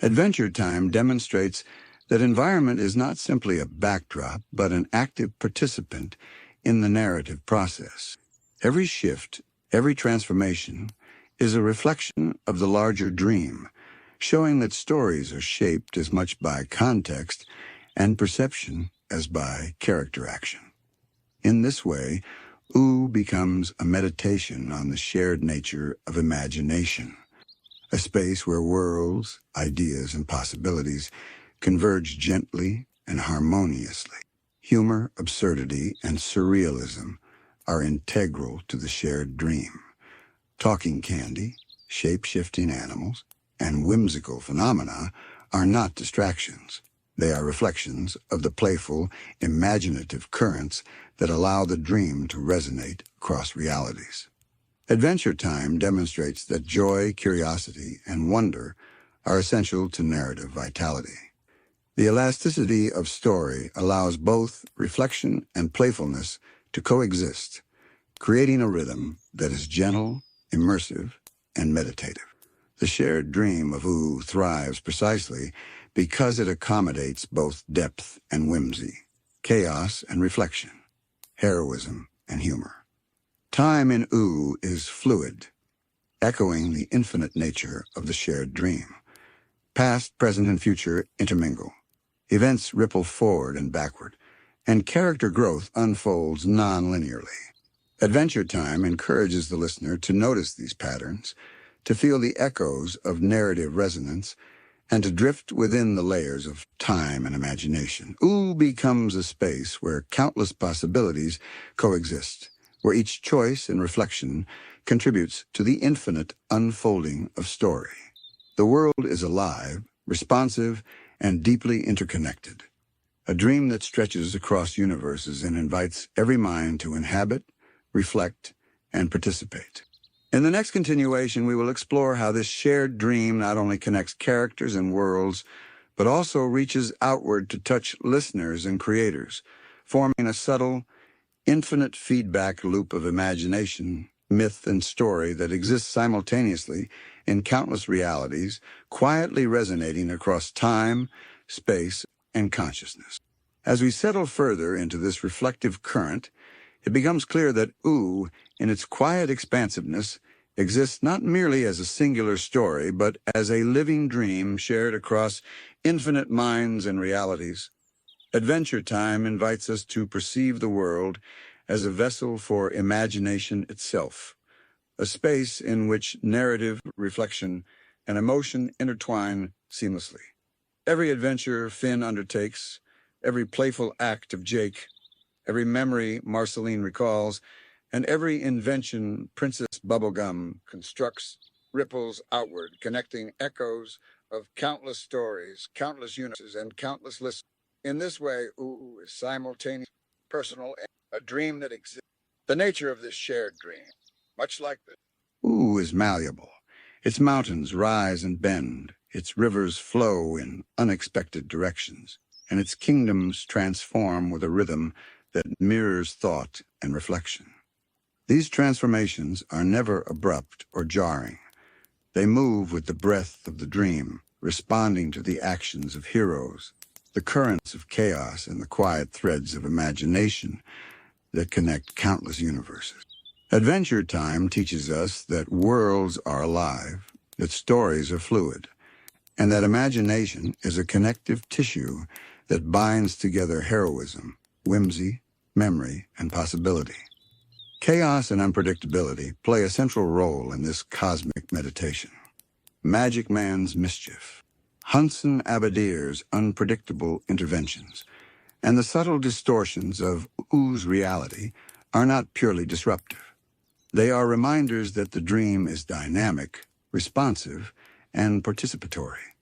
Adventure Time demonstrates that environment is not simply a backdrop, but an active participant in the narrative process. Every shift, every transformation, is a reflection of the larger dream, showing that stories are shaped as much by context and perception as by character action. In this way, Ooh becomes a meditation on the shared nature of imagination, a space where worlds, ideas, and possibilities converge gently and harmoniously. Humor, absurdity, and surrealism are integral to the shared dream. Talking candy, shape-shifting animals, and whimsical phenomena are not distractions. They are reflections of the playful, imaginative currents that allow the dream to resonate across realities. Adventure Time demonstrates that joy, curiosity, and wonder are essential to narrative vitality. The elasticity of story allows both reflection and playfulness to coexist, creating a rhythm that is gentle, immersive, and meditative. The shared dream of Ooh thrives precisely because it accommodates both depth and whimsy, chaos and reflection, heroism and humor. Time in Ooh is fluid, echoing the infinite nature of the shared dream. Past, present, and future intermingle. Events ripple forward and backward, and character growth unfolds non-linearly. Adventure Time encourages the listener to notice these patterns, to feel the echoes of narrative resonance, and to drift within the layers of time and imagination. Ooh becomes a space where countless possibilities coexist, where each choice and reflection contributes to the infinite unfolding of story. The world is alive, responsive, and deeply interconnected. A dream that stretches across universes and invites every mind to inhabit, reflect, and participate. In the next continuation, we will explore how this shared dream not only connects characters and worlds, but also reaches outward to touch listeners and creators, forming a subtle, infinite feedback loop of imagination, myth, and story that exists simultaneously in countless realities, quietly resonating across time, space, and consciousness. As we settle further into this reflective current, it becomes clear that Ooh, in its quiet expansiveness, exists not merely as a singular story, but as a living dream shared across infinite minds and realities. Adventure Time invites us to perceive the world as a vessel for imagination itself, a space in which narrative, reflection, and emotion intertwine seamlessly. Every adventure Finn undertakes, every playful act of Jake, every memory Marceline recalls, and every invention Princess Bubblegum constructs ripples outward, connecting echoes of countless stories, countless universes, and countless listeners. In this way, Ooh is simultaneous, personal, and a dream that exists. The nature of this shared dream, much like this. Ooh is malleable. Its mountains rise and bend, its rivers flow in unexpected directions, and its kingdoms transform with a rhythm that mirrors thought and reflection. These transformations are never abrupt or jarring. They move with the breath of the dream, responding to the actions of heroes, the currents of chaos, and the quiet threads of imagination that connect countless universes. Adventure Time teaches us that worlds are alive, that stories are fluid, and that imagination is a connective tissue that binds together heroism, whimsy, memory, and possibility. Chaos and unpredictability play a central role in this cosmic meditation. Magic Man's mischief, Hunson Abadir's unpredictable interventions, and the subtle distortions of Ooh's reality are not purely disruptive. They are reminders that the dream is dynamic, responsive, and participatory.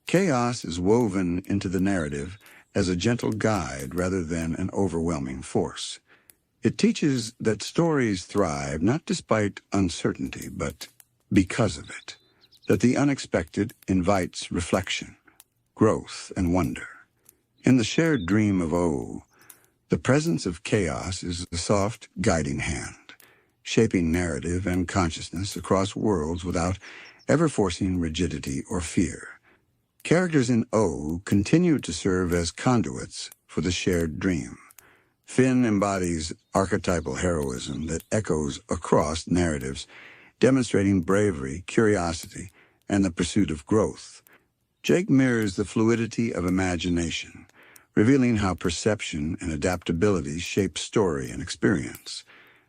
Chaos is woven into the narrative as a gentle guide rather than an overwhelming force. It teaches that stories thrive not despite uncertainty, but because of it. that the unexpected invites reflection, growth, and wonder. In the shared dream of O, the presence of chaos is a soft, guiding hand, shaping narrative and consciousness across worlds without ever forcing rigidity or fear. Characters in O continue to serve as conduits for the shared dream. Finn embodies archetypal heroism that echoes across narratives, demonstrating bravery, curiosity, and the pursuit of growth. Jake mirrors the fluidity of imagination, revealing how perception and adaptability shape story and experience.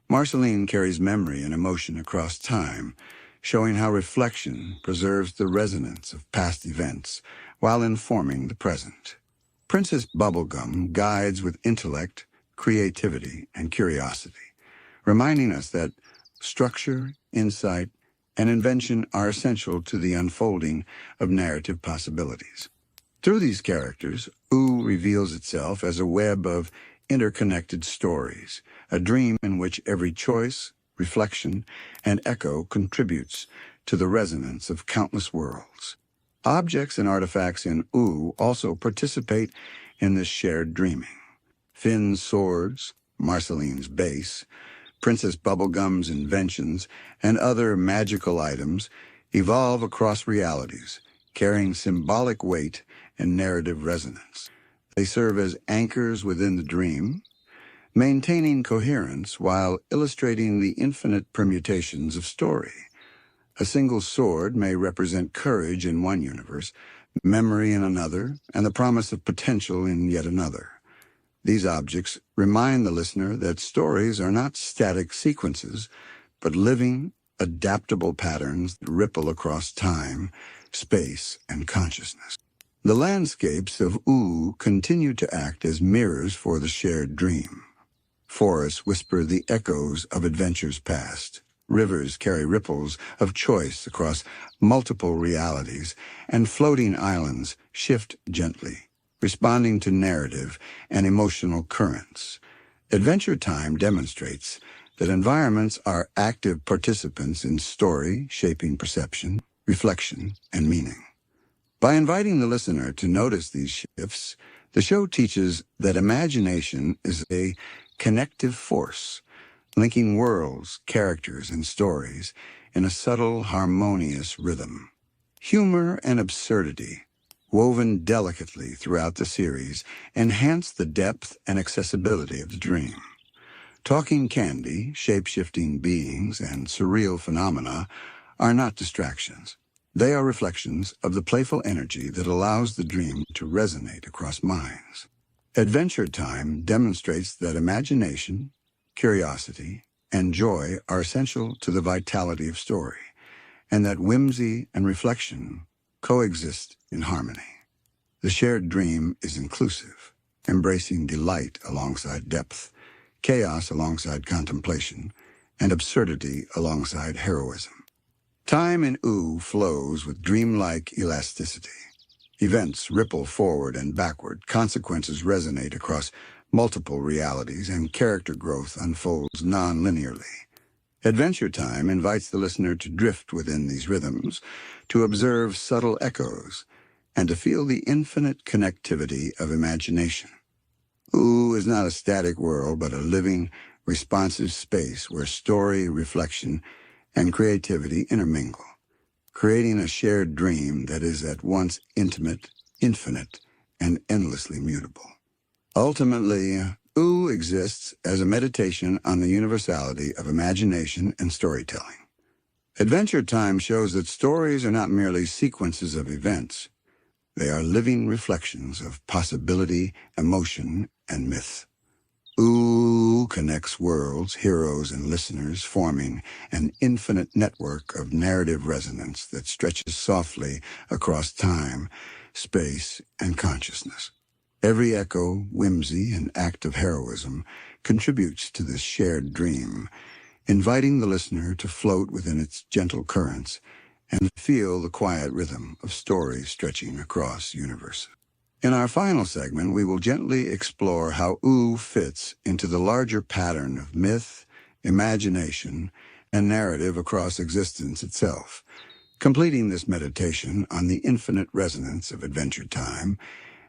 Marceline carries memory and emotion across time, showing how reflection preserves the resonance of past events while informing the present. Princess Bubblegum guides with intellect, creativity, and curiosity, reminding us that structure, insight, and invention are essential to the unfolding of narrative possibilities. Through these characters, Oo reveals itself as a web of interconnected stories, a dream in which every choice, reflection, and echo contributes to the resonance of countless worlds. Objects and artifacts in Oo also participate in this shared dreaming. Finn's swords, Marceline's base, Princess Bubblegum's inventions, and other magical items evolve across realities, carrying symbolic weight and narrative resonance. They serve as anchors within the dream, maintaining coherence while illustrating the infinite permutations of story. A single sword may represent courage in one universe, memory in another, and the promise of potential in yet another. These objects remind the listener that stories are not static sequences, but living, adaptable patterns that ripple across time, space, and consciousness. The landscapes of Oo continue to act as mirrors for the shared dream. Forests whisper the echoes of adventures past. Rivers carry ripples of choice across multiple realities, and floating islands shift gently, responding to narrative and emotional currents. Adventure Time demonstrates that environments are active participants in story, shaping perception, reflection, and meaning. By inviting the listener to notice these shifts, the show teaches that imagination is a connective force, linking worlds, characters, and stories in a subtle, harmonious rhythm. Humor and absurdity, woven delicately throughout the series, enhance the depth and accessibility of the dream. Talking candy, shape-shifting beings, and surreal phenomena are not distractions. They are reflections of the playful energy that allows the dream to resonate across minds. Adventure Time demonstrates that imagination, curiosity, and joy are essential to the vitality of story, and that whimsy and reflection coexist in harmony. The shared dream is inclusive, embracing delight alongside depth, chaos alongside contemplation, and absurdity alongside heroism. Time in Oo flows with dreamlike elasticity. Events ripple forward and backward, consequences resonate across multiple realities, and character growth unfolds non-linearly. Adventure Time invites the listener to drift within these rhythms, to observe subtle echoes, and to feel the infinite connectivity of imagination. Oo is not a static world, but a living, responsive space where story, reflection, and creativity intermingle, creating a shared dream that is at once intimate, infinite, and endlessly mutable. Ultimately, Oo exists as a meditation on the universality of imagination and storytelling. Adventure Time shows that stories are not merely sequences of events. They are living reflections of possibility, emotion, and myth. Oo connects worlds, heroes, and listeners, forming an infinite network of narrative resonance that stretches softly across time, space, and consciousness. Every echo, whimsy, and act of heroism contributes to this shared dream, inviting the listener to float within its gentle currents and feel the quiet rhythm of stories stretching across universes. In our final segment, we will gently explore how Oo fits into the larger pattern of myth, imagination, and narrative across existence itself. completing this meditation on the infinite resonance of Adventure Time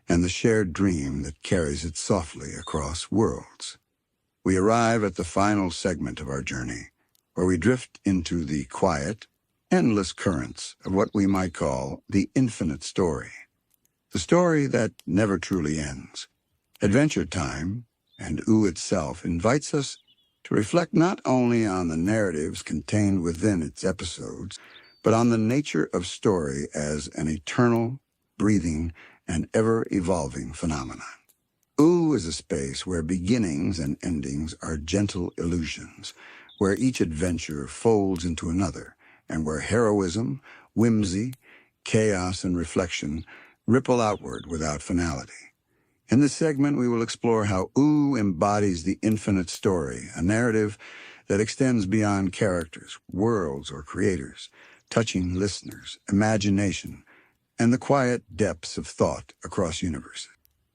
and the shared dream that carries it softly across worlds. We arrive at the final segment of our journey, where we drift into the quiet, endless currents of what we might call the infinite story. The story that never truly ends. Adventure Time, and Oo itself, invites us to reflect not only on the narratives contained within its episodes, but on the nature of story as an eternal, breathing, and ever-evolving phenomenon. Oo is a space where beginnings and endings are gentle illusions, where each adventure folds into another, and where heroism, whimsy, chaos, and reflection ripple outward without finality. In this segment, we will explore how Oo embodies the infinite story, a narrative that extends beyond characters, worlds, or creators, touching listeners, imagination, and the quiet depths of thought across universes.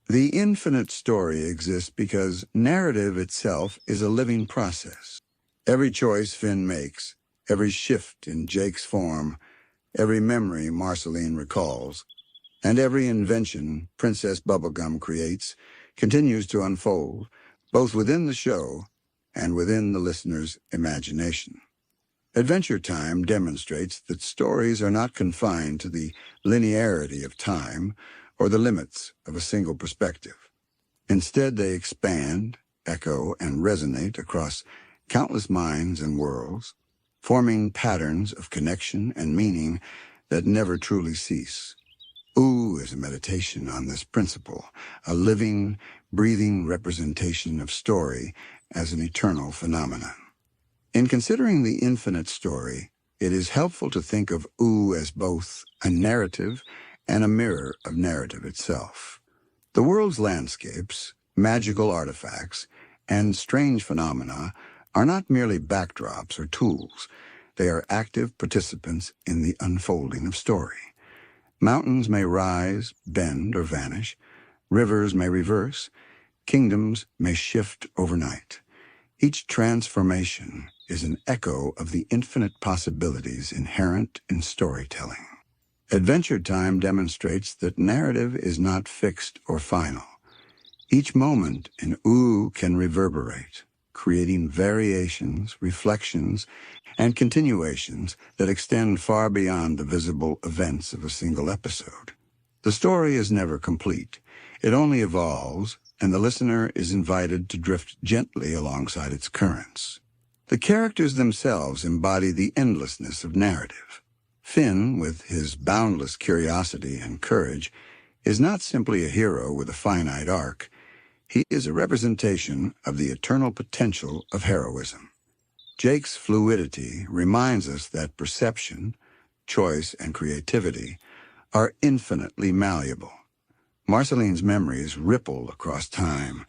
The infinite story exists because narrative itself is a living process. Every choice Finn makes, every shift in Jake's form, every memory Marceline recalls, and every invention Princess Bubblegum creates continues to unfold, both within the show and within the listener's imagination. Adventure Time demonstrates that stories are not confined to the linearity of time or the limits of a single perspective. Instead, they expand, echo, and resonate across countless minds and worlds, forming patterns of connection and meaning that never truly cease. Oo is a meditation on this principle, a living, breathing representation of story as an eternal phenomenon. In considering the infinite story, it is helpful to think of Oo as both a narrative and a mirror of narrative itself. The world's landscapes, magical artifacts, and strange phenomena are not merely backdrops or tools. They are active participants in the unfolding of story. Mountains may rise, bend, or vanish. Rivers may reverse. Kingdoms may shift overnight. Each transformation is an echo of the infinite possibilities inherent in storytelling. Adventure Time demonstrates that narrative is not fixed or final. Each moment in Oo can reverberate, creating variations, reflections, and continuations that extend far beyond the visible events of a single episode. The story is never complete. It only evolves, and the listener is invited to drift gently alongside its currents. The characters themselves embody the endlessness of narrative. Finn, with his boundless curiosity and courage, is not simply a hero with a finite arc. He is a representation of the eternal potential of heroism. Jake's fluidity reminds us that perception, choice, and creativity are infinitely malleable. Marceline's memories ripple across time,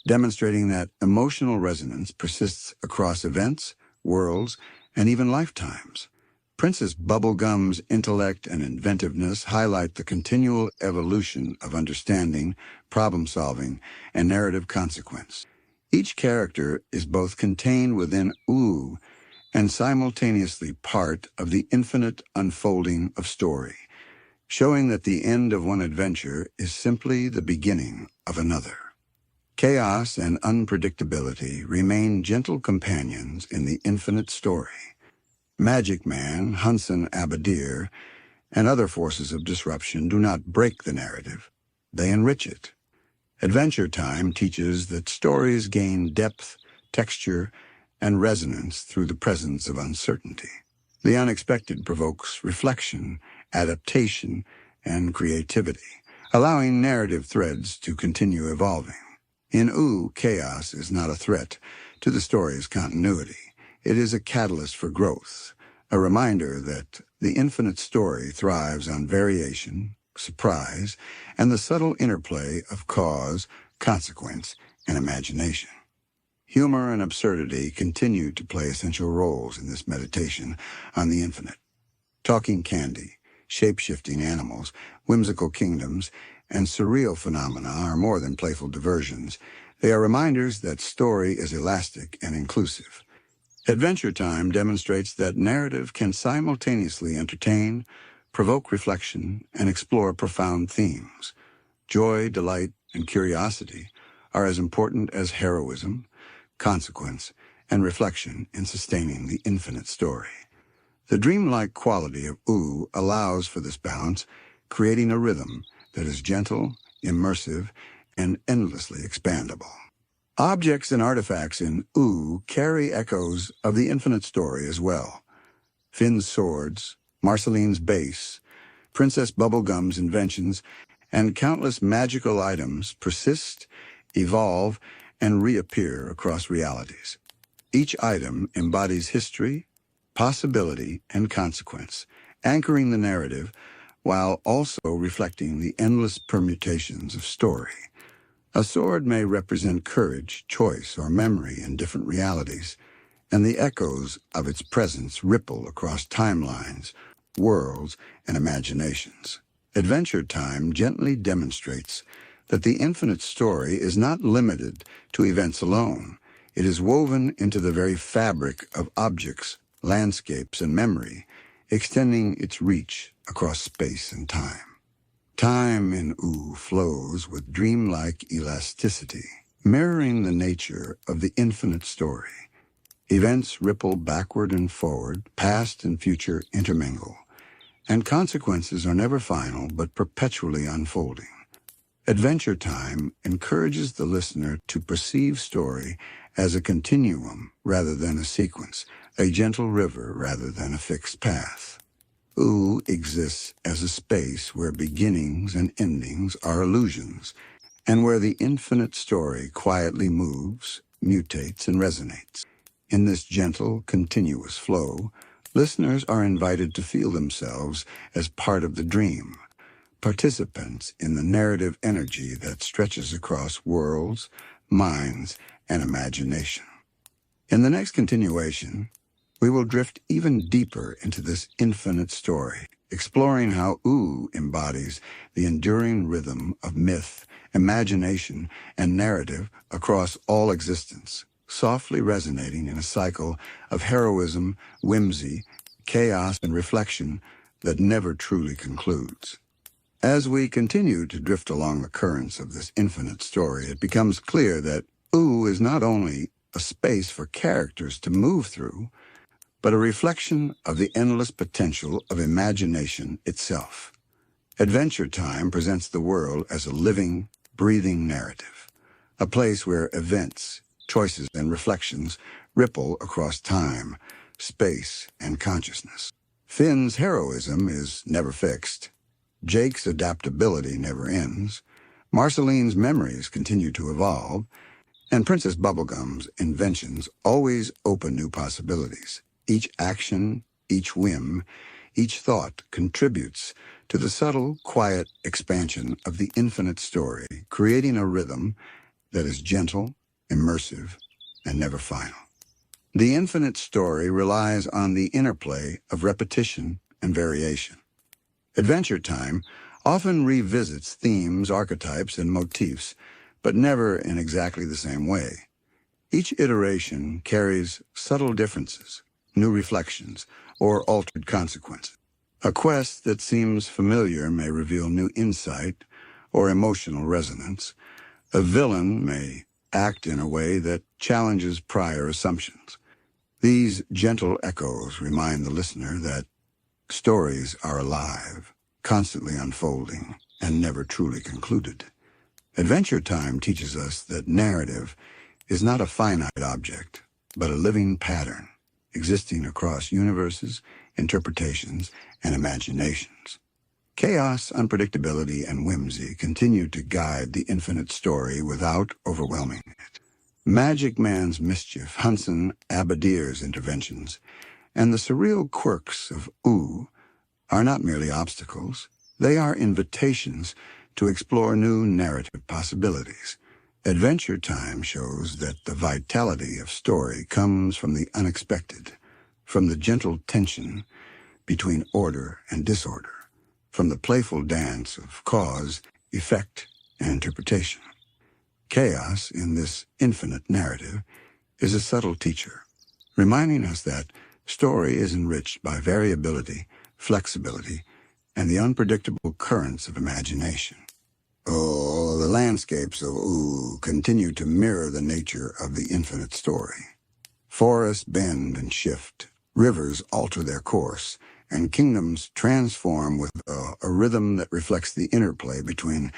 demonstrating that emotional resonance persists across events, worlds, and even lifetimes. Princess Bubblegum's intellect and inventiveness highlight the continual evolution of understanding, problem-solving, and narrative consequence. Each character is both contained within Oo and simultaneously part of the infinite unfolding of story, showing that the end of one adventure is simply the beginning of another. Chaos and unpredictability remain gentle companions in the infinite story. Magic Man, Hunson Abadir, and other forces of disruption do not break the narrative. They enrich it. Adventure Time teaches that stories gain depth, texture, and resonance through the presence of uncertainty. The unexpected provokes reflection, adaptation, and creativity, allowing narrative threads to continue evolving. In Oo, chaos is not a threat to the story's continuity. It is a catalyst for growth, a reminder that the infinite story thrives on variation, surprise, and the subtle interplay of cause, consequence, and imagination. Humor and absurdity continue to play essential roles in this meditation on the infinite. Talking candy, shape-shifting animals, whimsical kingdoms, and surreal phenomena are more than playful diversions. They are reminders that story is elastic and inclusive. Adventure Time demonstrates that narrative can simultaneously entertain, provoke reflection, and explore profound themes. Joy, delight, and curiosity are as important as heroism, consequence, and reflection in sustaining the infinite story. The dreamlike quality of Ooh allows for this balance, creating a rhythm that is gentle, immersive, and endlessly expandable. Objects and artifacts in Ooh carry echoes of the infinite story as well. Finn's swords, Marceline's bass, Princess Bubblegum's inventions, and countless magical items persist, evolve, and reappear across realities. Each item embodies history, possibility, and consequence, anchoring the narrative while also reflecting the endless permutations of story. A sword may represent courage, choice, or memory in different realities, and the echoes of its presence ripple across timelines, worlds, and imaginations. Adventure Time gently demonstrates that the infinite story is not limited to events alone. It is woven into the very fabric of objects, landscapes, and memory, extending its reach across space and time. Time in Ooh flows with dreamlike elasticity, mirroring the nature of the infinite story. Events ripple backward and forward, past and future intermingle, and consequences are never final but perpetually unfolding. Adventure Time encourages the listener to perceive story as a continuum rather than a sequence, a gentle river rather than a fixed path. Ooh exists as a space where beginnings and endings are illusions, and where the infinite story quietly moves, mutates, and resonates. In this gentle, continuous flow, listeners are invited to feel themselves as part of the dream, participants in the narrative energy that stretches across worlds, minds, and imagination. In the next continuation, we will drift even deeper into this infinite story, exploring how Ooh embodies the enduring rhythm of myth, imagination, and narrative across all existence, softly resonating in a cycle of heroism, whimsy, chaos, and reflection that never truly concludes. As we continue to drift along the currents of this infinite story, it becomes clear that Ooh is not only a space for characters to move through, but a reflection of the endless potential of imagination itself. Adventure Time presents the world as a living, breathing narrative, a place where events, choices, and reflections ripple across time, space, and consciousness. Finn's heroism is never fixed. Jake's adaptability never ends. Marceline's memories continue to evolve, and Princess Bubblegum's inventions always open new possibilities. Each action, each whim, each thought contributes to the subtle, quiet expansion of the infinite story, creating a rhythm that is gentle, immersive, and never final. The infinite story relies on the interplay of repetition and variation. Adventure Time often revisits themes, archetypes, and motifs, but never in exactly the same way. Each iteration carries subtle differences, new reflections, or altered consequences. A quest that seems familiar may reveal new insight or emotional resonance. A villain may act in a way that challenges prior assumptions. These gentle echoes remind the listener that stories are alive, constantly unfolding, and never truly concluded. Adventure Time teaches us that narrative is not a finite object, but a living pattern, existing across universes, interpretations, and imaginations. Chaos, unpredictability, and whimsy continue to guide the infinite story without overwhelming it. Magic Man's mischief, Hunson Abadir's interventions, and the surreal quirks of Ooh are not merely obstacles. They are invitations to explore new narrative possibilities. Adventure Time shows that the vitality of story comes from the unexpected, from the gentle tension between order and disorder, from the playful dance of cause, effect, and interpretation. Chaos in this infinite narrative is a subtle teacher, reminding us that story is enriched by variability, flexibility, and the unpredictable currents of imagination. Oh, the landscapes of Ooh continue to mirror the nature of the infinite story. Forests bend and shift, rivers alter their course, and kingdoms transform with a rhythm that reflects the interplay between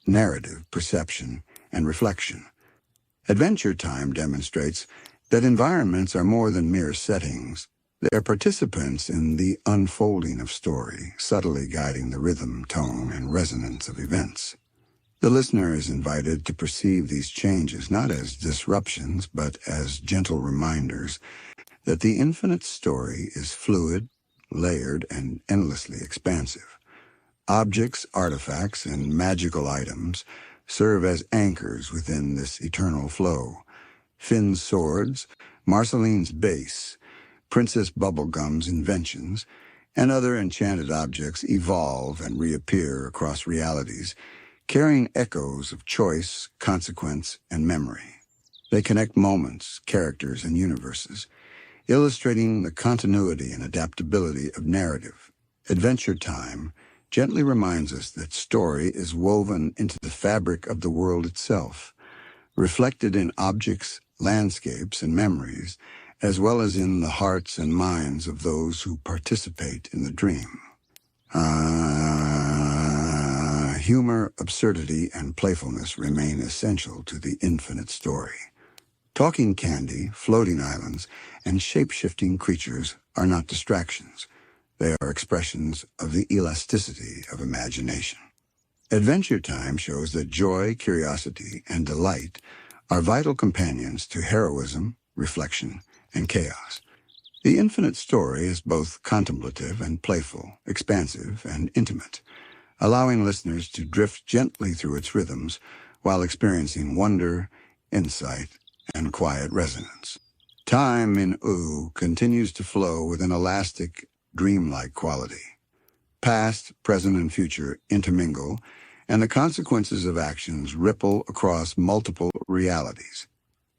narrative, perception, and reflection. Adventure Time demonstrates that environments are more than mere settings. They are participants in the unfolding of story, subtly guiding the rhythm, tone, and resonance of events. The listener is invited to perceive these changes not as disruptions, but as gentle reminders that the infinite story is fluid, layered, and endlessly expansive. Objects, artifacts, and magical items serve as anchors within this eternal flow. Finn's swords, Marceline's base, Princess Bubblegum's inventions, and other enchanted objects evolve and reappear across realities, carrying echoes of choice, consequence, and memory. They connect moments, characters, and universes, illustrating the continuity and adaptability of narrative. Adventure Time gently reminds us that story is woven into the fabric of the world itself, reflected in objects, landscapes, and memories, as well as in the hearts and minds of those who participate in the dream. Humor, absurdity, and playfulness remain essential to the infinite story. Talking candy, floating islands, and shape-shifting creatures are not distractions. They are expressions of the elasticity of imagination. Adventure Time shows that joy, curiosity, and delight are vital companions to heroism, reflection, and chaos. The infinite story is both contemplative and playful, expansive and intimate, allowing listeners to drift gently through its rhythms while experiencing wonder, insight, and quiet resonance. Time in Ooh continues to flow with an elastic, dreamlike quality. Past, present, and future intermingle, and the consequences of actions ripple across multiple realities.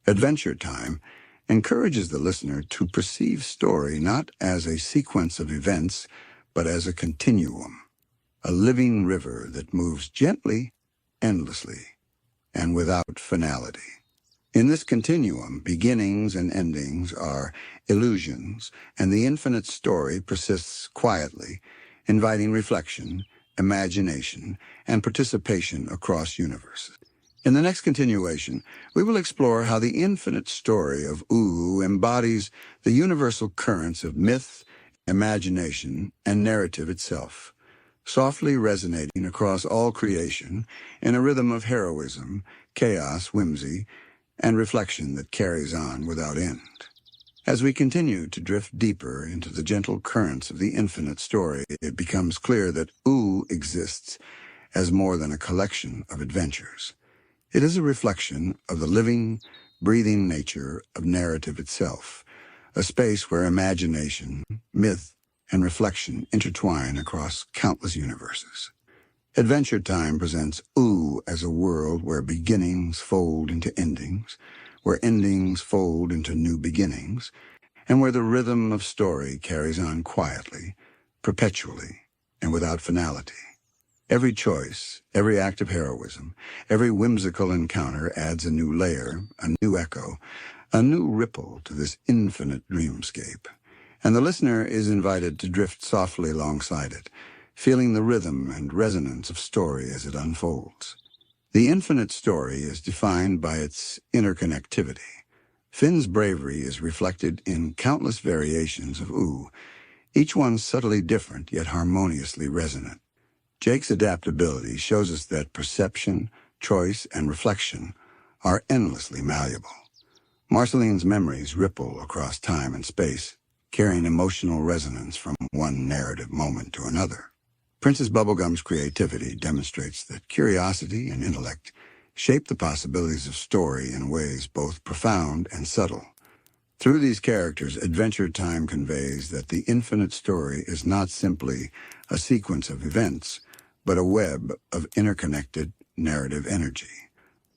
Adventure Time encourages the listener to perceive story not as a sequence of events, but as a continuum, a living river that moves gently, endlessly, and without finality. In this continuum, beginnings and endings are illusions, and the infinite story persists quietly, inviting reflection, imagination, and participation across universes. In the next continuation, we will explore how the infinite story of Ooh embodies the universal currents of myth, imagination, and narrative itself, softly resonating across all creation in a rhythm of heroism, chaos, whimsy, and reflection that carries on without end. As we continue to drift deeper into the gentle currents of the infinite story, it becomes clear that Ooh exists as more than a collection of adventures. It is a reflection of the living, breathing nature of narrative itself, a space where imagination, myth, and reflection intertwine across countless universes. Adventure Time presents Ooh as a world where beginnings fold into endings, where endings fold into new beginnings, and where the rhythm of story carries on quietly, perpetually, and without finality. Every choice, every act of heroism, every whimsical encounter adds a new layer, a new echo, a new ripple to this infinite dreamscape, and the listener is invited to drift softly alongside it, feeling the rhythm and resonance of story as it unfolds. The infinite story is defined by its interconnectivity. Finn's bravery is reflected in countless variations of Ooh, each one subtly different yet harmoniously resonant. Jake's adaptability shows us that perception, choice, and reflection are endlessly malleable. Marceline's memories ripple across time and space, carrying emotional resonance from one narrative moment to another. Princess Bubblegum's creativity demonstrates that curiosity and intellect shape the possibilities of story in ways both profound and subtle. Through these characters, Adventure Time conveys that the infinite story is not simply a sequence of events, but a web of interconnected narrative energy.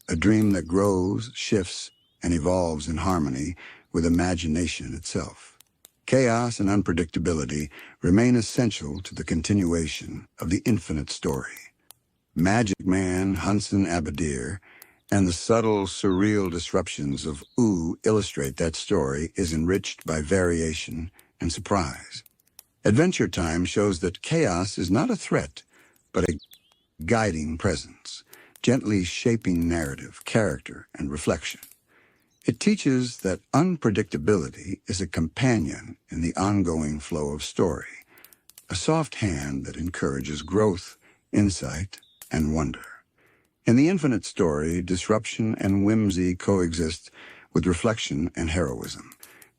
A dream that grows, shifts, and evolves in harmony with imagination itself. Chaos and unpredictability remain essential to the continuation of the infinite story. Magic Man, Hunson Abadir, and the subtle, surreal disruptions of Ooh illustrate that story is enriched by variation and surprise. Adventure Time shows that chaos is not a threat, but a guiding presence, gently shaping narrative, character, and reflection. It teaches that unpredictability is a companion in the ongoing flow of story, a soft hand that encourages growth, insight, and wonder. In the infinite story, disruption and whimsy coexist with reflection and heroism,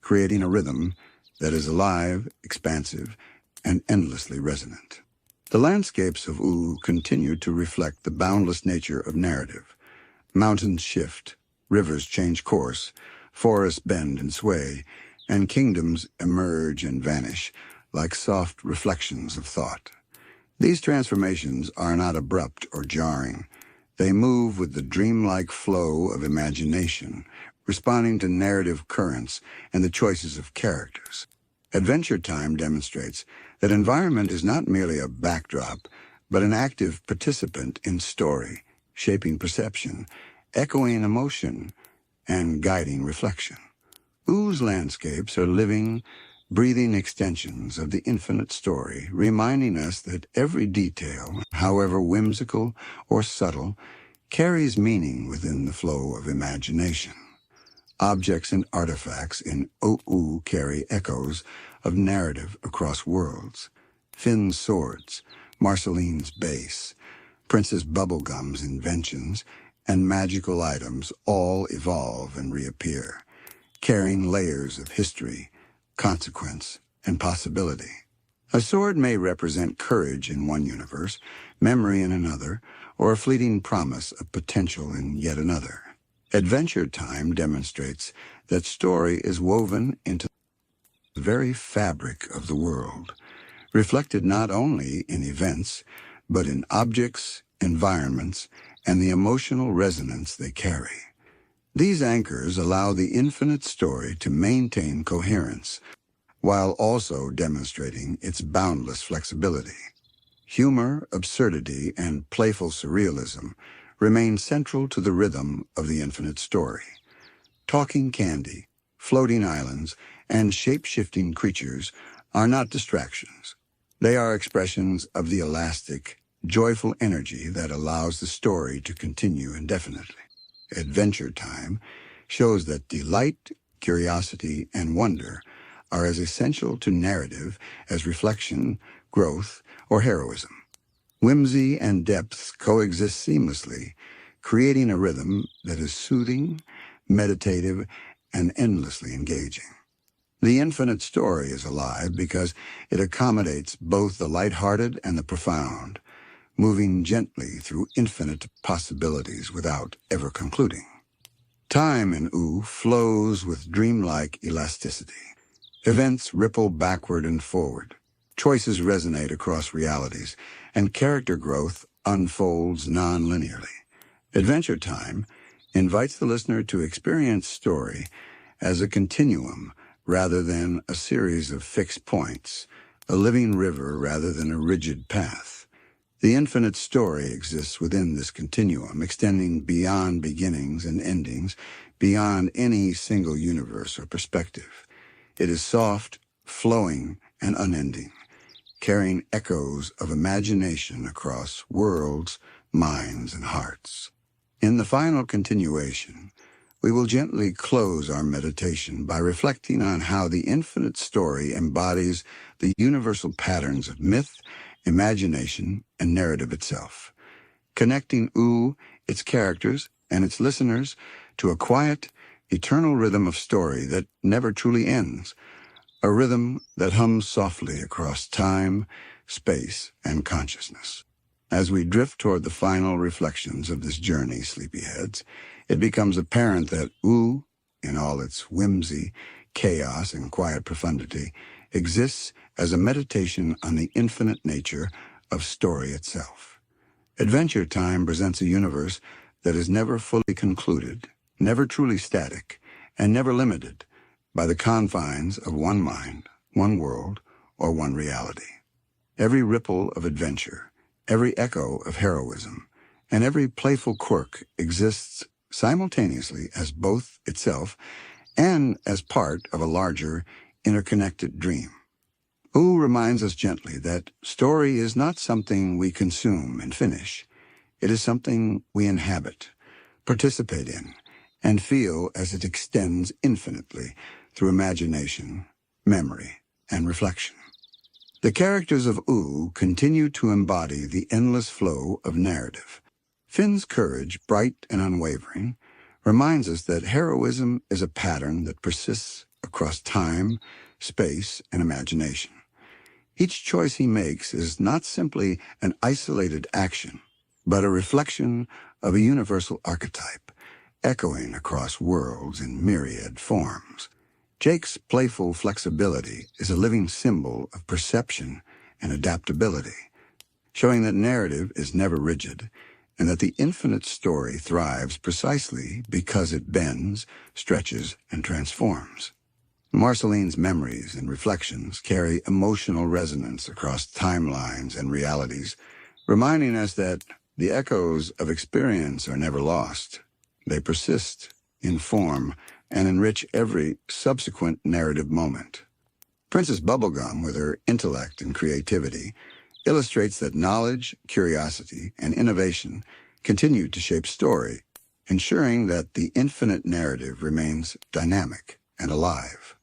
creating a rhythm that is alive, expansive, and endlessly resonant. The landscapes of Ooh continue to reflect the boundless nature of narrative. Mountains shift, rivers change course, forests bend and sway, and kingdoms emerge and vanish like soft reflections of thought. These transformations are not abrupt or jarring. They move with the dreamlike flow of imagination, responding to narrative currents and the choices of characters. Adventure Time demonstrates that environment is not merely a backdrop, but an active participant in story, shaping perception, echoing emotion, and guiding reflection. Ooh's landscapes are living, breathing extensions of the infinite story, reminding us that every detail, however whimsical or subtle, carries meaning within the flow of imagination. Objects and artifacts in Ooh carry echoes of narrative across worlds. Finn's swords, Marceline's base, Princess Bubblegum's inventions, and magical items all evolve and reappear, carrying layers of history, consequence, and possibility. A sword may represent courage in one universe, memory in another, or a fleeting promise of potential in yet another. Adventure Time demonstrates that story is woven into the very fabric of the world, reflected not only in events, but in objects, environments, and the emotional resonance they carry. These anchors allow the infinite story to maintain coherence, while also demonstrating its boundless flexibility. Humor, absurdity, and playful surrealism remain central to the rhythm of the infinite story. Talking candy, floating islands, and shape-shifting creatures are not distractions. They are expressions of the elastic, joyful energy that allows the story to continue indefinitely. Adventure Time shows that delight, curiosity, and wonder are as essential to narrative as reflection, growth, or heroism. Whimsy and depth coexist seamlessly, creating a rhythm that is soothing, meditative, and endlessly engaging. The infinite story is alive because it accommodates both the lighthearted and the profound, moving gently through infinite possibilities without ever concluding. Time in Ooh flows with dreamlike elasticity. Events ripple backward and forward. Choices resonate across realities, and character growth unfolds non-linearly. Adventure Time invites the listener to experience story as a continuum rather than a series of fixed points, a living river rather than a rigid path. The infinite story exists within this continuum, extending beyond beginnings and endings, beyond any single universe or perspective. It is soft, flowing, and unending, carrying echoes of imagination across worlds, minds, and hearts. In the final continuation, we will gently close our meditation by reflecting on how the infinite story embodies the universal patterns of myth, imagination, and narrative itself, connecting Ooh, its characters, and its listeners to a quiet, eternal rhythm of story that never truly ends, a rhythm that hums softly across time, space, and consciousness. As we drift toward the final reflections of this journey, sleepyheads, it becomes apparent that Ooh, in all its whimsy, chaos, and quiet profundity, exists as a meditation on the infinite nature of story itself. Adventure Time presents a universe that is never fully concluded, never truly static, and never limited, by the confines of one mind, one world, or one reality. Every ripple of adventure, every echo of heroism, and every playful quirk exists simultaneously as both itself and as part of a larger, interconnected dream. Oo reminds us gently that story is not something we consume and finish. It is something we inhabit, participate in, and feel as it extends infinitely through imagination, memory, and reflection. The characters of Oo continue to embody the endless flow of narrative. Finn's courage, bright and unwavering, reminds us that heroism is a pattern that persists across time, space, and imagination. Each choice he makes is not simply an isolated action, but a reflection of a universal archetype, echoing across worlds in myriad forms. Jake's playful flexibility is a living symbol of perception and adaptability, showing that narrative is never rigid and that the infinite story thrives precisely because it bends, stretches, and transforms. Marceline's memories and reflections carry emotional resonance across timelines and realities, reminding us that the echoes of experience are never lost. They persist, inform, and enrich every subsequent narrative moment. Princess Bubblegum, with her intellect and creativity, illustrates that knowledge, curiosity, and innovation continue to shape story, ensuring that the infinite narrative remains dynamic and alive.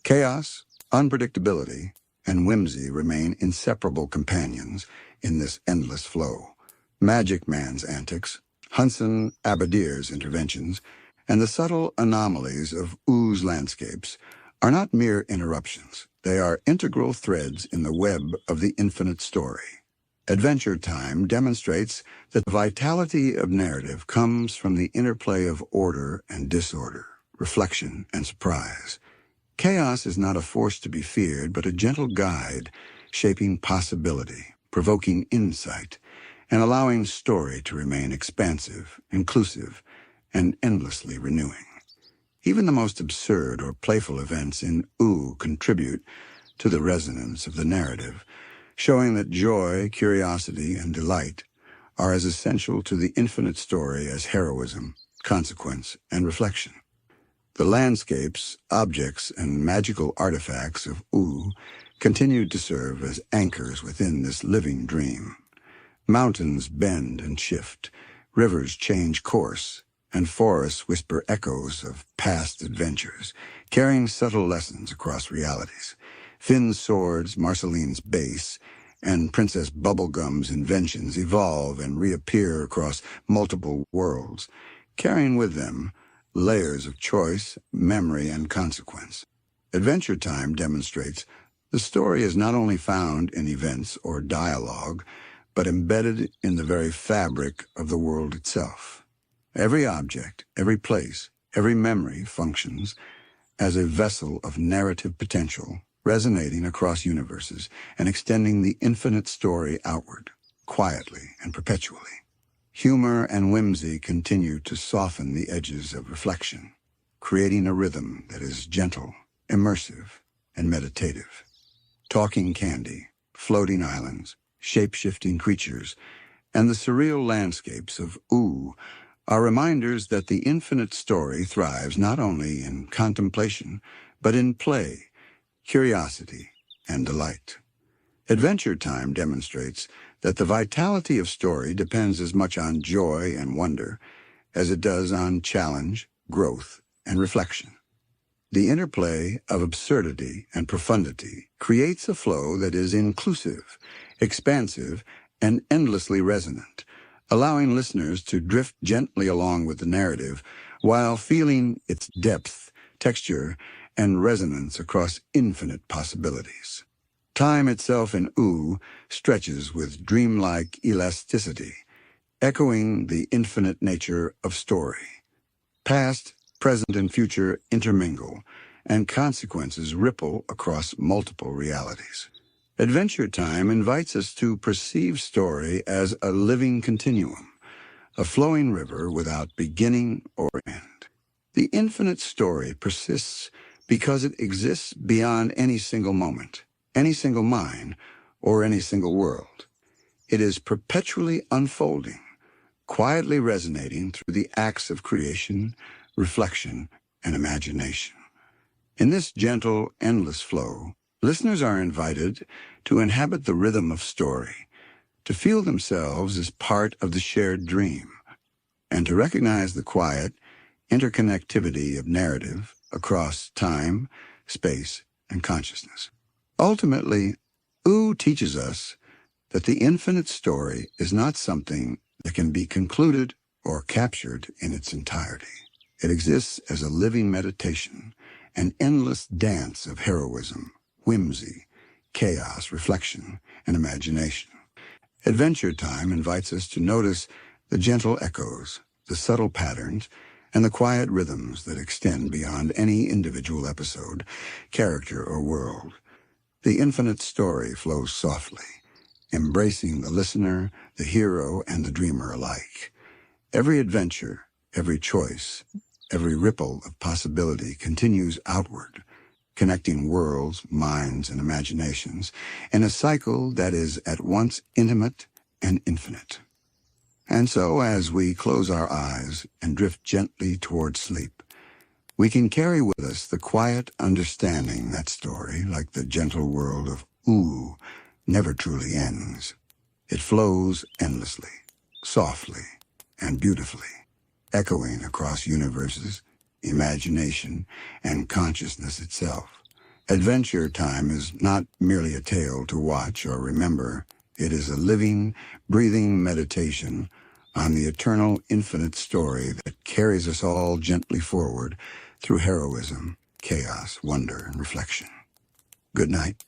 Chaos, unpredictability, and whimsy remain inseparable companions in this endless flow. Magic Man's antics, Hunson Abadir's interventions, and the subtle anomalies of Oo's landscapes are not mere interruptions. They are integral threads in the web of the infinite story. Adventure Time demonstrates that the vitality of narrative comes from the interplay of order and disorder, reflection and surprise. Chaos is not a force to be feared, but a gentle guide, shaping possibility, provoking insight, and allowing story to remain expansive, inclusive, and endlessly renewing. Even the most absurd or playful events in Oo contribute to the resonance of the narrative, showing that joy, curiosity, and delight are as essential to the infinite story as heroism, consequence, and reflection. The landscapes, objects, and magical artifacts of Oo continue to serve as anchors within this living dream. Mountains bend and shift, rivers change course, and forests whisper echoes of past adventures, carrying subtle lessons across realities. Finn's swords, Marceline's base, and Princess Bubblegum's inventions evolve and reappear across multiple worlds, carrying with them layers of choice, memory, and consequence. Adventure Time demonstrates the story is not only found in events or dialogue, but embedded in the very fabric of the world itself. Every object, every place, every memory functions as a vessel of narrative potential, resonating across universes and extending the infinite story outward, quietly and perpetually. Humor and whimsy continue to soften the edges of reflection, creating a rhythm that is gentle, immersive, and meditative. Talking candy, floating islands, shape-shifting creatures, and the surreal landscapes of Oo are reminders that the infinite story thrives not only in contemplation, but in play, curiosity, and delight. Adventure Time demonstrates that the vitality of story depends as much on joy and wonder as it does on challenge, growth, and reflection. The interplay of absurdity and profundity creates a flow that is inclusive, expansive, and endlessly resonant, allowing listeners to drift gently along with the narrative while feeling its depth, texture, and resonance across infinite possibilities. Time itself in Oo stretches with dreamlike elasticity, echoing the infinite nature of story. Past, present, and future intermingle, and consequences ripple across multiple realities. Adventure Time invites us to perceive story as a living continuum, a flowing river without beginning or end. The infinite story persists because it exists beyond any single moment, any single mind, or any single world. It is perpetually unfolding, quietly resonating through the acts of creation, reflection, and imagination. In this gentle, endless flow, listeners are invited to inhabit the rhythm of story, to feel themselves as part of the shared dream, and to recognize the quiet interconnectivity of narrative across time, space, and consciousness. Ultimately, Ooh teaches us that the infinite story is not something that can be concluded or captured in its entirety. It exists as a living meditation, an endless dance of heroism, whimsy, chaos, reflection, and imagination. Adventure Time invites us to notice the gentle echoes, the subtle patterns, and the quiet rhythms that extend beyond any individual episode, character, or world. The infinite story flows softly, embracing the listener, the hero, and the dreamer alike. Every adventure, every choice, every ripple of possibility continues outward, connecting worlds, minds, and imaginations in a cycle that is at once intimate and infinite. And so, as we close our eyes and drift gently toward sleep, we can carry with us the quiet understanding that story, like the gentle world of Ooh, never truly ends. It flows endlessly, softly, and beautifully, echoing across universes, imagination, and consciousness itself. Adventure Time is not merely a tale to watch or remember. It is a living, breathing meditation on the eternal, infinite story that carries us all gently forward through heroism, chaos, wonder, and reflection. Good night.